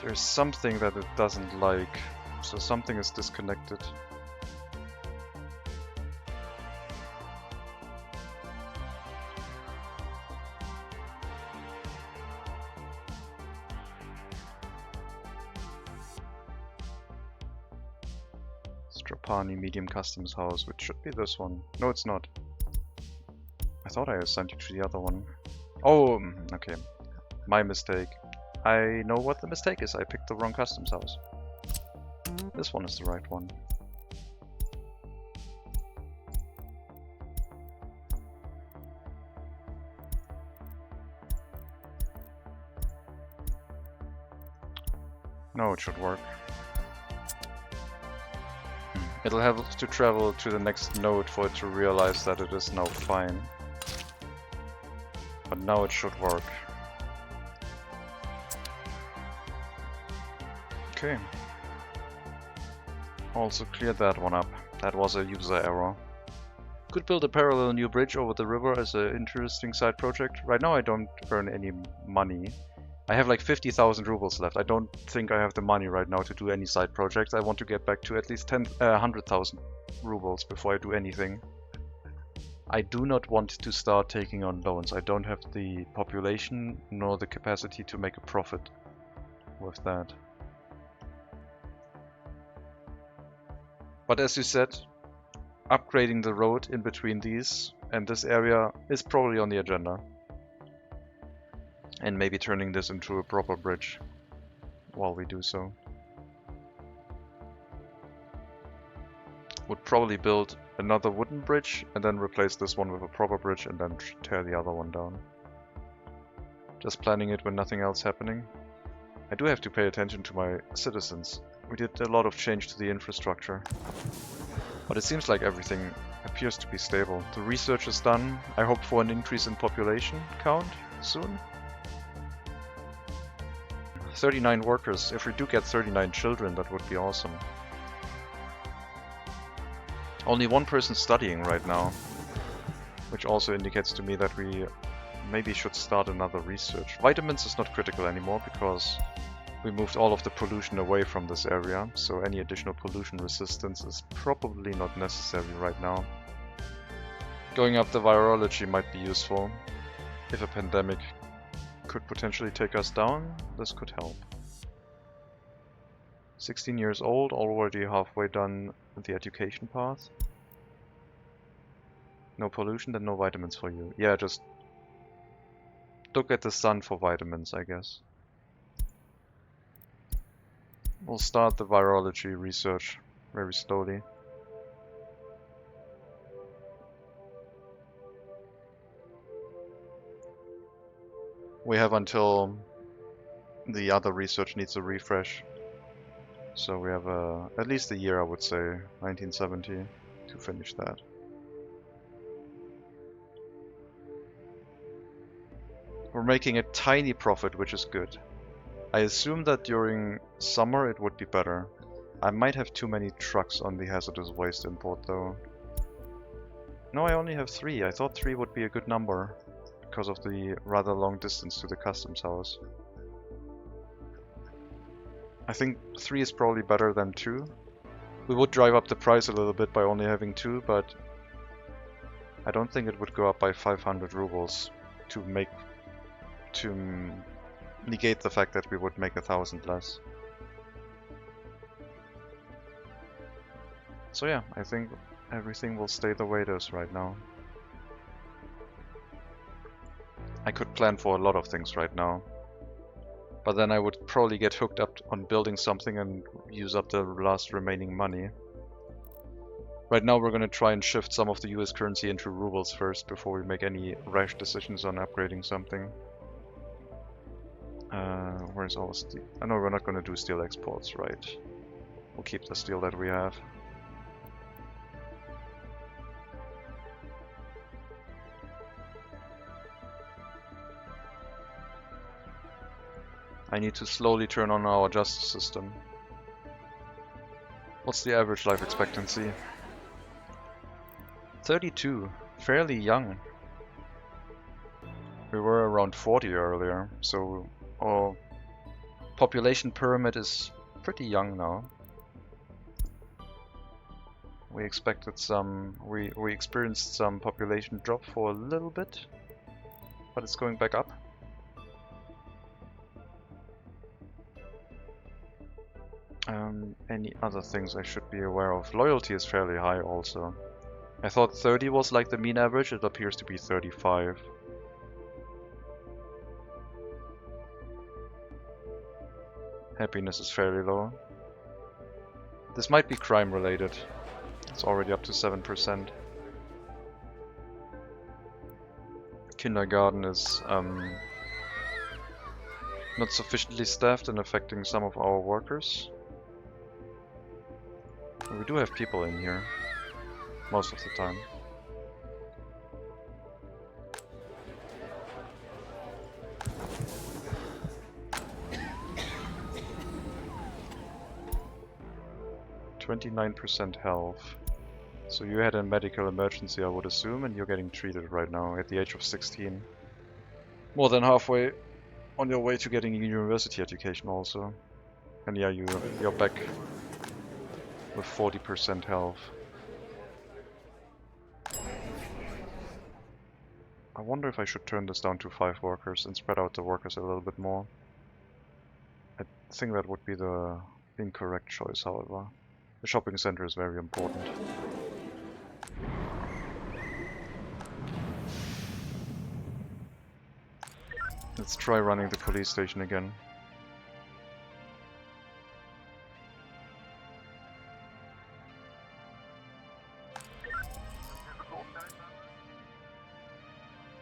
S1: There's something that it doesn't like. So something is disconnected. Strapani medium customs house, which should be this one. No, it's not. I thought I assigned you to the other one. Oh, okay. My mistake. I know what the mistake is. I picked the wrong customs house. This one is the right one. No, it should work. It'll have to travel to the next node for it to realize that it is now fine. But now it should work. Okay. Also cleared that one up. That was a user error. Could build a parallel new bridge over the river as an interesting side project. Right now I don't earn any money. I have like 50,000 rubles left. I don't think I have the money right now to do any side projects. I want to get back to at least 100,000 rubles before I do anything. I do not want to start taking on loans. I don't have the population nor the capacity to make a profit with that. But as you said, upgrading the road in between these and this area is probably on the agenda. And maybe turning this into a proper bridge while we do so. Would probably build another wooden bridge and then replace this one with a proper bridge and then tear the other one down. Just planning it when nothing else happening. I do have to pay attention to my citizens. We did a lot of change to the infrastructure. But it seems like everything appears to be stable. The research is done. I hope for an increase in population count soon. 39 workers. If we do get 39 children, that would be awesome. Only one person studying right now, which also indicates to me that we maybe should start another research. Vitamins is not critical anymore because we moved all of the pollution away from this area, so any additional pollution resistance is probably not necessary right now. Going up the virology might be useful. If a pandemic could potentially take us down, this could help. 16 years old, already halfway done the education path. No pollution, then no vitamins for you. Yeah, just look at the sun for vitamins, I guess. We'll start the virology research very slowly. We have until the other research needs a refresh. So we have at least a year, I would say, 1970, to finish that. We're making a tiny profit, which is good. I assume that during summer it would be better. I might have too many trucks on the hazardous waste import though. No, I only have 3. I thought 3 would be a good number because of the rather long distance to the customs house. I think 3 is probably better than 2. We would drive up the price a little bit by only having 2, but I don't think it would go up by 500 rubles to negate the fact that we would make 1,000 less. So yeah, I think everything will stay the way it is right now. I could plan for a lot of things right now. But then I would probably get hooked up on building something and use up the last remaining money. Right now we're going to try and shift some of the US currency into rubles first before we make any rash decisions on upgrading something. Where's our steel? I know we're not going to do steel exports, right? We'll keep the steel that we have. I need to slowly turn on our justice system. What's the average life expectancy? 32. Fairly young. We were around 40 earlier, so our population pyramid is pretty young now. We expected we experienced some population drop for a little bit, but it's going back up. Any other things I should be aware of? Loyalty is fairly high also. I thought 30 was like the mean average, it appears to be 35. Happiness is fairly low. This might be crime related. It's already up to 7%. Kindergarten is not sufficiently staffed and affecting some of our workers. We do have people in here, most of the time. %29 health. So you had a medical emergency, I would assume, and you're getting treated right now at the age of 16. More than halfway on your way to getting a university education also. And yeah, you're back with 40% health. I wonder if I should turn this down to 5 workers and spread out the workers a little bit more. I think that would be the incorrect choice, however. The shopping center is very important. Let's try running the police station again.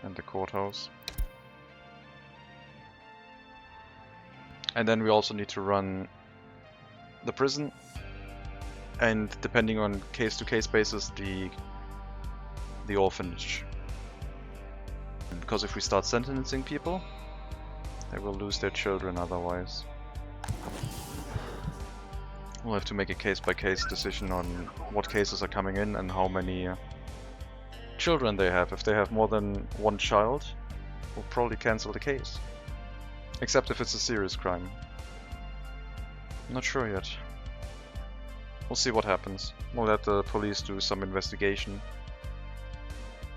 S1: And the courthouse. And then we also need to run the prison. And depending on case-to-case basis, the orphanage. Because if we start sentencing people, they will lose their children otherwise. We'll have to make a case-by-case decision on what cases are coming in and how many children they have. If they have more than one child, we'll probably cancel the case. Except if it's a serious crime. I'm not sure yet. We'll see what happens. We'll let the police do some investigation.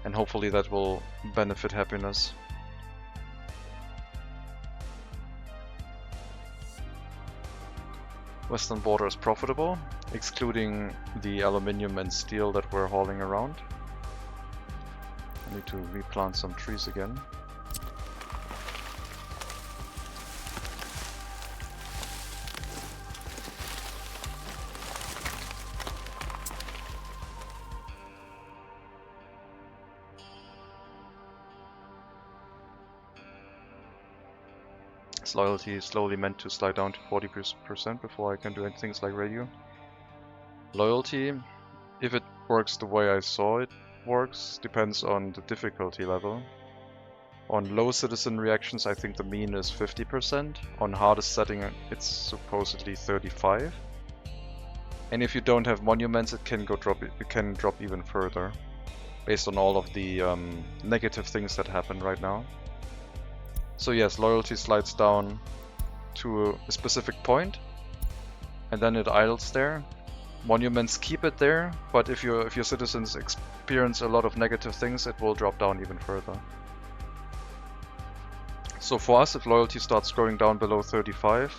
S1: And hopefully that will benefit happiness. Western border is profitable, excluding the aluminium and steel that we're hauling around. I need to replant some trees again. Loyalty is slowly meant to slide down to 40% before I can do things like radio. Loyalty, if it works the way I saw it works, depends on the difficulty level. On low citizen reactions, I think the mean is 50%. On hardest setting, it's supposedly 35%. And if you don't have monuments, it can drop even further, based on all of the negative things that happen right now. So yes, loyalty slides down to a specific point, and then it idles there. Monuments keep it there, but if your citizens experience a lot of negative things, it will drop down even further. So for us, if loyalty starts going down below 35,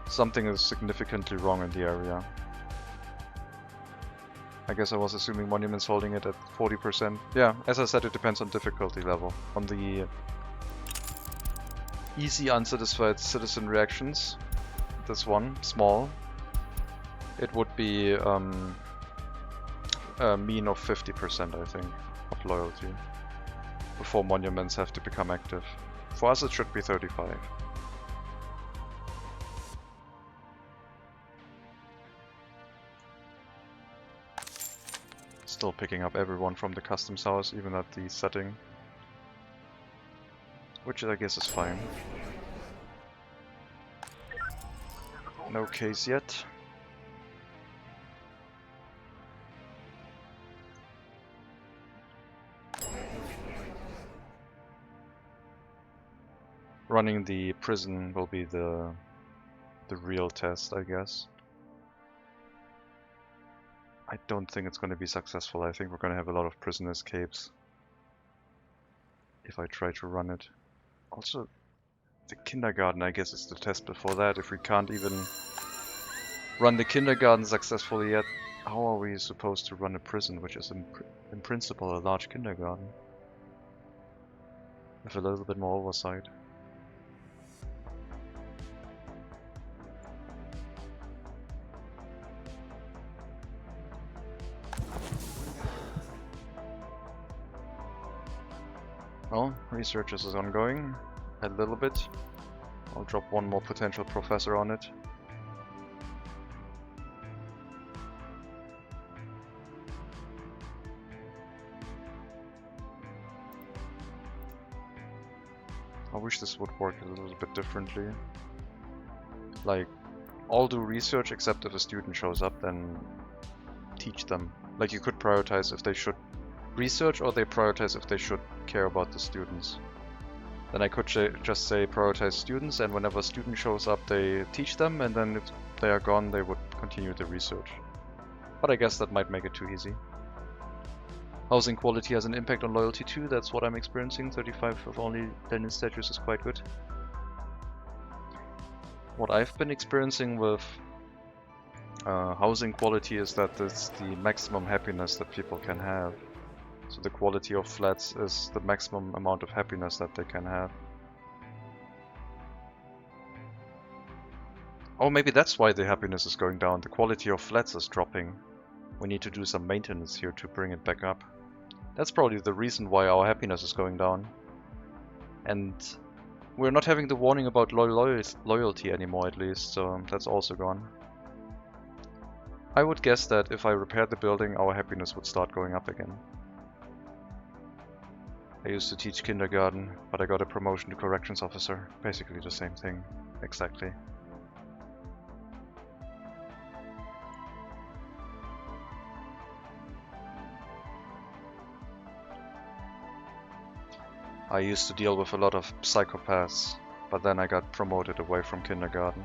S1: something is significantly wrong in the area. I guess I was assuming monuments holding it at 40%. Yeah, as I said, it depends on difficulty level. On the easy unsatisfied citizen reactions, this one, small, it would be a mean of 50%, I think, of loyalty, before monuments have to become active. For us it should be 35. Still picking up everyone from the customs house, even at the setting. Which I guess is fine. No case yet. Running the prison will be the real test, I guess. I don't think it's going to be successful. I think we're going to have a lot of prison escapes if I try to run it. Also, the kindergarten, I guess, is the test before that. If we can't even run the kindergarten successfully yet, how are we supposed to run a prison, which is in principle a large kindergarten? With a little bit more oversight. Well, research is ongoing, a little bit. I'll drop one more potential professor on it. I wish this would work a little bit differently. Like, all do research except if a student shows up, then teach them. Like, you could prioritize if they should research or they prioritize if they should care about the students. Then I could just say prioritize students, and whenever a student shows up they teach them, and then if they are gone they would continue the research. But I guess that might make it too easy.
S2: Housing quality has an impact on loyalty too, that's what I'm experiencing. 35 of only 10 in status is quite good. What I've been experiencing with housing quality is that it's the maximum happiness that people can have. So the quality of flats is the maximum amount of happiness that they can have. Oh, maybe that's why the happiness is going down. The quality of flats is dropping. We need to do some maintenance here to bring it back up. That's probably the reason why our happiness is going down. And we're not having the warning about loyalty anymore, at least, so that's also gone. I would guess that if I repaired the building, our happiness would start going up again. I used to teach kindergarten, but I got a promotion to corrections officer. Basically the same thing, exactly. I used to deal with a lot of psychopaths, but then I got promoted away from kindergarten.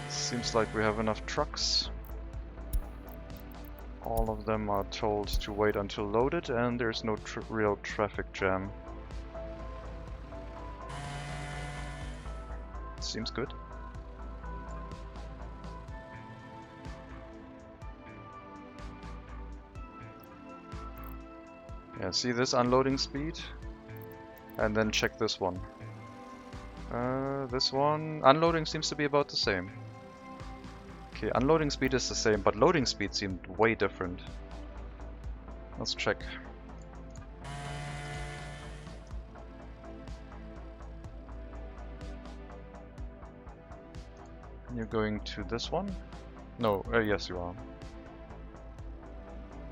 S2: Seems like we have enough trucks. All of them are told to wait until loaded, and there's no real traffic jam. Seems good. Yeah, see this unloading speed? And then check this one. This one, unloading seems to be about the same. Okay, unloading speed is the same, but loading speed seemed way different. Let's check. You're going to this one? No, yes you are.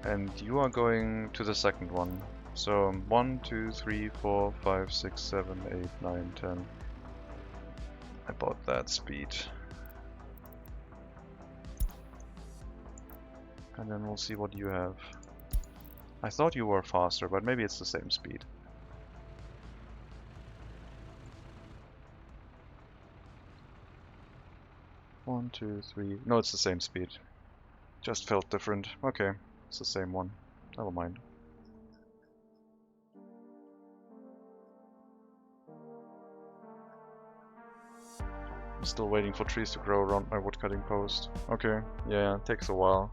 S2: And you are going to the second one. So 1, 2, 3, 4, 5, 6, 7, 8, 9, 10. About that speed. And then we'll see what you have. I thought you were faster, but maybe it's the same speed. One, 2, 3. No, it's the same speed. Just felt different. Okay, it's the same one. Never mind. I'm still waiting for trees to grow around my woodcutting post. Okay, yeah, it takes a while.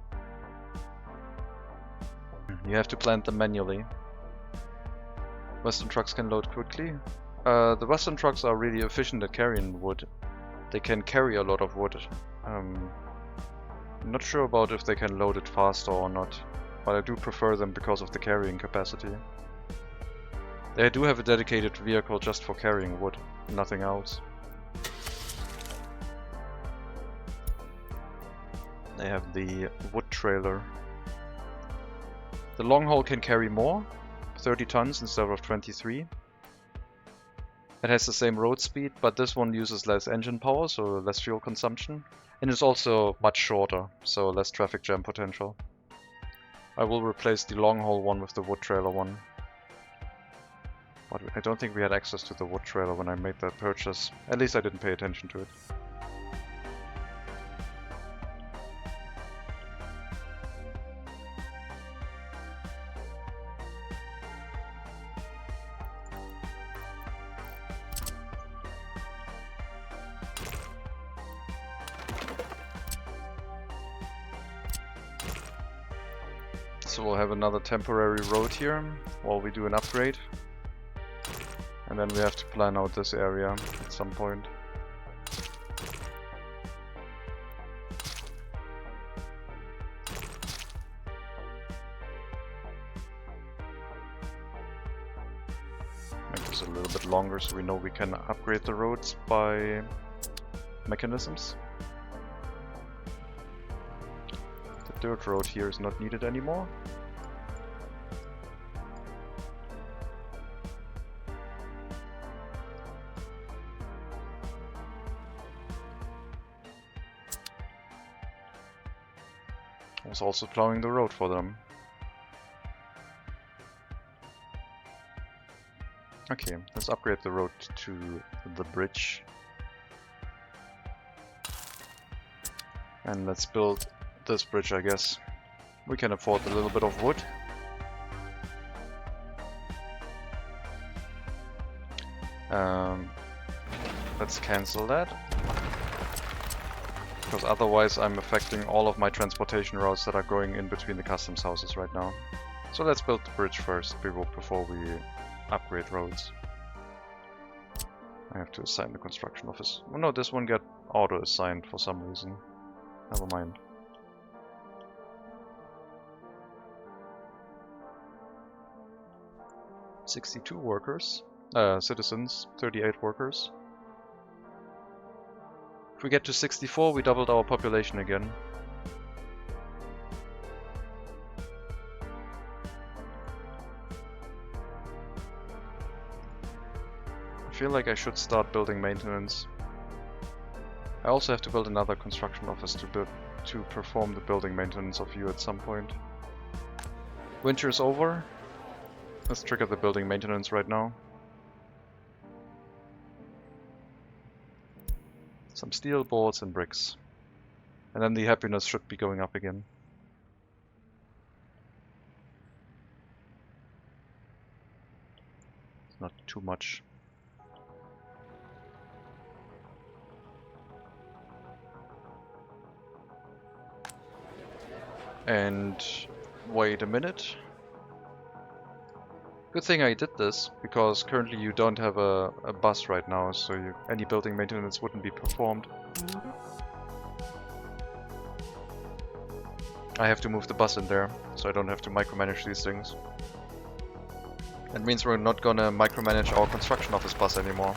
S2: You have to plant them manually. Western trucks can load quickly. The Western trucks are really efficient at carrying wood. They can carry a lot of wood. I'm not sure about if they can load it faster or not, but I do prefer them because of the carrying capacity. They do have a dedicated vehicle just for carrying wood, nothing else. They have the wood trailer. The long haul can carry more, 30 tons instead of 23. It has the same road speed, but this one uses less engine power, so less fuel consumption. And it's also much shorter, so less traffic jam potential. I will replace the long haul one with the wood trailer one. But I don't think we had access to the wood trailer when I made that purchase. At least I didn't pay attention to it. So we'll have another temporary road here while we do an upgrade. And then we have to plan out this area at some point. Make this a little bit longer so we know we can upgrade the roads by mechanisms. The dirt road here is not needed anymore. I was also plowing the road for them. Okay, let's upgrade the road to the bridge. And let's build this bridge, I guess. We can afford a little bit of wood. Let's cancel that. Because otherwise I'm affecting all of my transportation routes that are going in between the customs houses right now. So let's build the bridge first before we upgrade roads. I have to assign the construction office. Oh no, this one got auto-assigned for some reason. Never mind. $62 workers. Citizens, 38 workers. If we get to 64, we doubled our population again. I feel like I should start building maintenance. I also have to build another construction office to perform the building maintenance of you at some point. Winter is over. Let's trigger the building maintenance right now. Some steel, boards and bricks. And then the happiness should be going up again. It's not too much. And wait a minute. Good thing I did this, because currently you don't have a bus right now, so any building maintenance wouldn't be performed. I have to move the bus in there, so I don't have to micromanage these things. That means we're not gonna micromanage our construction office bus anymore.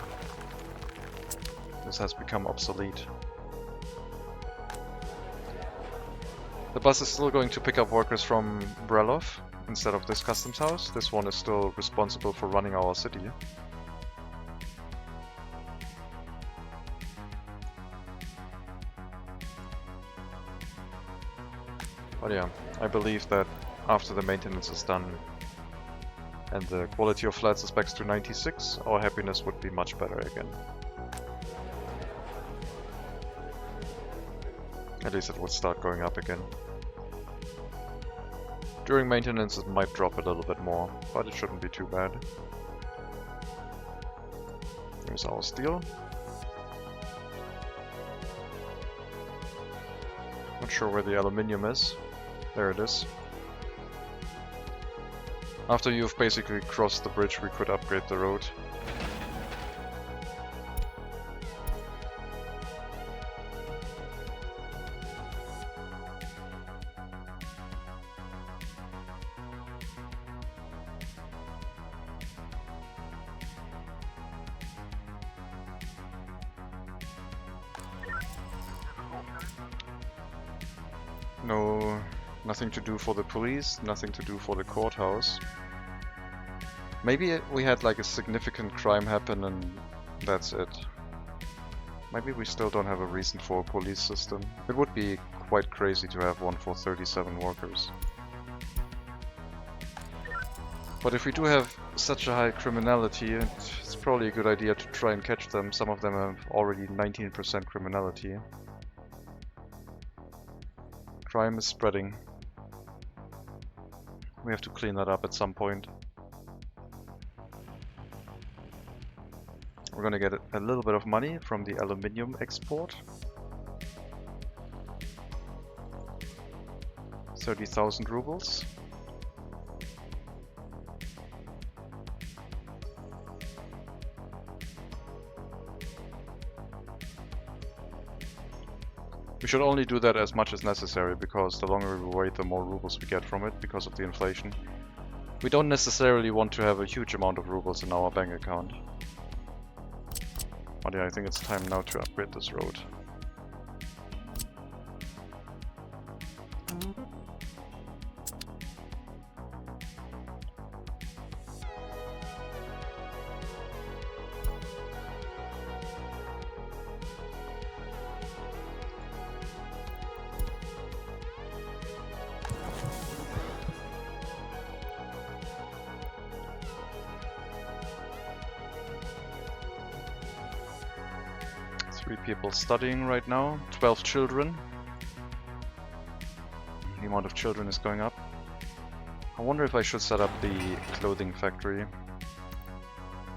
S2: This has become obsolete. The bus is still going to pick up workers from Brelov instead of this customs house. This one is still responsible for running our city. But yeah, I believe that after the maintenance is done and the quality of flats is back to 96, our happiness would be much better again. At least it would start going up again. During maintenance it might drop a little bit more, but it shouldn't be too bad. Here's our steel. Not sure where the aluminium is. There it is. After you've basically crossed the bridge, we could upgrade the road. No, nothing to do for the police, nothing to do for the courthouse. Maybe we had like a significant crime happen and that's it. Maybe we still don't have a reason for a police system. It would be quite crazy to have one for 37 workers. But if we do have such a high criminality, it's probably a good idea to try and catch them. Some of them have already 19% criminality. Crime is spreading. We have to clean that up at some point. We're gonna get a little bit of money from the aluminium export. 30,000 rubles. We should only do that as much as necessary, because the longer we wait, the more rubles we get from it because of the inflation. We don't necessarily want to have a huge amount of rubles in our bank account. But yeah, I think it's time now to upgrade this road. 3 people studying right now, 12 children. The amount of children is going up. I wonder if I should set up the clothing factory.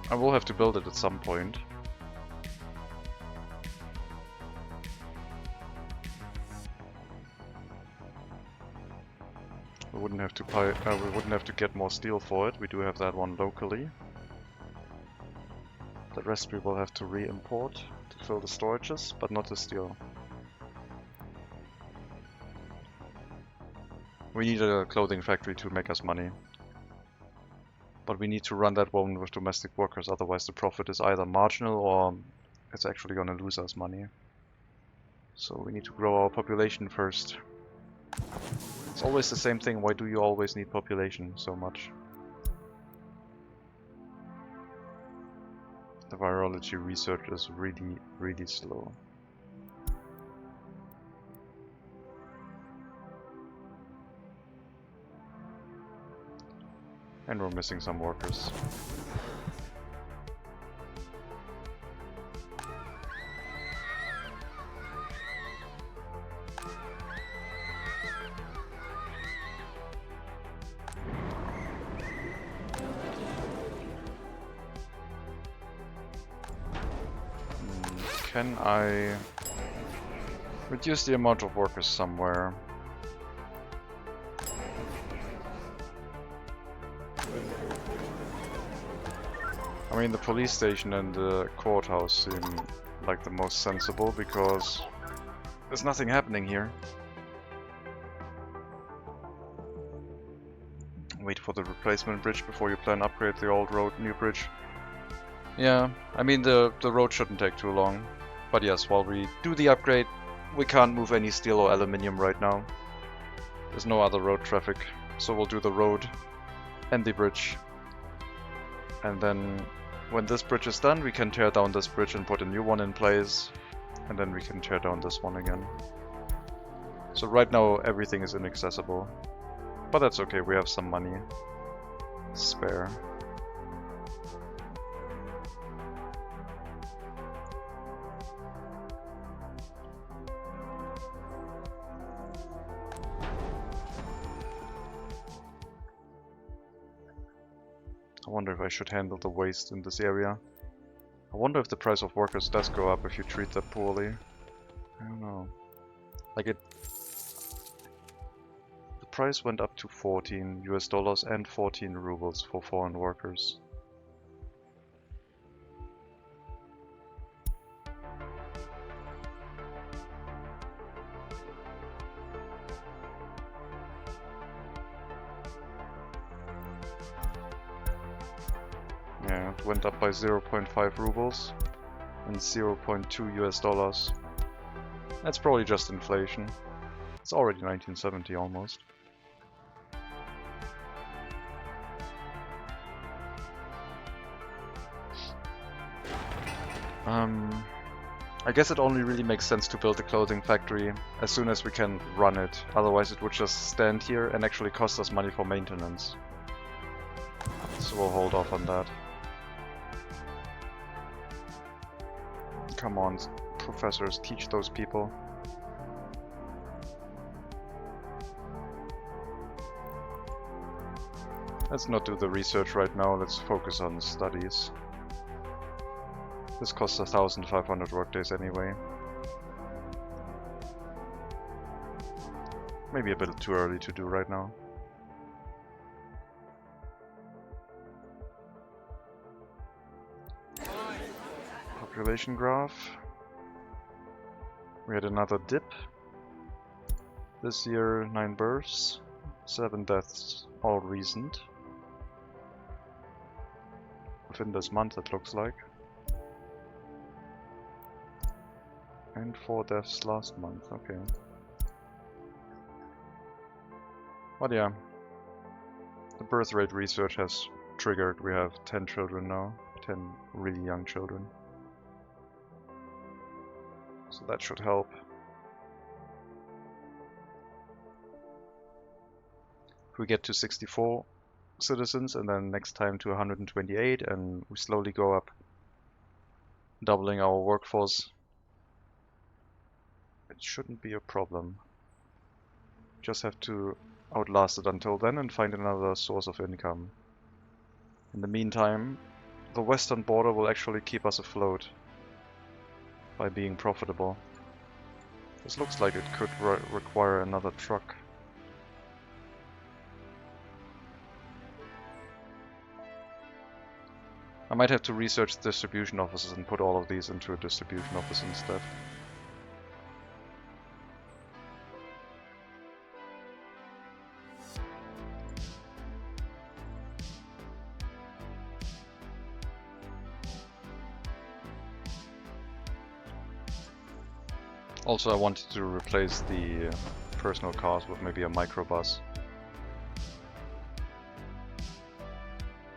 S2: I will have to build it at some point. We wouldn't have to get more steel for it. We do have that one locally. The rest we will have to re-import to fill the storages, but not the steel. We need a clothing factory to make us money. But we need to run that one with domestic workers, otherwise the profit is either marginal or it's actually gonna lose us money. So we need to grow our population first. It's always the same thing, why do you always need population so much? The virology research is really, really slow. And we're missing some workers. Can I reduce the amount of workers somewhere? I mean, the police station and the courthouse seem like the most sensible because there's nothing happening here. Wait for the replacement bridge before you plan upgrade the old road, new bridge. Yeah, I mean the road shouldn't take too long. But yes, while we do the upgrade, we can't move any steel or aluminium right now. There's no other road traffic, so we'll do the road and the bridge. And then when this bridge is done, we can tear down this bridge and put a new one in place. And then we can tear down this one again. So right now everything is inaccessible. But that's okay, we have some money spare. I wonder if I should handle the waste in this area. I wonder if the price of workers does go up if you treat that poorly. I don't know. Like the price went up to 14 US dollars and 14 rubles for foreign workers. Yeah, it went up by 0.5 rubles and 0.2 US dollars. That's probably just inflation. It's already 1970 almost. I guess it only really makes sense to build a clothing factory as soon as we can run it. Otherwise it would just stand here and actually cost us money for maintenance. So we'll hold off on that. Come on, professors, teach those people. Let's not do the research right now, let's focus on the studies. This costs 1,500 workdays anyway. Maybe a bit too early to do right now. Population graph. We had another dip. This year 9 births, 7 deaths, all recent. Within this month it looks like. And 4 deaths last month, okay. But yeah, the birth rate research has triggered. We have 10 children now, 10 really young children. So that should help. If we get to 64 citizens and then next time to 128 and we slowly go up, doubling our workforce,
S1: it shouldn't be a problem. Just have to outlast it until then and find another source of income. In the meantime, the western border will actually keep us afloat by being profitable. This looks like it could require another truck. I might have to research distribution offices and put all of these into a distribution office instead. Also, I wanted to replace the personal cars with maybe a microbus.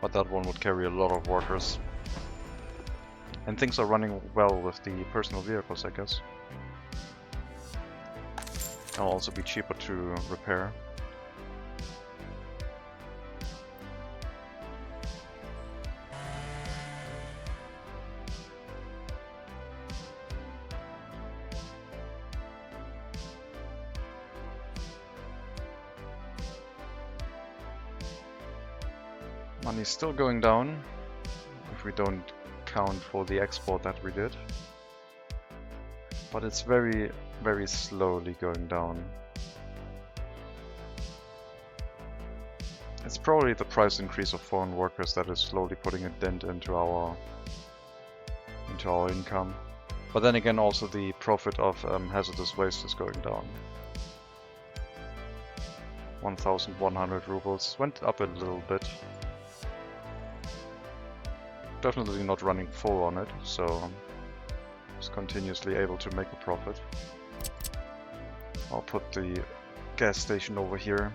S1: But that one would carry a lot of workers. And things are running well with the personal vehicles, I guess. It'll also be cheaper to repair. Money's still going down, if we don't count for the export that we did. But it's very, very slowly going down. It's probably the price increase of foreign workers that is slowly putting a dent into our income. But then again, also the profit of hazardous waste is going down. 1,100 rubles, went up a little bit. Definitely not running full on it, so it's continuously able to make a profit. I'll put the gas station over here.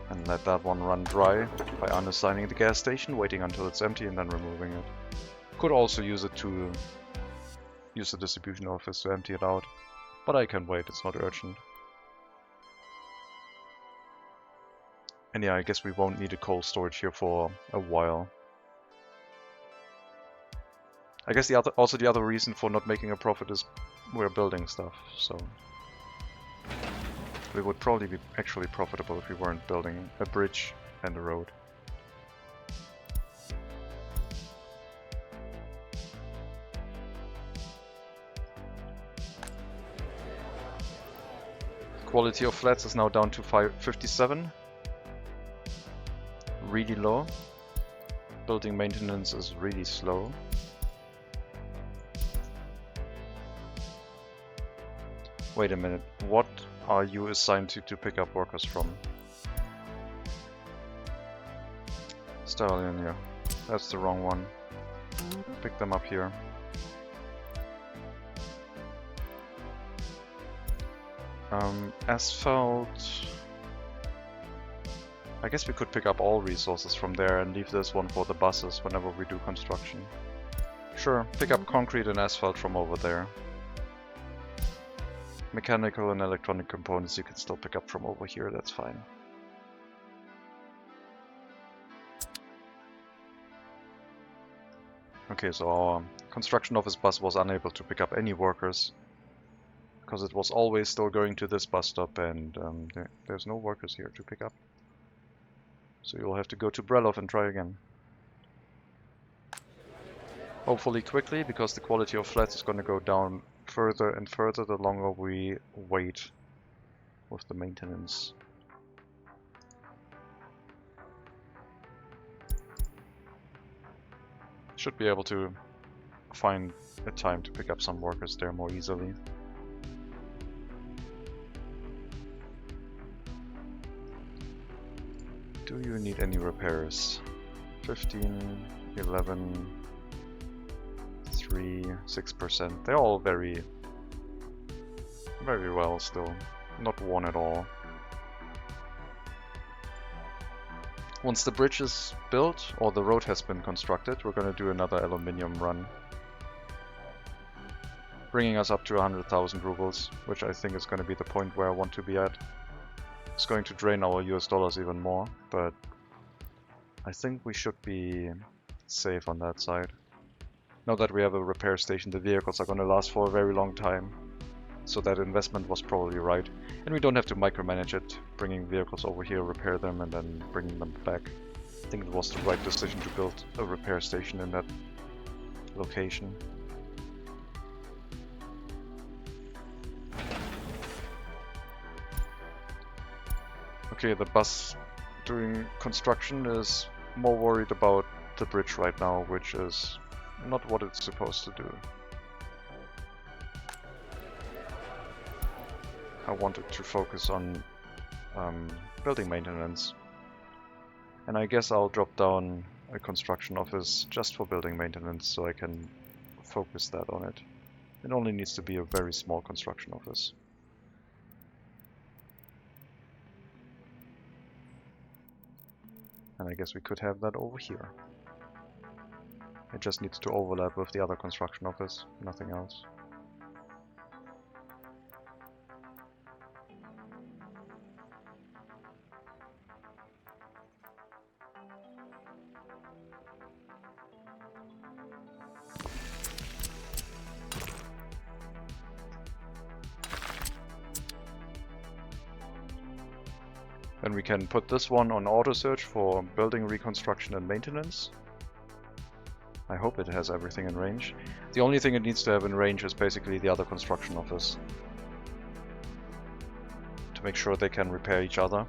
S1: And let that one run dry by unassigning the gas station, waiting until it's empty and then removing it. Could also use it to use the distribution office to empty it out, but I can wait, it's not urgent. And yeah, I guess we won't need a cold storage here for a while. I guess the other reason for not making a profit is we're building stuff, so we would probably be actually profitable if we weren't building a bridge and a road. Quality of flats is now down to 57. Really low. Building maintenance is really slow. Wait a minute, what are you assigned to pick up workers from? Stallion, yeah. That's the wrong one. Pick them up here. Asphalt... I guess we could pick up all resources from there and leave this one for the buses whenever we do construction. Sure, pick up concrete and asphalt from over there. Mechanical and electronic components you can still pick up from over here, that's fine. Okay, so our construction office bus was unable to pick up any workers because it was always still going to this bus stop, and there's no workers here to pick up. So you'll have to go to Brelov and try again. Hopefully quickly, because the quality of flats is going to go down further and further the longer we wait with the maintenance. Should be able to find a time to pick up some workers there more easily. Do you need any repairs? 15, 11, 3, 6%. They're all very well still. Not worn at all. Once the bridge is built, or the road has been constructed, we're going to do another aluminium run. Bringing us up to 100,000 rubles, which I think is going to be the point where I want to be at. It's going to drain our US dollars even more, but I think we should be
S2: safe on that side. Now that we have a repair station, the vehicles are going to last for a very long time. So that investment was probably right. And we don't have to micromanage it, bringing vehicles over here, repair them, and then bringing them back. I think it was the right decision to build a repair station in that location. Okay, the bus doing construction is more worried about the bridge right now, which is not what it's supposed to do. I wanted to focus on building maintenance. And I guess I'll drop down a construction office just for building maintenance so I can focus that on it. It only needs to be a very small construction office. And I guess we could have that over here. It just needs to overlap with the other construction office, nothing else. Then we can put this one on auto search for building reconstruction and maintenance. I hope it has everything in range. The only thing it needs to have in range is basically the other construction office, to make sure they can repair each other.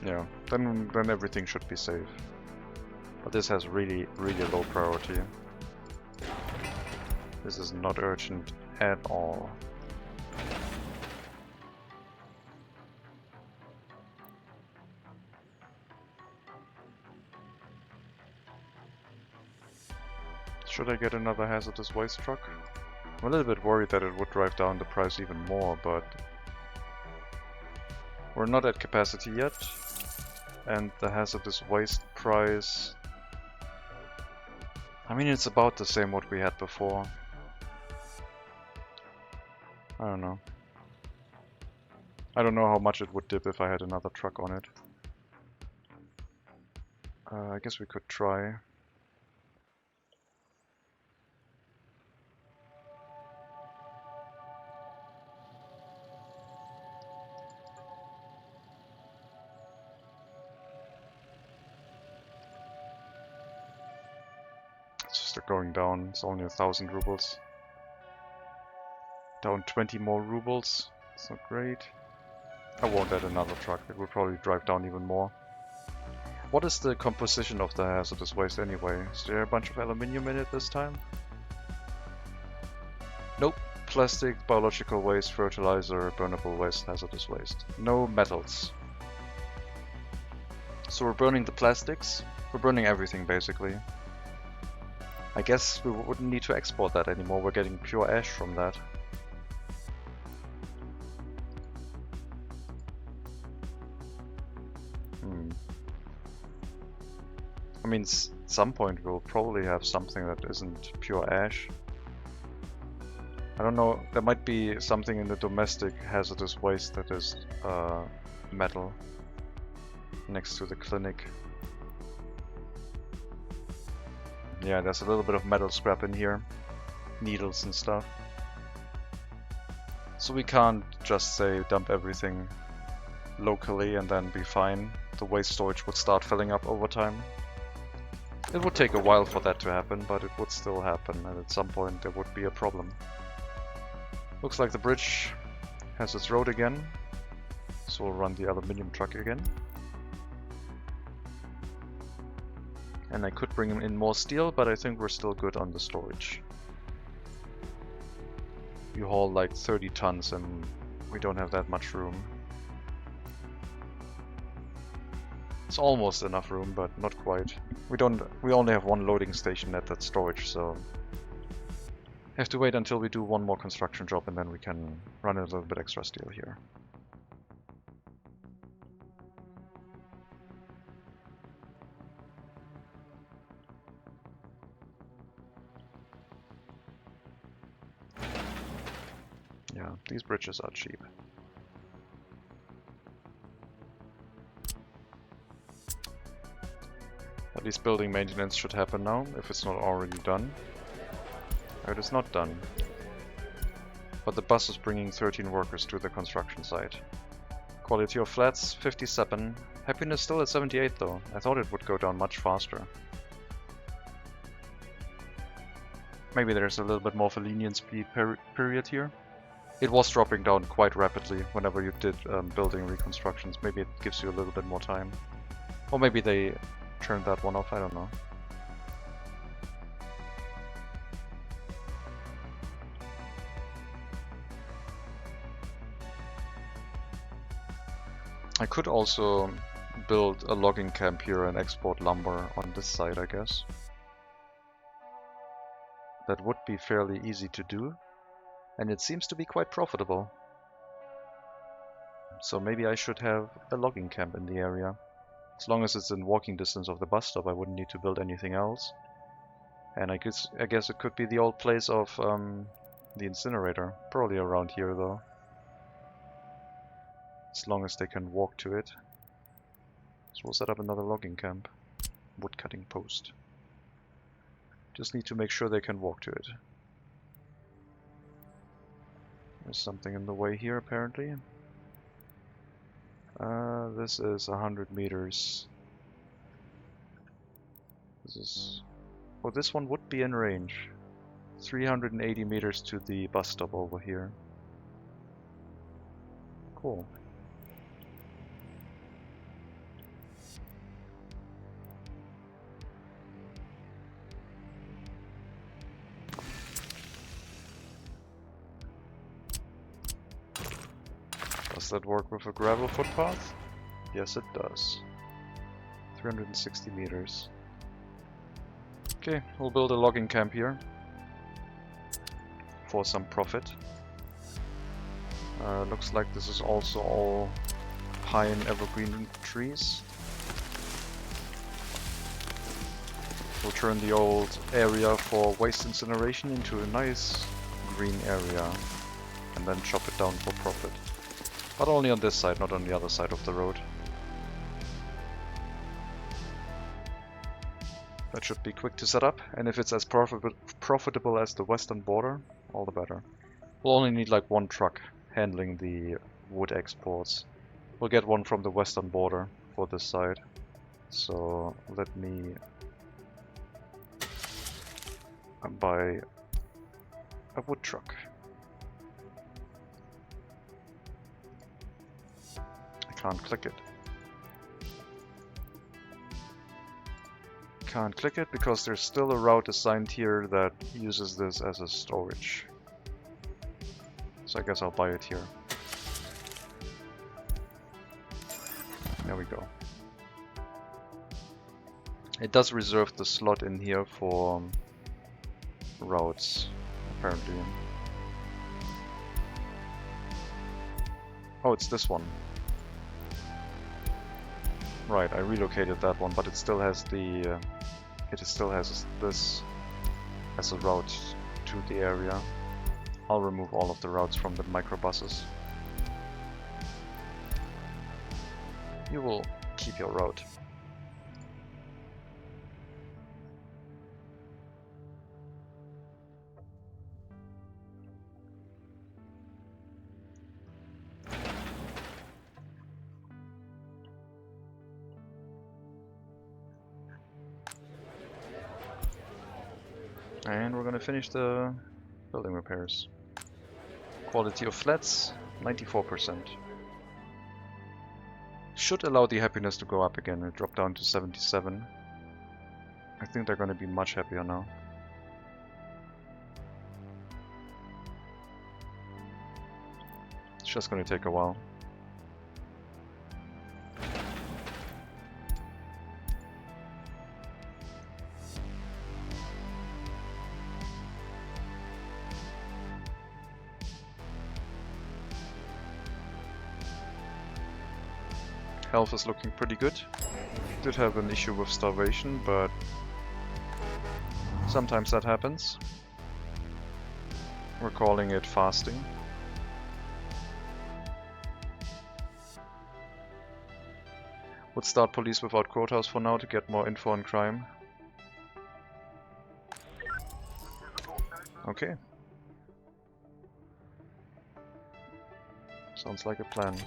S2: Yeah, then everything should be safe. But this has really low priority. This is not urgent at all. Should I get another hazardous waste truck? I'm a little bit worried that it would drive down the price even more, but we're not at capacity yet. And the hazardous waste price, I mean, it's about the same what we had before. I don't know. I don't know how much it would dip if I had another truck on it. I guess we could try. It's just going down. It's only 1,000 rubles. Down 20 more rubles. It's not great. I won't add another truck. It will probably drive down even more. What is the composition of the hazardous waste anyway? Is there a bunch of aluminium in it this time? Nope. Plastic, biological waste, fertilizer, burnable waste, hazardous waste. No metals. So we're burning the plastics. We're burning everything basically. I guess we wouldn't need to export that anymore. We're getting pure ash from that. I mean, at some point we'll probably have something that isn't pure ash. I don't know, there might be something in the domestic hazardous waste that is metal next to the clinic. Yeah, there's a little bit of metal scrap in here, needles and stuff. So we can't just say dump everything locally and then be fine. The waste storage would start filling up over time. It would take a while for that to happen, but it would still happen, and at some point there would be a problem. Looks like the bridge has its road again, so we'll run the aluminium truck again. And I could bring in more steel, but I think we're still good on the storage. You haul like 30 tons and we don't have that much room. It's almost enough room, but not quite. We only have one loading station at that storage, so have to wait until we do one more construction job and then we can run a little bit extra steel here. Yeah, these bridges are cheap. At least building maintenance should happen now, if it's not already done. It is not done. But the bus is bringing 13 workers to the construction site. Quality of flats, 57. Happiness still at 78 though. I thought it would go down much faster. Maybe there's a little bit more of a lenient speed period here. It was dropping down quite rapidly whenever you did building reconstructions. Maybe it gives you a little bit more time. Or maybe they turned that one off, I don't know. I could also build a logging camp here and export lumber on this side, I guess. That would be fairly easy to do, and it seems to be quite profitable. So maybe I should have a logging camp in the area. As long as it's in walking distance of the bus stop, I wouldn't need to build anything else. And I guess it could be the old place of the incinerator. Probably around here though. As long as they can walk to it. So we'll set up another logging camp. Wood cutting post. Just need to make sure they can walk to it. There's something in the way here apparently. This is 100 meters. This is... Oh, this one would be in range. 380 meters to the bus stop over here. Cool. Does that work with a gravel footpath? Yes, it does. 360 meters. Okay, we'll build a logging camp here for some profit. Looks like this is also all pine evergreen trees. We'll turn the old area for waste incineration into a nice green area and then chop it down for profit. But only on this side, not on the other side of the road. That should be quick to set up, and if it's as profitable as the western border, all the better. We'll only need like one truck handling the wood exports. We'll get one from the western border for this side. So let me buy a wood truck. I can't click it. Can't click it because there's still a route assigned here that uses this as a storage. So I guess I'll buy it here. There we go. It does reserve the slot in here for routes, apparently. Oh, it's this one. Right, I relocated that one, but it still has the this as a route to the area. I'll remove all of the routes from the microbuses. You will keep your route. And we're gonna finish the building repairs. Quality of flats, 94%. Should allow the happiness to go up again. It dropped down to 77. I think they're gonna be much happier now. It's just gonna take a while. Health is looking pretty good. Did have an issue with starvation, but sometimes that happens. We're calling it fasting. Would start police without courthouse for now to get more info on crime. Okay. Sounds like a plan.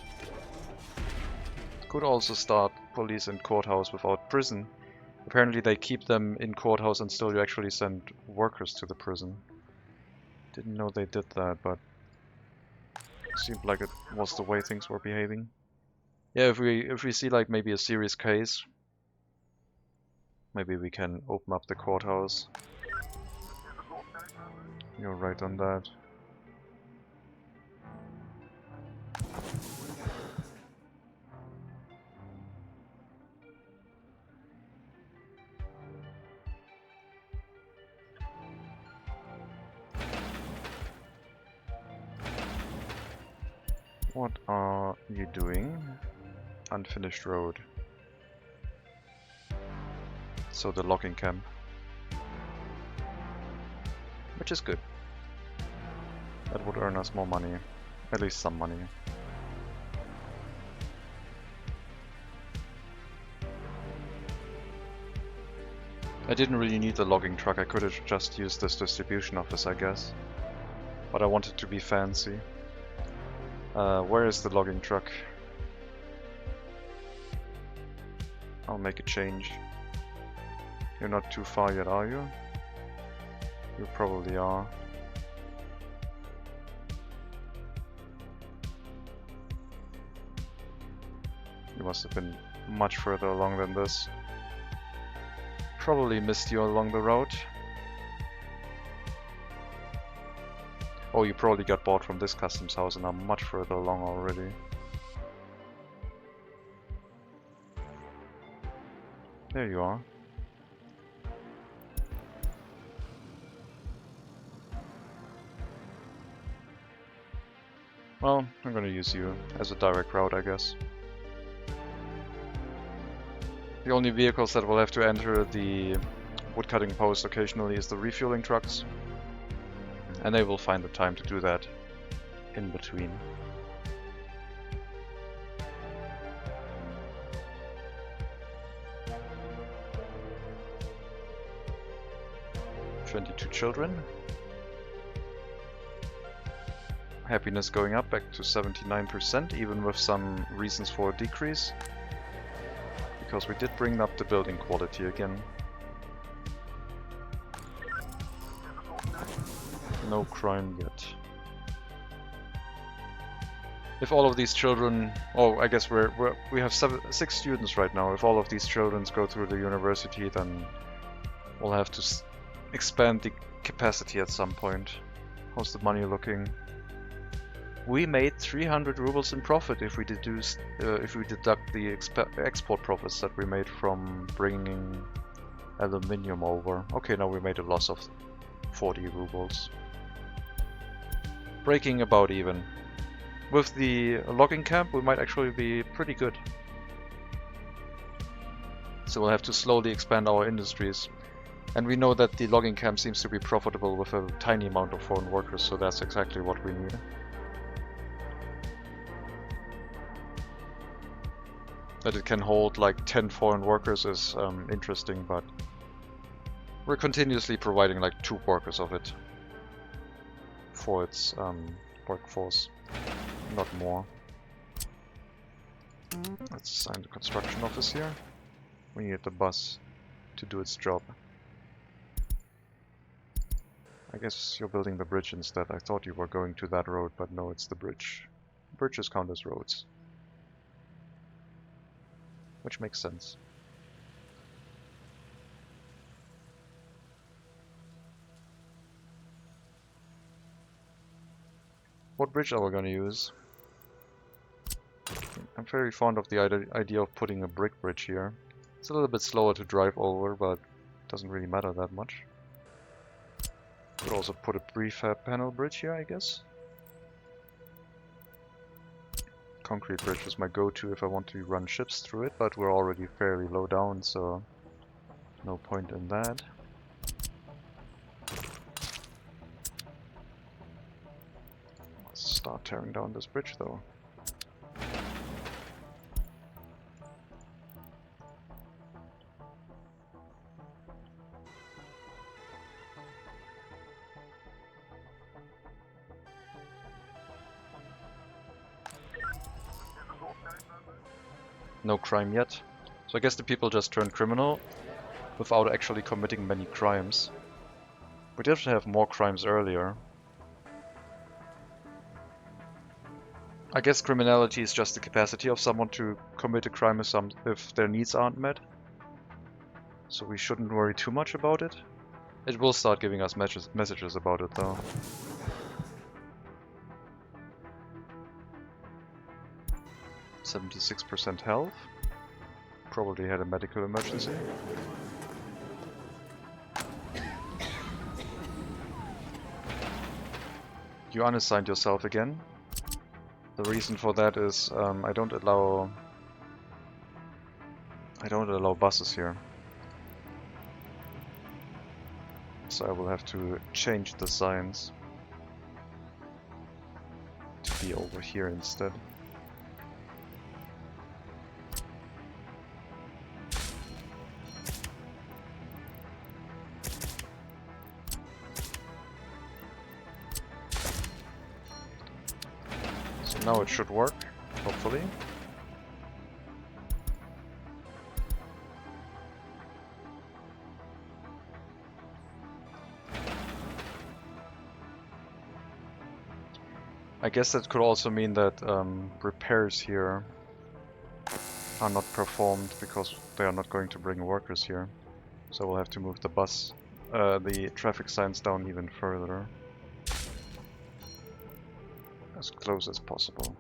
S2: Could also start police in courthouse without prison. Apparently they keep them in courthouse and still you actually send workers to the prison. Didn't know they did that, but it seemed like it was the way things were behaving. Yeah, if we see like maybe a serious case, maybe we can open up the courthouse. You're right on that. What are you doing? Unfinished road. So the logging camp. Which is good. That would earn us more money. At least some money. I didn't really need the logging truck, I could have just used this distribution office, I guess. But I wanted to be fancy. Where is the logging truck? I'll make a change. You're not too far yet, are you? You probably are. You must have been much further along than this. Probably missed you along the road. Oh, you probably got bought from this customs house and are much further along already. There you are. Well, I'm gonna use you as a direct route, I guess. The only vehicles that will have to enter the woodcutting post occasionally is the refueling trucks. And they will find the time to do that in between. "22 children. Happiness going up back to 79%, even with some reasons for a decrease. Because we did bring up the building quality again. No crime yet. If all of these children... Oh, I guess we have 6 students right now. If all of these children go through the university, then we'll have to expand the capacity at some point. How's the money looking? We made 300 rubles in profit if we deduct the export profits that we made from bringing aluminium over. Okay, now we made a loss of 40 rubles. Breaking about even. With the logging camp, we might actually be pretty good. So we'll have to slowly expand our industries. And we know that the logging camp seems to be profitable with a tiny amount of foreign workers, so that's exactly what we need. That it can hold like 10 foreign workers is interesting, but we're continuously providing like 2 workers of it for its workforce, not more. Let's assign the construction office here. We need the bus to do its job. I guess you're building the bridge instead. I thought you were going to that road, but no, it's the bridge. Bridges count as roads. Which makes sense. What bridge are we going to use? I'm very fond of the idea of putting a brick bridge here. It's a little bit slower to drive over, but it doesn't really matter that much. Could also put a prefab panel bridge here, I guess. Concrete bridge is my go-to if I want to run ships through it, but we're already fairly low down, so no point in that. Let's start tearing down this bridge though. No crime yet. So I guess the people just turned criminal without actually committing many crimes. We did have more crimes earlier. I guess criminality is just the capacity of someone to commit a crime if their needs aren't met. So we shouldn't worry too much about it. It will start giving us messages about it though. %76% health. Probably had a medical emergency. You unassigned yourself again. The reason for that is I don't allow buses here. So I will have to change the signs to be over here instead. So now it should work, hopefully. I guess that could also mean that repairs here are not performed because they are not going to bring workers here. So we'll have to move the traffic signs down even further. As close as possible.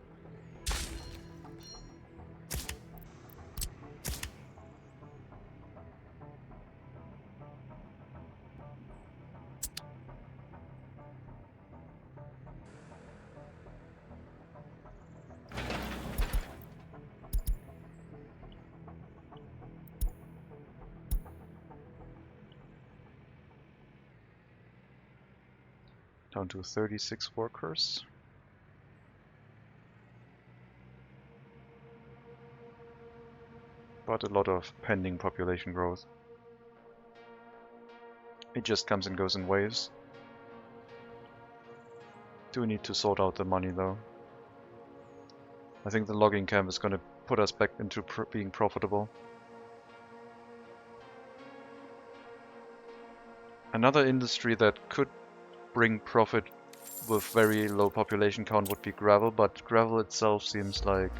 S2: Down to 36 workers. But a lot of pending population growth. It just comes and goes in waves. Do need to sort out the money though. I think the logging camp is going to put us back into being profitable. Another industry that could bring profit with very low population count would be gravel, but gravel itself seems like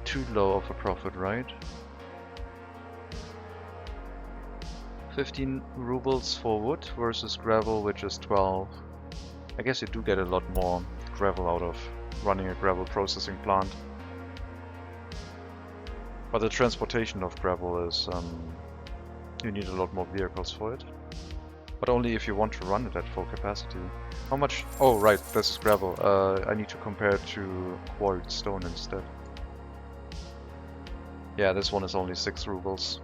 S2: too low of a profit, right? 15 rubles for wood versus gravel, which is 12. I guess you do get a lot more gravel out of running a gravel processing plant. But the transportation of gravel is, you need a lot more vehicles for it. But only if you want to run it at full capacity. How much? Oh right, this is gravel. I need to compare it to quarried stone instead. Yeah, this one is only 6 rubles.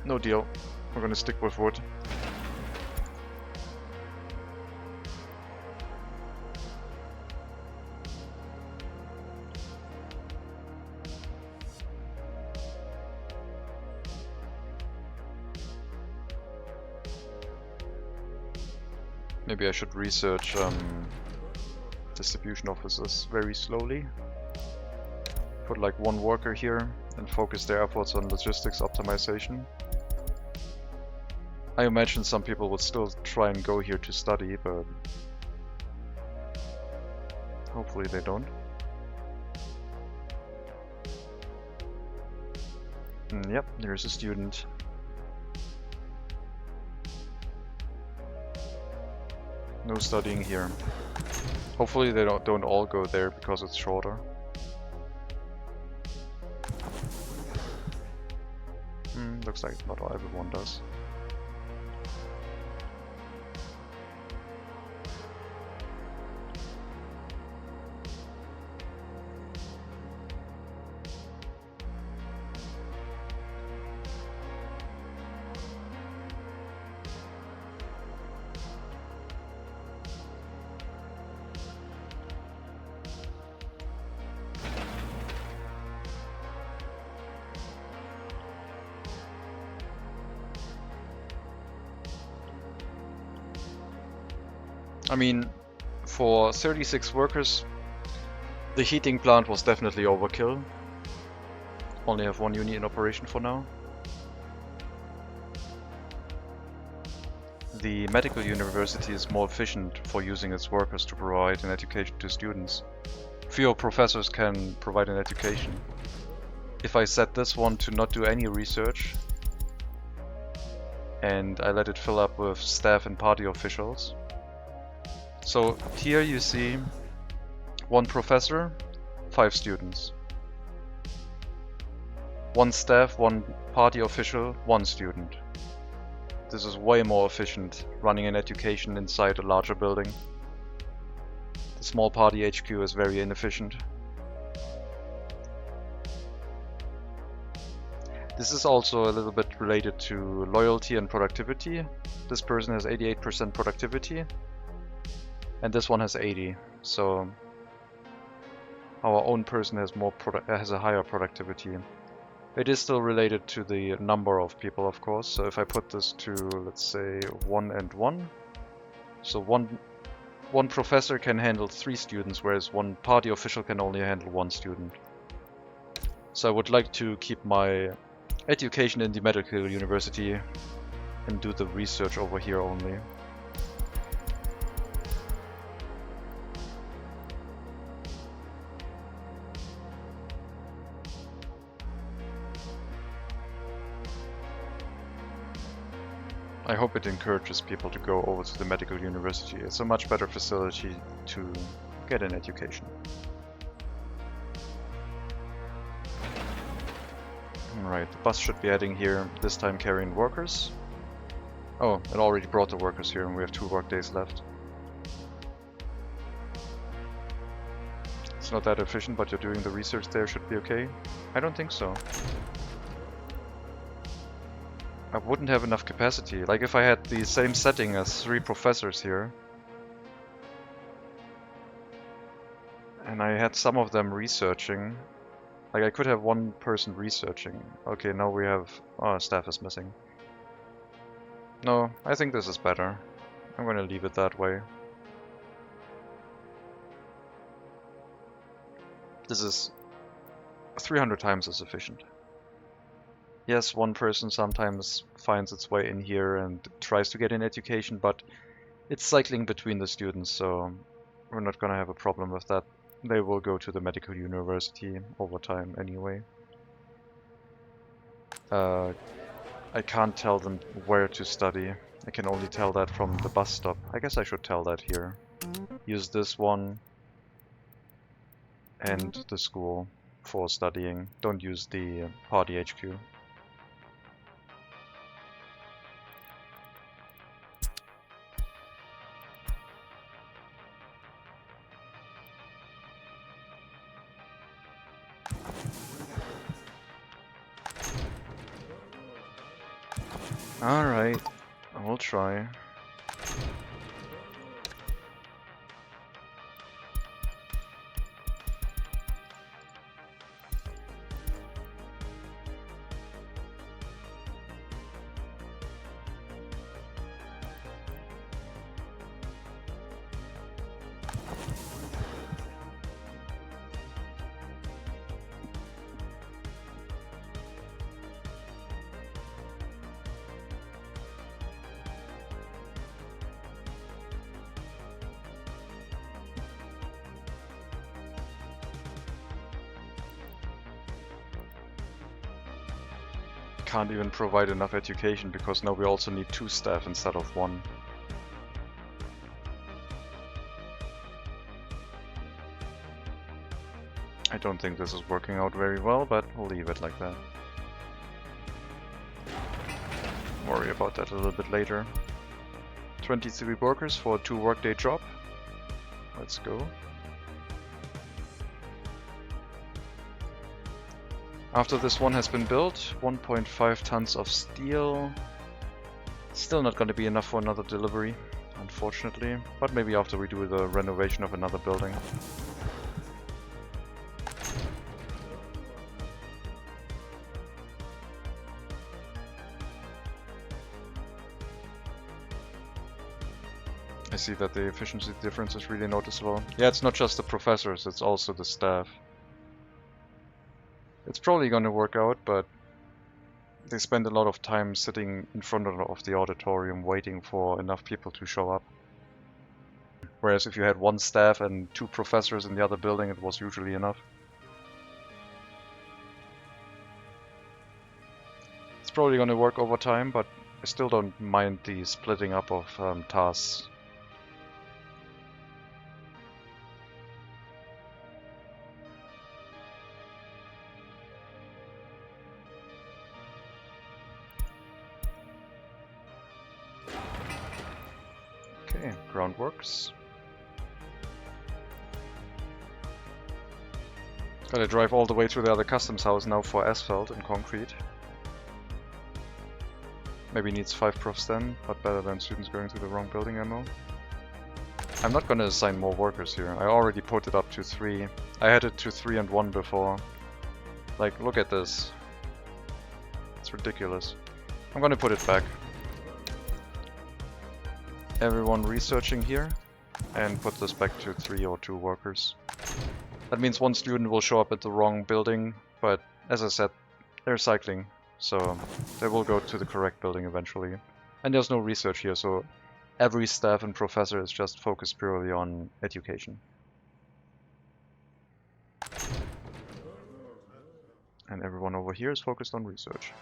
S2: No deal. We're gonna stick with wood. Maybe I should research distribution offices very slowly. Put like 1 worker here and focus their efforts on logistics optimization. I imagine some people would still try and go here to study, but hopefully they don't. Yep, there's a student. No studying here. Hopefully they don't all go there because it's shorter. Looks like not everyone does. I mean, for 36 workers, the heating plant was definitely overkill. only have one unit in operation for now. The medical university is more efficient for using its workers to provide an education to students. Fewer professors can provide an education. If I set this one to not do any research, and I let it fill up with staff and party officials. So here you see 1 professor, 5 students. 1 staff, 1 party official, 1 student. This is way more efficient running an education inside a larger building. The small party HQ is very inefficient. This is also a little bit related to loyalty and productivity. This person has 88% productivity, and this one has 80. So our own person has a higher productivity. It is still related to the number of people, of course. So if I put this to, let's say, 1 and 1, so one professor can handle 3 students, whereas 1 party official can only handle 1 student. So I would like to keep my education in the medical university and do the research over here only. I hope it encourages people to go over to the medical university. It's a much better facility to get an education. Alright, the bus should be heading here, this time carrying workers. Oh, it already brought the workers here and we have 2 work days left. It's not that efficient, but you're doing the research there, should be okay. I don't think so. I wouldn't have enough capacity. Like if I had the same setting as 3 professors here, and I had some of them researching, like I could have 1 person researching. Okay, now we have... oh, staff is missing. No, I think this is better. I'm gonna leave it that way. This is 300 times as efficient. Yes, 1 person sometimes finds its way in here and tries to get an education, but it's cycling between the students, so we're not gonna have a problem with that. They will go to the medical university over time anyway. I can't tell them where to study. I can only tell that from the bus stop. I guess I should tell that here. Use this one and the school for studying. Don't use the party HQ. Alright, I'll try. Can't even provide enough education because now we also need 2 staff instead of 1. I don't think this is working out very well, but we'll leave it like that. Worry about that a little bit later. 23 workers for a 2 workday job. Let's go. After this one has been built, 1.5 tons of steel. Still not going to be enough for another delivery, unfortunately. But maybe after we do the renovation of another building. I see that the efficiency difference is really noticeable. Yeah, it's not just the professors, it's also the staff. It's probably gonna work out, but they spend a lot of time sitting in front of the auditorium waiting for enough people to show up. Whereas if you had one staff and 2 professors in the other building, it was usually enough. It's probably gonna work over time, but I still don't mind the splitting up of tasks. Okay, groundworks. Gotta drive all the way to the other customs house now for asphalt and concrete. Maybe needs 5 profs then, but better than students going to the wrong building ammo. I'm not gonna assign more workers here. I already put it up to 3. I had it to 3 and 1 before. Like, look at this. It's ridiculous. I'm gonna put it back. Everyone researching here, and put this back to 3 or 2 workers. That means 1 student will show up at the wrong building, but as I said, they're cycling, so they will go to the correct building eventually. And there's no research here, so every staff and professor is just focused purely on education. And everyone over here is focused on research.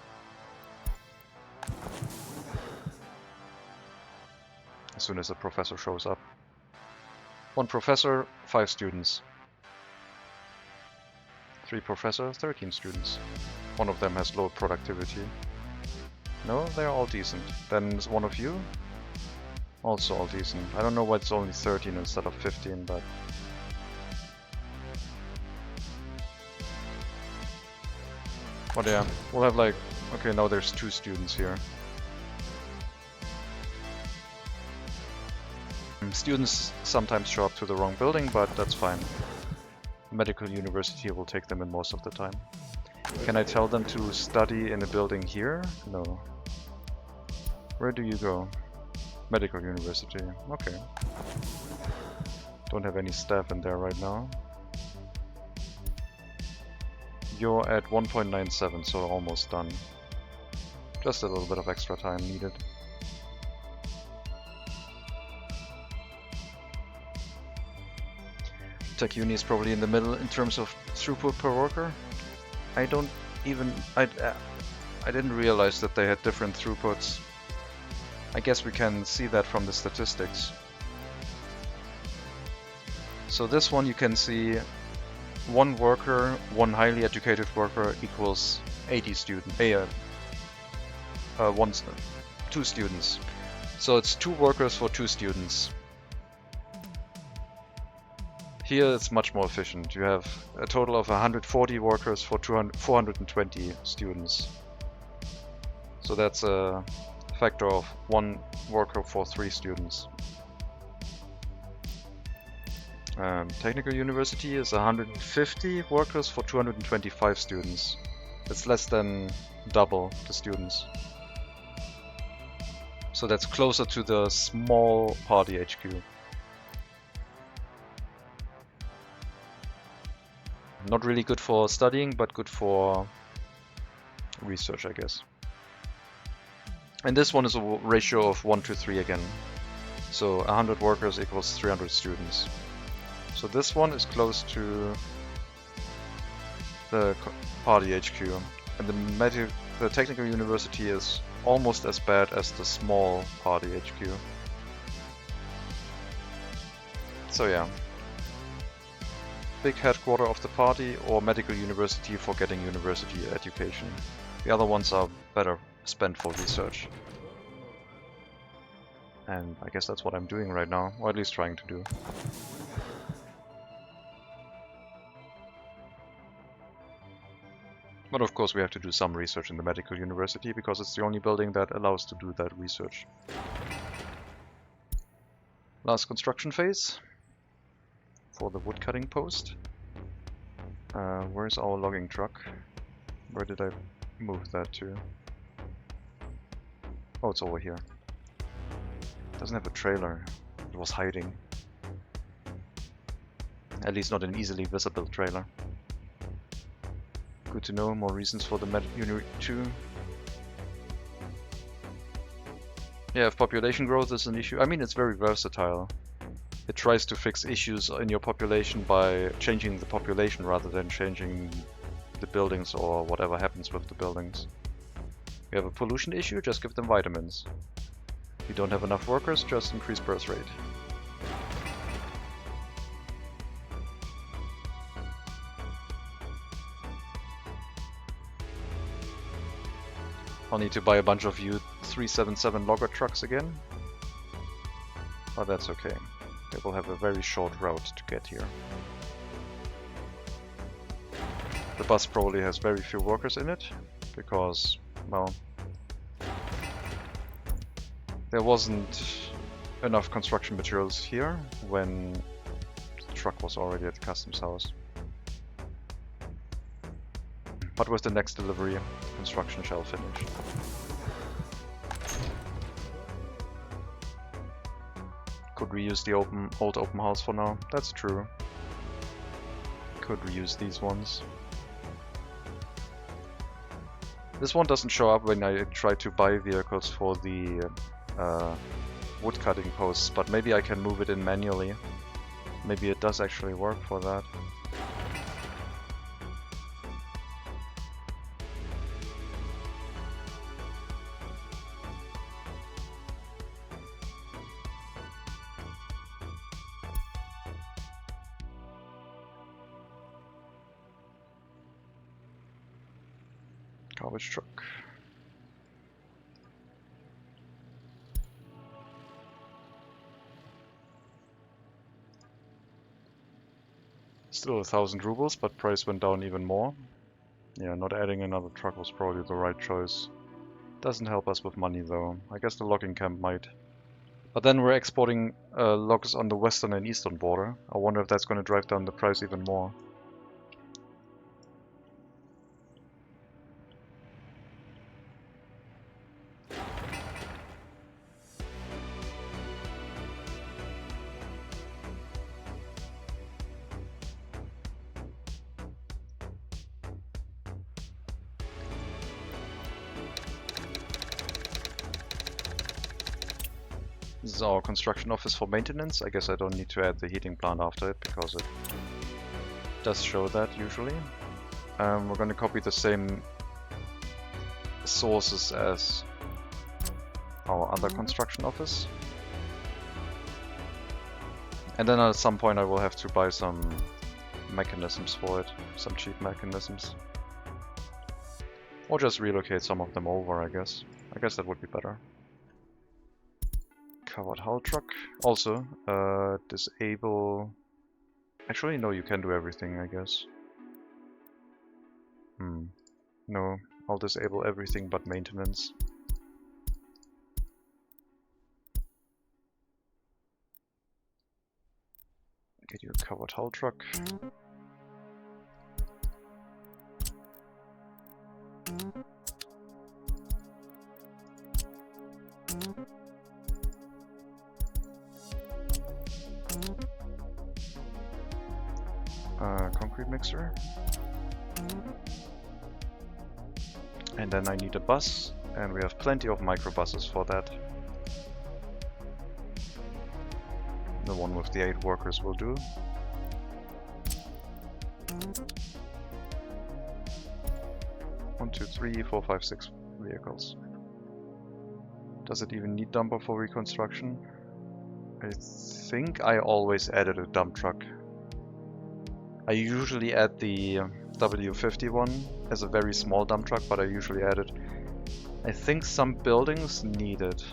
S2: As soon as a professor shows up. 1 professor, 5 students. 3 professors, 13 students. 1 of them has low productivity. No, they're all decent. Then there's 1 of you. Also all decent. I don't know why it's only 13 instead of 15, but... But yeah, we'll have like... Okay, now there's 2 students here. Students sometimes show up to the wrong building, but that's fine. Medical university will take them in most of the time. Can I tell them to study in a building here? No. Where do you go? Medical university. Okay. Don't have any staff in there right now. You're at 1.97, so almost done. Just a little bit of extra time needed. Tech Uni is probably in the middle in terms of throughput per worker. I don't even... I didn't realize that they had different throughputs. I guess we can see that from the statistics. So this one you can see 1 worker, 1 highly educated worker equals 80 students. 2 students. So it's 2 workers for 2 students. Here it's much more efficient. You have a total of 140 workers for 420 students. So that's a factor of 1 worker for 3 students. Technical University is 150 workers for 225 students. It's less than double the students. So that's closer to the small party HQ. Not really good for studying, but good for research, I guess. And this one is a ratio of 1 to 3 again. So 100 workers equals 300 students. So this one is close to the party HQ. And the Technical University is almost as bad as the small party HQ. So yeah. Big headquarter of the party or medical university for getting university education. The other ones are better spent for research. And I guess that's what I'm doing right now, or at least trying to do. But of course we have to do some research in the medical university because it's the only building that allows to do that research. Last construction phase for the woodcutting post. Where's our logging truck? Where did I move that to? Oh, it's over here. It doesn't have a trailer. It was hiding. At least not an easily visible trailer. Good to know, more reasons for the unit 2. Yeah, if population growth is an issue, I mean, it's very versatile. It tries to fix issues in your population by changing the population rather than changing the buildings or whatever happens with the buildings. You have a pollution issue, just give them vitamins. You don't have enough workers, just increase birth rate. I'll need to buy a bunch of U377 logger trucks again. But that's okay. They will have a very short route to get here. The bus probably has very few workers in it, because, well, there wasn't enough construction materials here when the truck was already at the customs house. But with the next delivery, construction shall finish. Could reuse the old open house for now, that's true. Could reuse these ones. This one doesn't show up when I try to buy vehicles for the wood cutting posts, but maybe I can move it in manually. Maybe it does actually work for that. Garbage truck. Still 1,000 rubles, but price went down even more. Yeah, not adding another truck was probably the right choice. Doesn't help us with money though. I guess the logging camp might. But then we're exporting logs on the western and eastern border. I wonder if that's going to drive down the price even more. This is our construction office for maintenance. I guess I don't need to add the heating plant after it because it does show that usually. We're going to copy the same sources as our other construction office. And then at some point I will have to buy some mechanisms for it, some cheap mechanisms. Or just relocate some of them over, I guess. I guess that would be better. Covered hull truck. Also, disable... Actually, no, you can do everything, I guess. No, I'll disable everything but maintenance. Get you a covered hull truck. Concrete mixer. And then I need a bus, and we have plenty of microbuses for that. The one with the 8 workers will do. One, two, 3, 4, 5, 6 vehicles. Does it even need dumper for reconstruction? I think I always added a dump truck. I usually add the W50 one as a very small dump truck, but I usually add it. I think some buildings need it.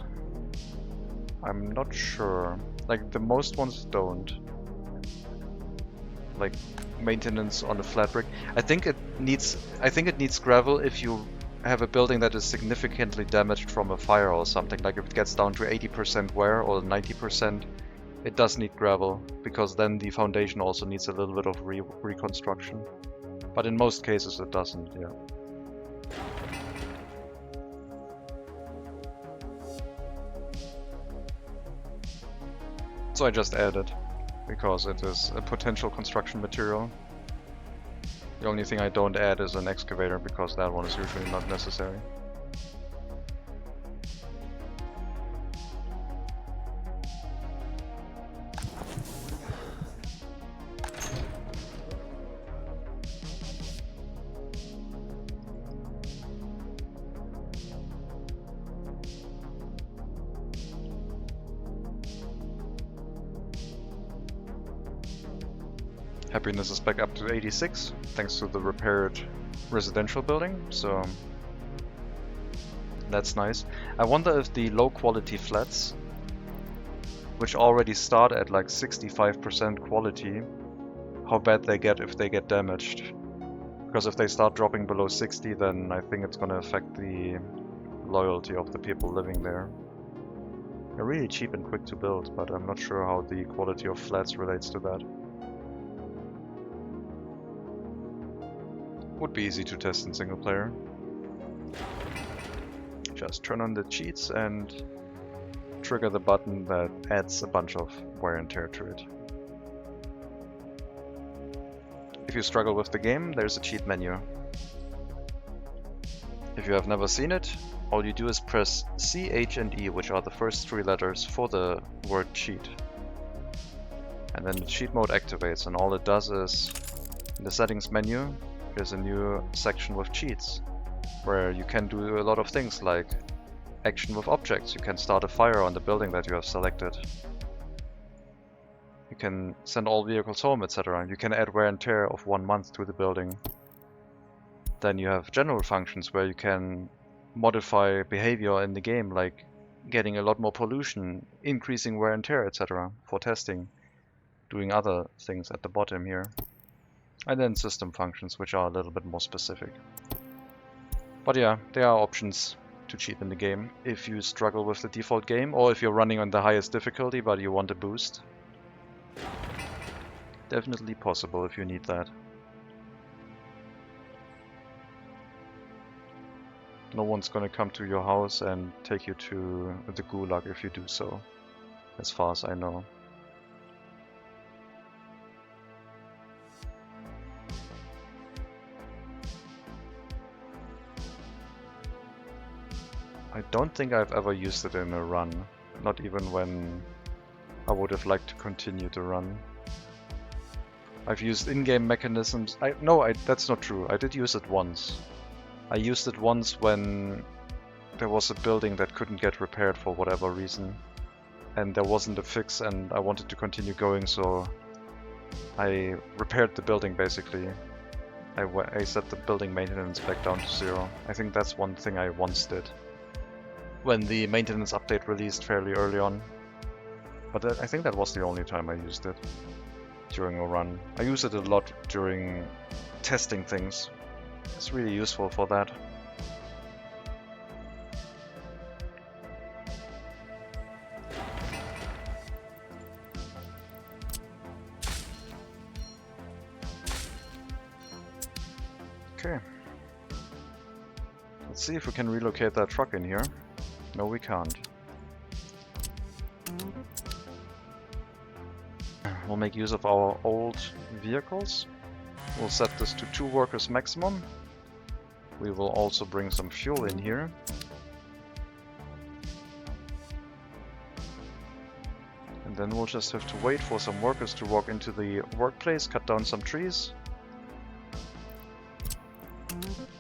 S2: I'm not sure. Like the most ones don't. Like maintenance on a flat brick. I think it needs gravel if you have a building that is significantly damaged from a fire or something. Like if it gets down to 80% wear or 90%. It does need gravel, because then the foundation also needs a little bit of reconstruction. But in most cases it doesn't, yeah. So I just add it, because it is a potential construction material. The only thing I don't add is an excavator, because that one is usually not necessary. Happiness is back up to 86, thanks to the repaired residential building, so that's nice. I wonder if the low quality flats, which already start at like 65% quality, how bad they get if they get damaged. Because if they start dropping below 60, then I think it's gonna affect the loyalty of the people living there. They're really cheap and quick to build, but I'm not sure how the quality of flats relates to that. Would be easy to test in single player. Just turn on the cheats and trigger the button that adds a bunch of wear and tear to it. If you struggle with the game, there's a cheat menu. If you have never seen it, all you do is press C, H and E, which are the first 3 letters for the word cheat. And then the cheat mode activates, and all it does is, in the settings menu, there's a new section with cheats, where you can do a lot of things like action with objects. You can start a fire on the building that you have selected. You can send all vehicles home, etc. You can add wear and tear of 1 month to the building. Then you have general functions where you can modify behavior in the game, like getting a lot more pollution, increasing wear and tear, etc. for testing, doing other things at the bottom here. And then system functions, which are a little bit more specific. But yeah, there are options to cheat in the game if you struggle with the default game, or if you're running on the highest difficulty but you want a boost. Definitely possible if you need that. No one's gonna come to your house and take you to the gulag if you do so, as far as I know. I don't think I've ever used it in a run, not even when I would have liked to continue to run. I've used in-game mechanisms. That's not true. I did use it once. I used it once when there was a building that couldn't get repaired for whatever reason, and there wasn't a fix, and I wanted to continue going, so I repaired the building basically. I set the building maintenance back down to 0. I think that's one thing I once did, when the maintenance update released fairly early on. But I think that was the only time I used it during a run. I use it a lot during testing things. It's really useful for that. Okay. Let's see if we can relocate that truck in here. No, we can't. We'll make use of our old vehicles. We'll set this to 2 workers maximum. We will also bring some fuel in here. And then we'll just have to wait for some workers to walk into the workplace, cut down some trees,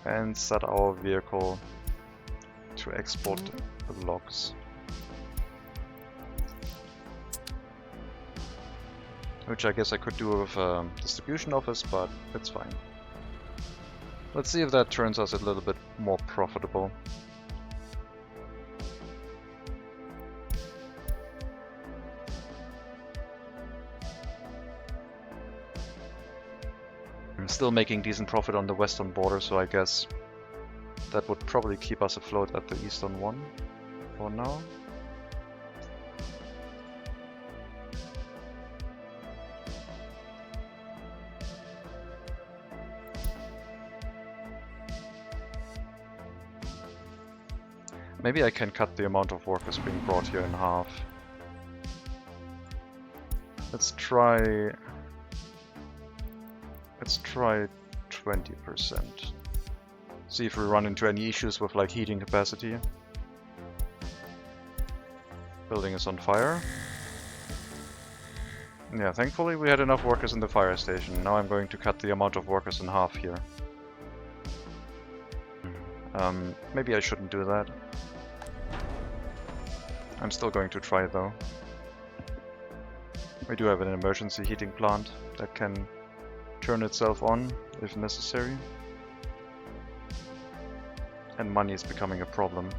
S2: and set our vehicle to export the logs. Which I guess I could do with a distribution office, but it's fine. Let's see if that turns us a little bit more profitable. I'm still making decent profit on the western border, so I guess that would probably keep us afloat at the eastern one for now. Maybe I can cut the amount of workers being brought here in half. Let's try 20%. See if we run into any issues with like heating capacity. Building is on fire. Yeah, thankfully we had enough workers in the fire station. Now I'm going to cut the amount of workers in half here. Maybe I shouldn't do that. I'm still going to try though. We do have an emergency heating plant that can turn itself on if necessary. And money is becoming a problem.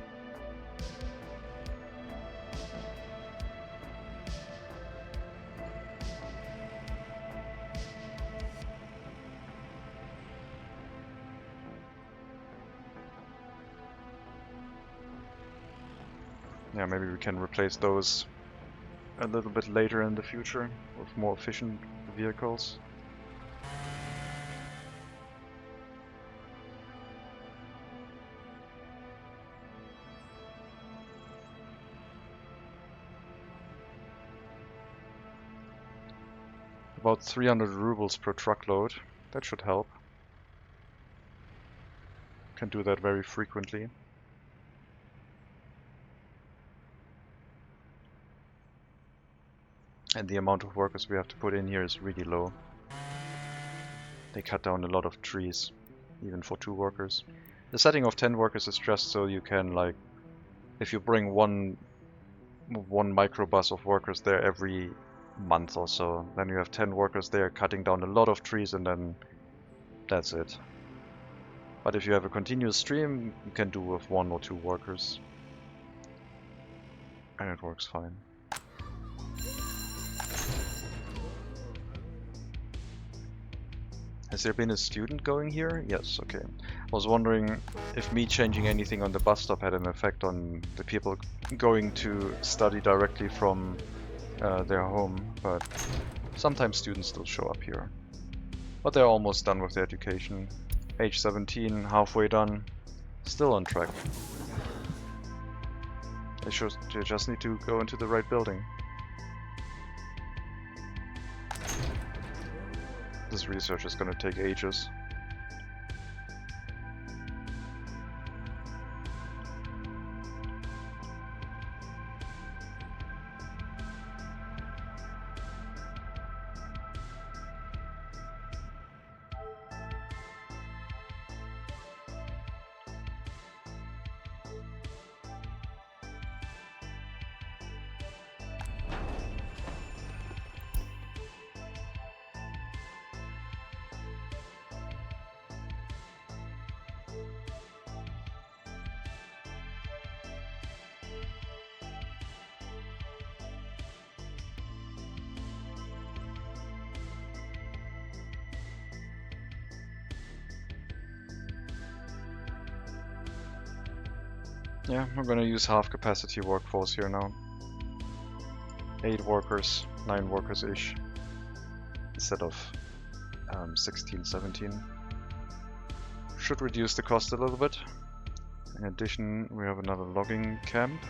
S2: Yeah, maybe we can replace those a little bit later in the future with more efficient vehicles. About 300 rubles per truckload. That should help. Can do that very frequently. And the amount of workers we have to put in here is really low. They cut down a lot of trees, even for 2 workers. The setting of 10 workers is just so you can, like, if you bring one microbus of workers there every month or so, then you have 10 workers there cutting down a lot of trees, and then that's it. But if you have a continuous stream, you can do with 1 or 2 workers. And it works fine. Has there been a student going here? Yes, okay. I was wondering if me changing anything on the bus stop had an effect on the people going to study directly from their home, but sometimes students still show up here. But they're almost done with their education. Age 17, halfway done, still on track. They just need to go into the right building. This research is going to take ages. Yeah, we're gonna use half capacity workforce here now. 8 workers, 9 workers-ish, instead of 16, 17. Should reduce the cost a little bit. In addition, we have another logging camp.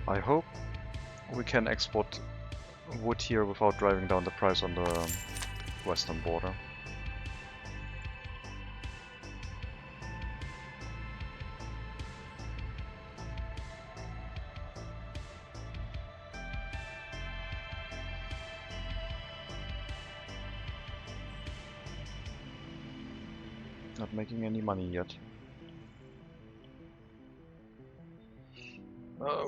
S2: I hope we can export wood here without driving down the price on the western border. Not making any money yet.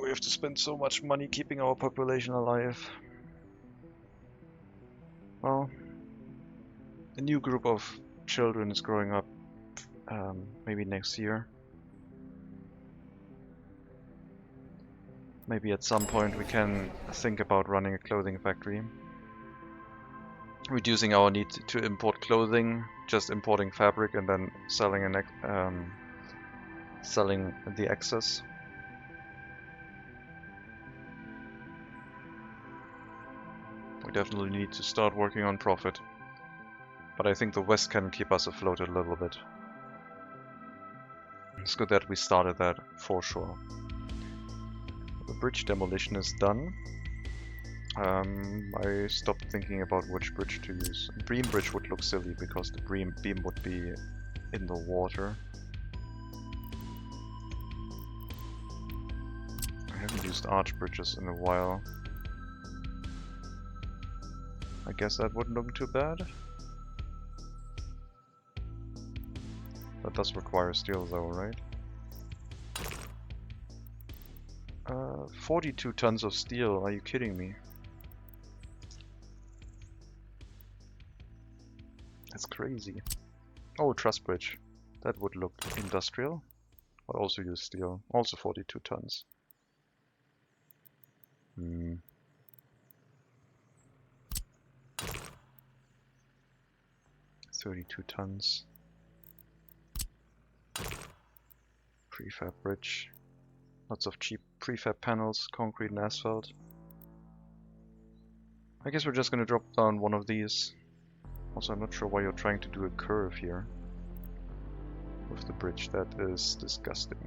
S2: We have to spend so much money keeping our population alive. Well, a new group of children is growing up maybe next year. Maybe at some point we can think about running a clothing factory. Reducing our need to import clothing, just importing fabric and then selling selling the excess. We definitely need to start working on profit, but I think the West can keep us afloat a little bit. It's good that we started that for sure. The bridge demolition is done. I stopped thinking about which bridge to use. Beam bridge would look silly because the beam would be in the water. I haven't used arch bridges in a while. I guess that wouldn't look too bad. That does require steel though, right? 42 tons of steel, are you kidding me? That's crazy. Oh, truss bridge. That would look industrial, but also use steel. Also 42 tons. 32 tons. Prefab bridge. Lots of cheap prefab panels, concrete and asphalt. I guess we're just gonna drop down one of these. Also, I'm not sure why you're trying to do a curve here with the bridge. That is disgusting.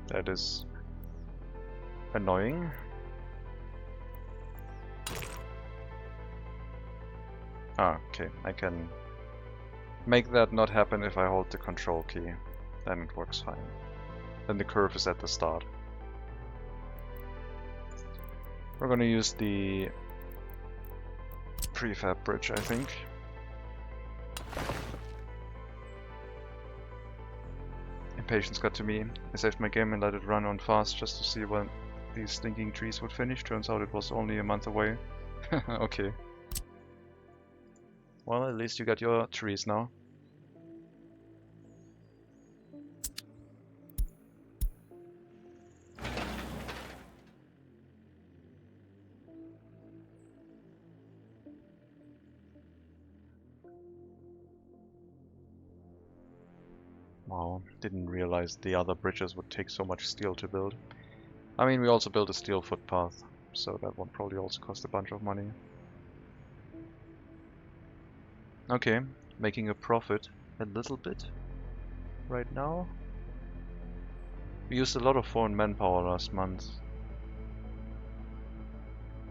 S2: That is annoying. Ah, okay, I can make that not happen if I hold the control key. Then it works fine. Then the curve is at the start. We're gonna use the prefab bridge, I think. Impatience got to me. I saved my game and let it run on fast just to see when these stinking trees would finish. Turns out it was only a month away. Okay. Well, at least you got your trees now. Wow, didn't realize the other bridges would take so much steel to build. I mean, we also built a steel footpath, so that one probably also cost a bunch of money. Okay, making a profit a little bit right now. We used a lot of foreign manpower last month.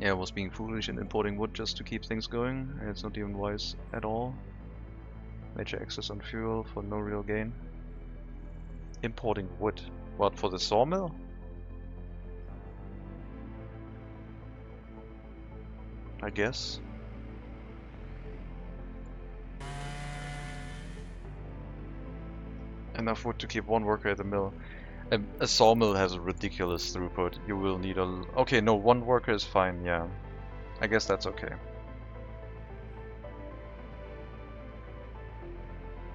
S2: Yeah, I was being foolish and importing wood just to keep things going, and it's not even wise at all. Major excess on fuel for no real gain. Importing wood. What, for the sawmill? I guess. Enough wood to keep one worker at the mill. A sawmill has a ridiculous throughput. You will need a... Okay, no, one worker is fine, yeah. I guess that's okay.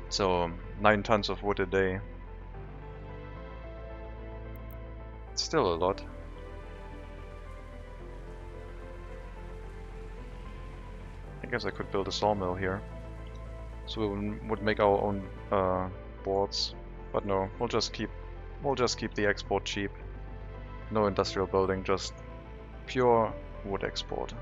S2: So, 9 tons of wood a day. It's still a lot. I guess I could build a sawmill here. So we would make our own boards. But no, we'll just keep the export cheap. No industrial building, just pure wood export.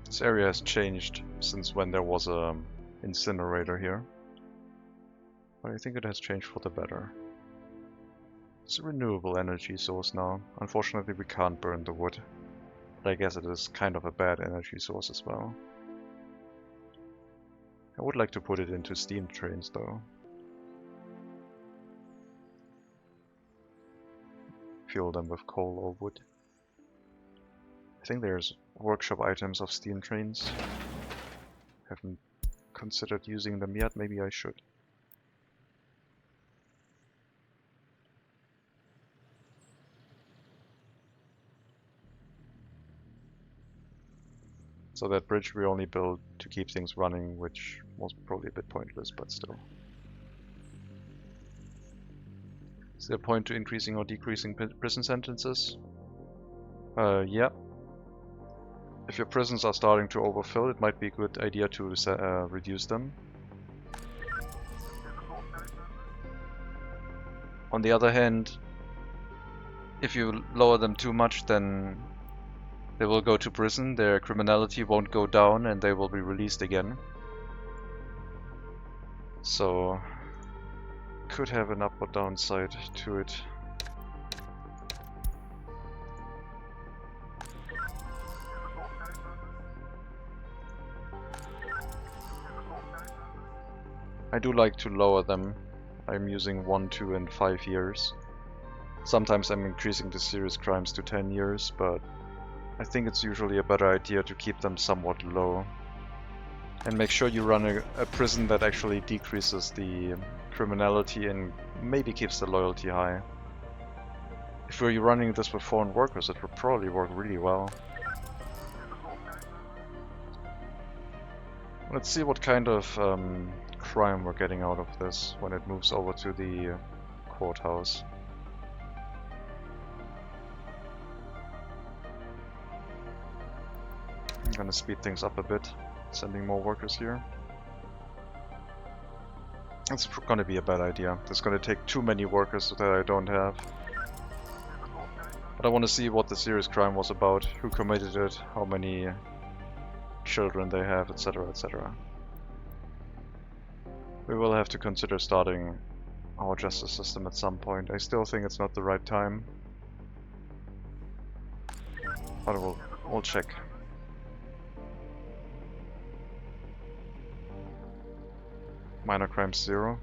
S2: This area has changed since when there was a incinerator here. But I think it has changed for the better. It's a renewable energy source now. Unfortunately, we can't burn the wood. But I guess it is kind of a bad energy source as well. I would like to put it into steam trains though. Fuel them with coal or wood. I think there's workshop items of steam trains. Haven't considered using them yet, maybe I should. So that bridge we only built to keep things running, which was probably a bit pointless, but still. Is there a point to increasing or decreasing prison sentences? Yeah. If your prisons are starting to overfill, it might be a good idea to reduce them. On the other hand, if you lower them too much, then they will go to prison, their criminality won't go down, and they will be released again. So, could have an up or downside to it. I do like to lower them. I'm using 1, 2 and 5 years. Sometimes I'm increasing the serious crimes to 10 years, but I think it's usually a better idea to keep them somewhat low. And make sure you run a prison that actually decreases the criminality and maybe keeps the loyalty high. If we're running this with foreign workers, it would probably work really well. Let's see what kind of crime we're getting out of this when it moves over to the courthouse. I'm gonna speed things up a bit, sending more workers here. It's gonna be a bad idea. It's gonna take too many workers that I don't have. But I want to see what the serious crime was about, who committed it, how many children they have, etc, etc. We will have to consider starting our justice system at some point. I still think it's not the right time. But we'll check. Minor crimes 0.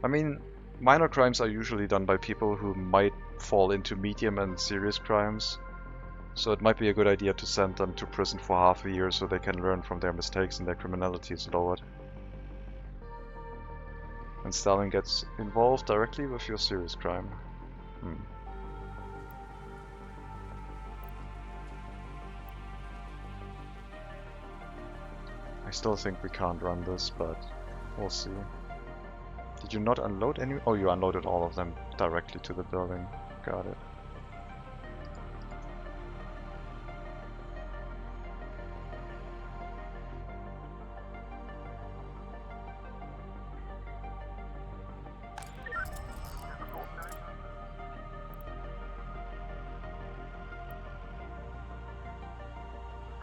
S2: I mean, minor crimes are usually done by people who might fall into medium and serious crimes. So it might be a good idea to send them to prison for half a year so they can learn from their mistakes and their criminality is lowered. And Stalin gets involved directly with your serious crime. I still think we can't run this, but we'll see. Did you not unload any? Oh, you unloaded all of them directly to the building. Got it.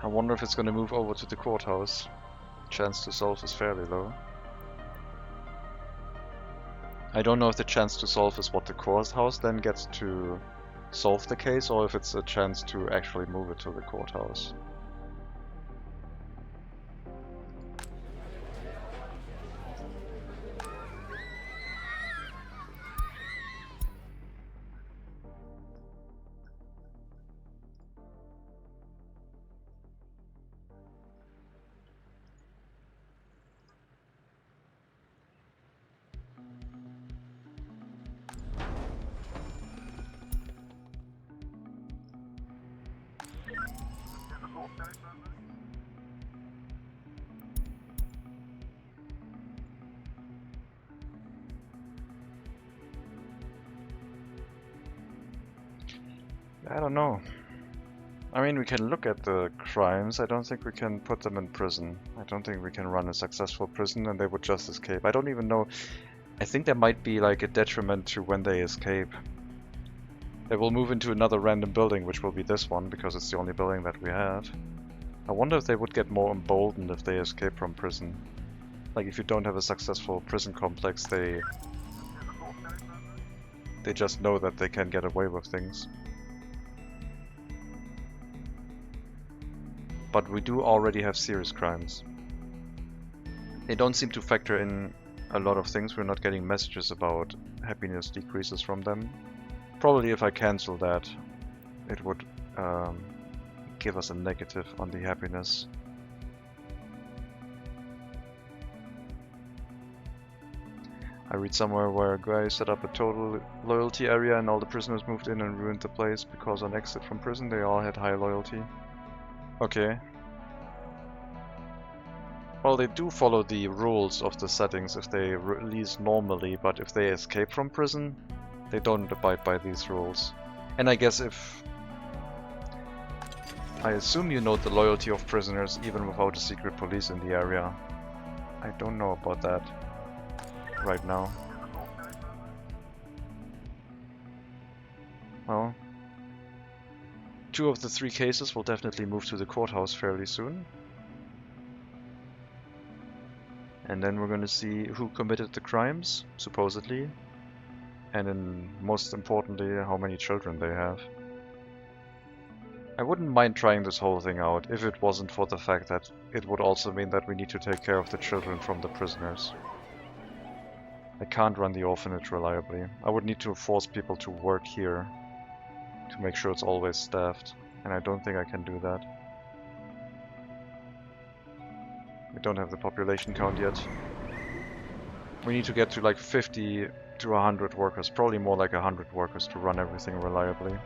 S2: I wonder if it's going to move over to the courthouse. Chance to solve is fairly low. I don't know if the chance to solve is what the courthouse then gets to solve the case, or if it's a chance to actually move it to the courthouse. I don't know. I mean, we can look at the crimes. I don't think we can put them in prison. I don't think we can run a successful prison and they would just escape. I don't even know. I think there might be like a detriment to when they escape. They will move into another random building, which will be this one, because it's the only building that we have. I wonder if they would get more emboldened if they escape from prison. Like, if you don't have a successful prison complex, they just know that they can get away with things. But we do already have serious crimes. They don't seem to factor in a lot of things. We're not getting messages about happiness decreases from them. Probably if I cancel that, it would give us a negative on the happiness. I read somewhere where a guy set up a total loyalty area and all the prisoners moved in and ruined the place because on exit from prison they all had high loyalty. Okay. Well, they do follow the rules of the settings if they release normally, but if they escape from prison, they don't abide by these rules. And I guess I assume you know the loyalty of prisoners even without a secret police in the area. I don't know about that right now. Well, 2 of the 3 cases will definitely move to the courthouse fairly soon. And then we're gonna see who committed the crimes, supposedly. And then, most importantly, how many children they have. I wouldn't mind trying this whole thing out if it wasn't for the fact that it would also mean that we need to take care of the children from the prisoners. I can't run the orphanage reliably. I would need to force people to work here to make sure it's always staffed, and I don't think I can do that. We don't have the population count yet. We need to get to like 50 to 100 workers, probably more like 100 workers to run everything reliably.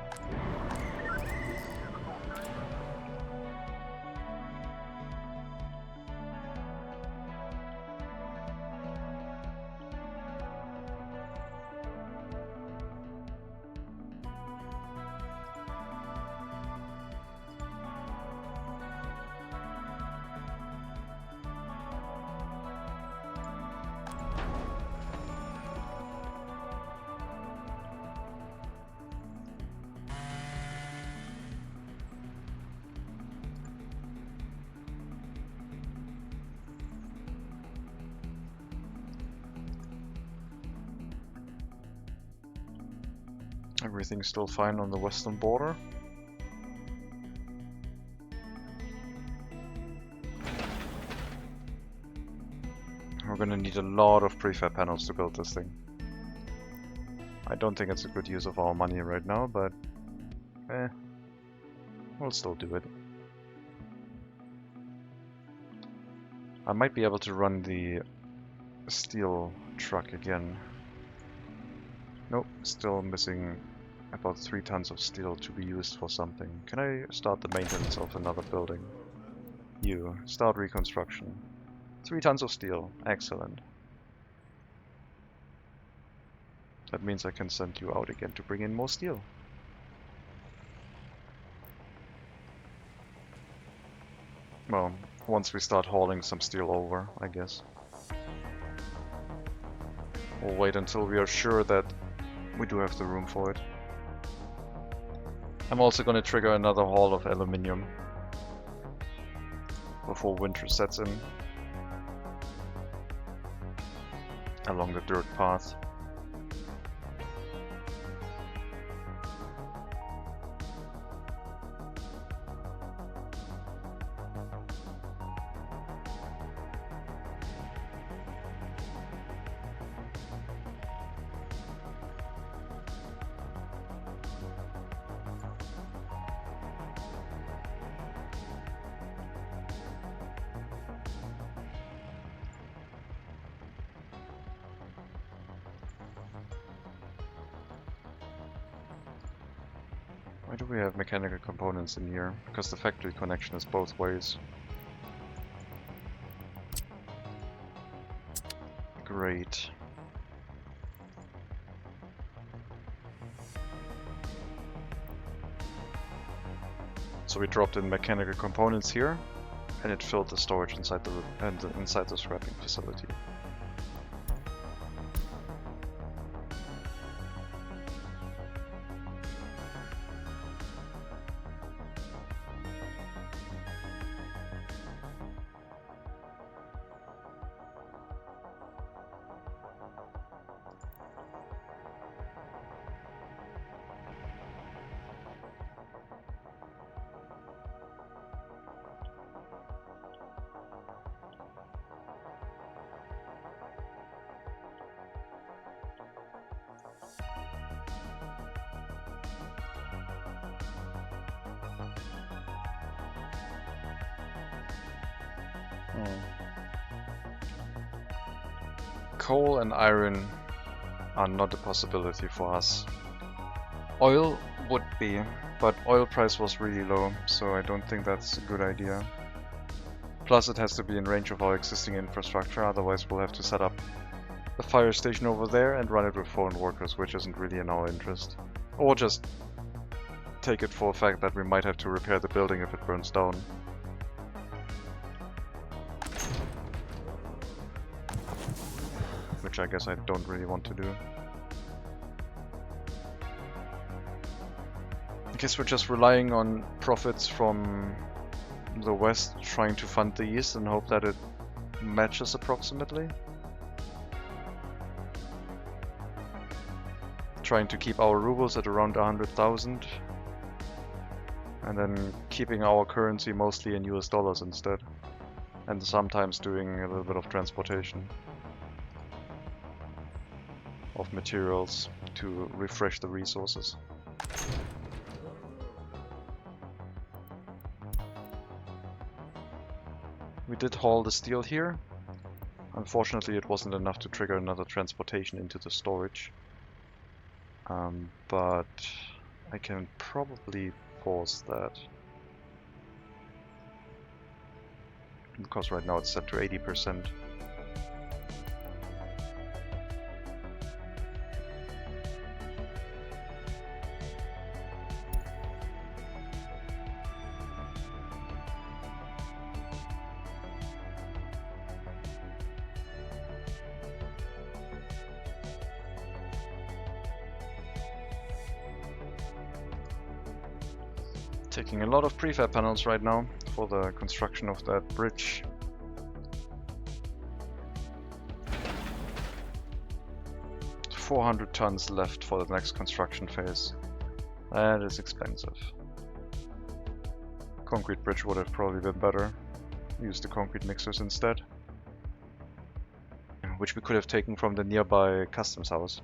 S2: Everything's still fine on the western border. We're gonna need a lot of prefab panels to build this thing. I don't think it's a good use of our money right now, but we'll still do it. I might be able to run the steel truck again. Nope, still missing about 3 tons of steel to be used for something. Can I start the maintenance of another building? You, start reconstruction. 3 tons of steel, excellent. That means I can send you out again to bring in more steel. Well, once we start hauling some steel over, I guess. We'll wait until we are sure that we do have the room for it. I'm also going to trigger another haul of aluminium before winter sets in along the dirt path. Why do we have mechanical components in here? Because the factory connection is both ways. Great. So we dropped in mechanical components here, and it filled the storage inside the scrapping facility. Coal and iron are not a possibility for us. Oil would be, but oil price was really low, so I don't think that's a good idea. Plus it has to be in range of our existing infrastructure, otherwise we'll have to set up the fire station over there and run it with foreign workers, which isn't really in our interest. Or just take it for a fact that we might have to repair the building if it burns down. Which I guess I don't really want to do. I guess we're just relying on profits from the west, trying to fund the east and hope that it matches approximately. Trying to keep our rubles at around 100,000. And then keeping our currency mostly in US dollars instead. And sometimes doing a little bit of transportation of materials to refresh the resources. We did haul the steel here. Unfortunately, it wasn't enough to trigger another transportation into the storage. But I can probably pause that. Because right now it's set to 80%. Taking a lot of prefab panels right now for the construction of that bridge. $400 tons left for the next construction phase. That is expensive. Concrete bridge would have probably been better. Use the concrete mixers instead. Which we could have taken from the nearby customs house.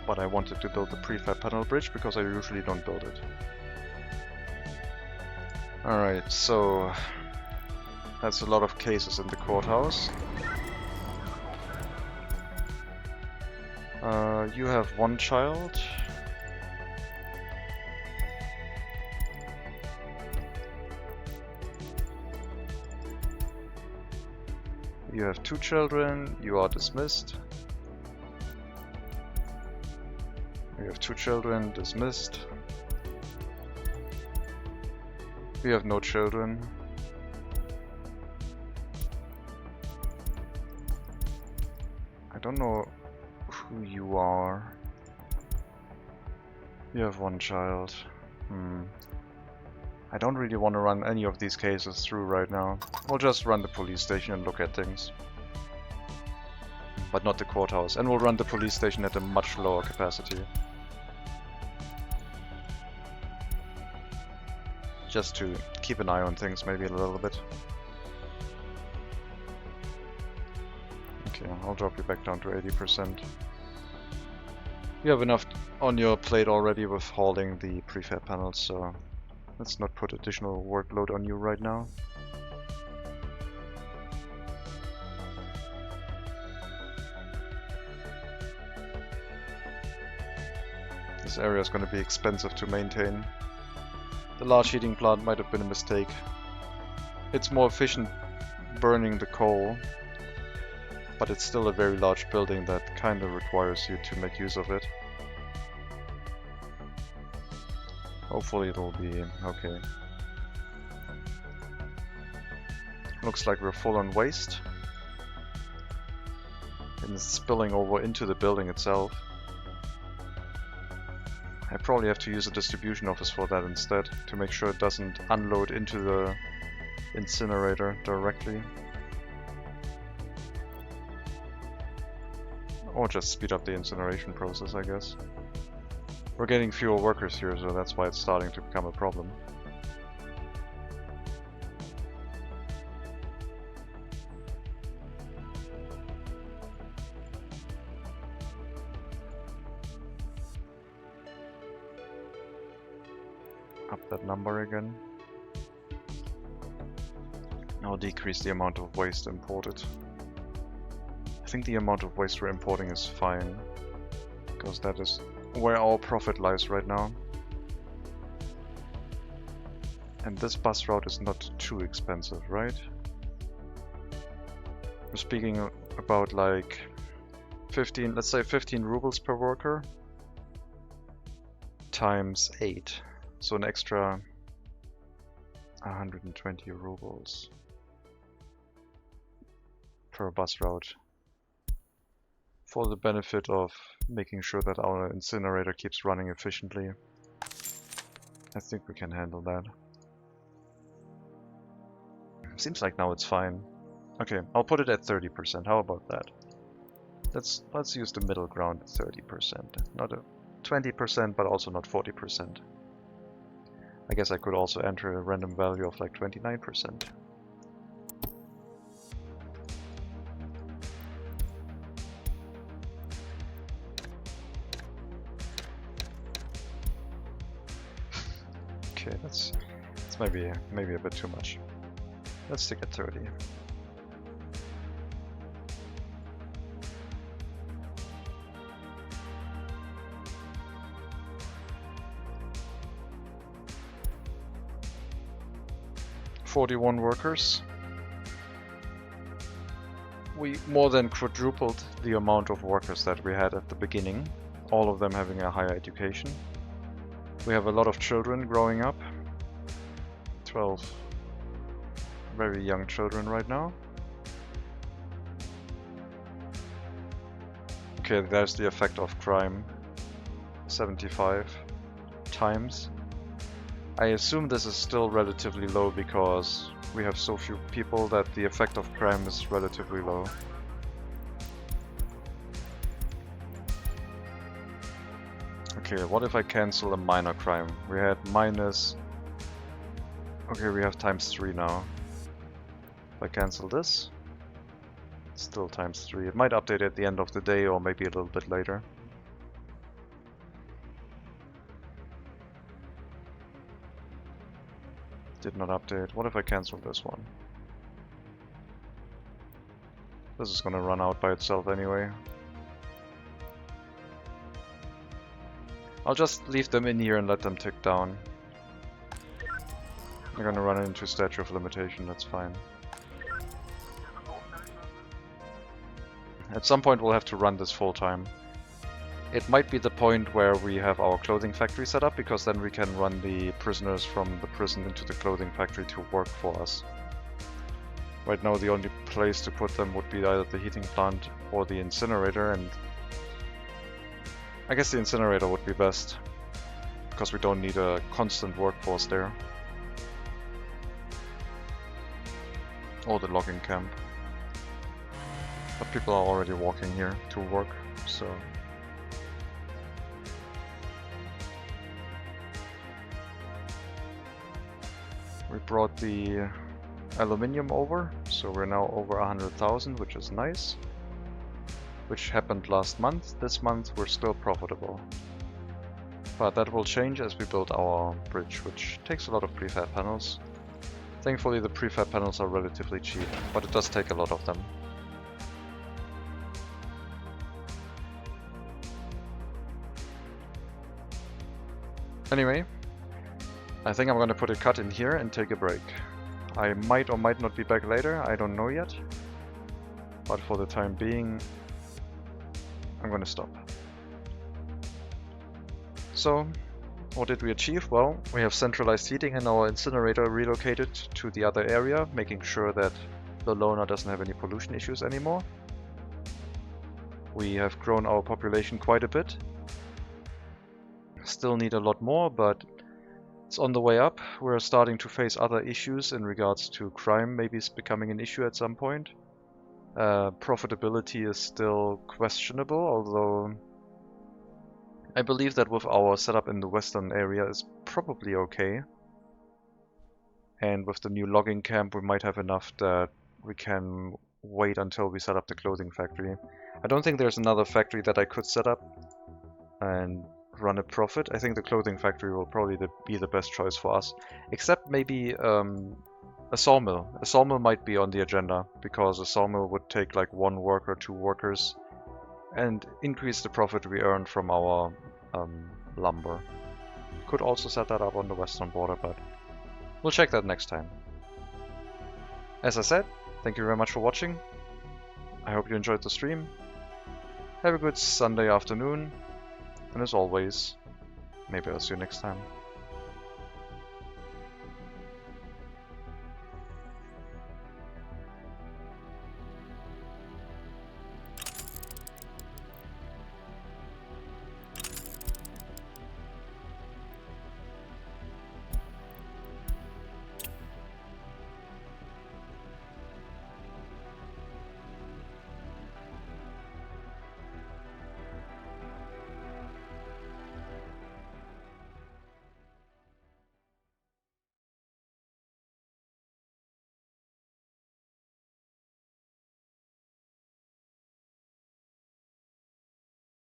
S2: But I wanted to build the prefab panel bridge because I usually don't build it. Alright, so that's a lot of cases in the courthouse. You have one child. You have two children. You are dismissed. We have two children, dismissed. We have no children. I don't know who you are. You have one child. I don't really want to run any of these cases through right now. We'll just run the police station and look at things. But not the courthouse. And we'll run the police station at a much lower capacity. Just to keep an eye on things, maybe a little bit. Okay, I'll drop you back down to 80%. You have enough on your plate already with hauling the prefab panels, so let's not put additional workload on you right now. This area is going to be expensive to maintain. The large heating plant might have been a mistake. It's more efficient burning the coal, but it's still a very large building that kind of requires you to make use of it. Hopefully it'll be okay. Looks like we're full on waste. And it's spilling over into the building itself. I probably have to use a distribution office for that instead, to make sure it doesn't unload into the incinerator directly. Or just speed up the incineration process, I guess. We're getting fewer workers here, so that's why it's starting to become a problem. Up that number again. Now decrease the amount of waste imported. I think the amount of waste we're importing is fine, because that is where our profit lies right now. And this bus route is not too expensive, right? We're speaking about like 15, let's say 15 rubles per worker times 8. So an extra 120 rubles per bus route for the benefit of making sure that our incinerator keeps running efficiently. I think we can handle that. Seems like now it's fine. Okay, I'll put it at 30%. How about that? Let's use the middle ground at 30%. Not a 20%, but also not 40%. I guess I could also enter a random value of like 29%. Okay, that's maybe a bit too much. Let's stick at 30. "41 workers. We more than quadrupled the amount of workers that we had at the beginning, all of them having a higher education. We have a lot of children growing up. 12 very young children right now. Okay, there's the effect of crime. 75 times. I assume this is still relatively low because we have so few people that the effect of crime is relatively low. Okay, what if I cancel a minor crime? We had minus... Okay, we have ×3 now. If I cancel this, it's still ×3. It might update at the end of the day or maybe a little bit later. Did not update. What if I cancel this one? This is gonna run out by itself anyway. I'll just leave them in here and let them tick down. I'm gonna run into statute of limitation, that's fine. At some point we'll have to run this full time. It might be the point where we have our clothing factory set up, because then we can run the prisoners from the prison into the clothing factory to work for us. Right now the only place to put them would be either the heating plant or the incinerator, and I guess the incinerator would be best, because we don't need a constant workforce there. Or the logging camp. But people are already walking here to work, so... We brought the aluminium over, so we're now over 100,000, which is nice. Which happened last month. This month we're still profitable. But that will change as we build our bridge, which takes a lot of prefab panels. Thankfully the prefab panels are relatively cheap, but it does take a lot of them. Anyway, I think I'm gonna put a cut in here and take a break. I might or might not be back later, I don't know yet. But for the time being, I'm gonna stop. So, what did we achieve? Well, we have centralized heating and our incinerator relocated to the other area, making sure that the loaner doesn't have any pollution issues anymore. We have grown our population quite a bit. Still need a lot more, but it's on the way up. We're starting to face other issues in regards to crime, maybe it's becoming an issue at some point. Profitability is still questionable, although I believe that with our setup in the western area is probably okay. And with the new logging camp we might have enough that we can wait until we set up the clothing factory. I don't think there's another factory that I could set up and run a profit. I think the clothing factory will probably be the best choice for us. Except maybe a sawmill. A sawmill might be on the agenda, because a sawmill would take like 1 worker, 2 workers, and increase the profit we earned from our lumber. Could also set that up on the western border, but we'll check that next time. As I said, thank you very much for watching. I hope you enjoyed the stream. Have a good Sunday afternoon. And as always, maybe I'll see you next time.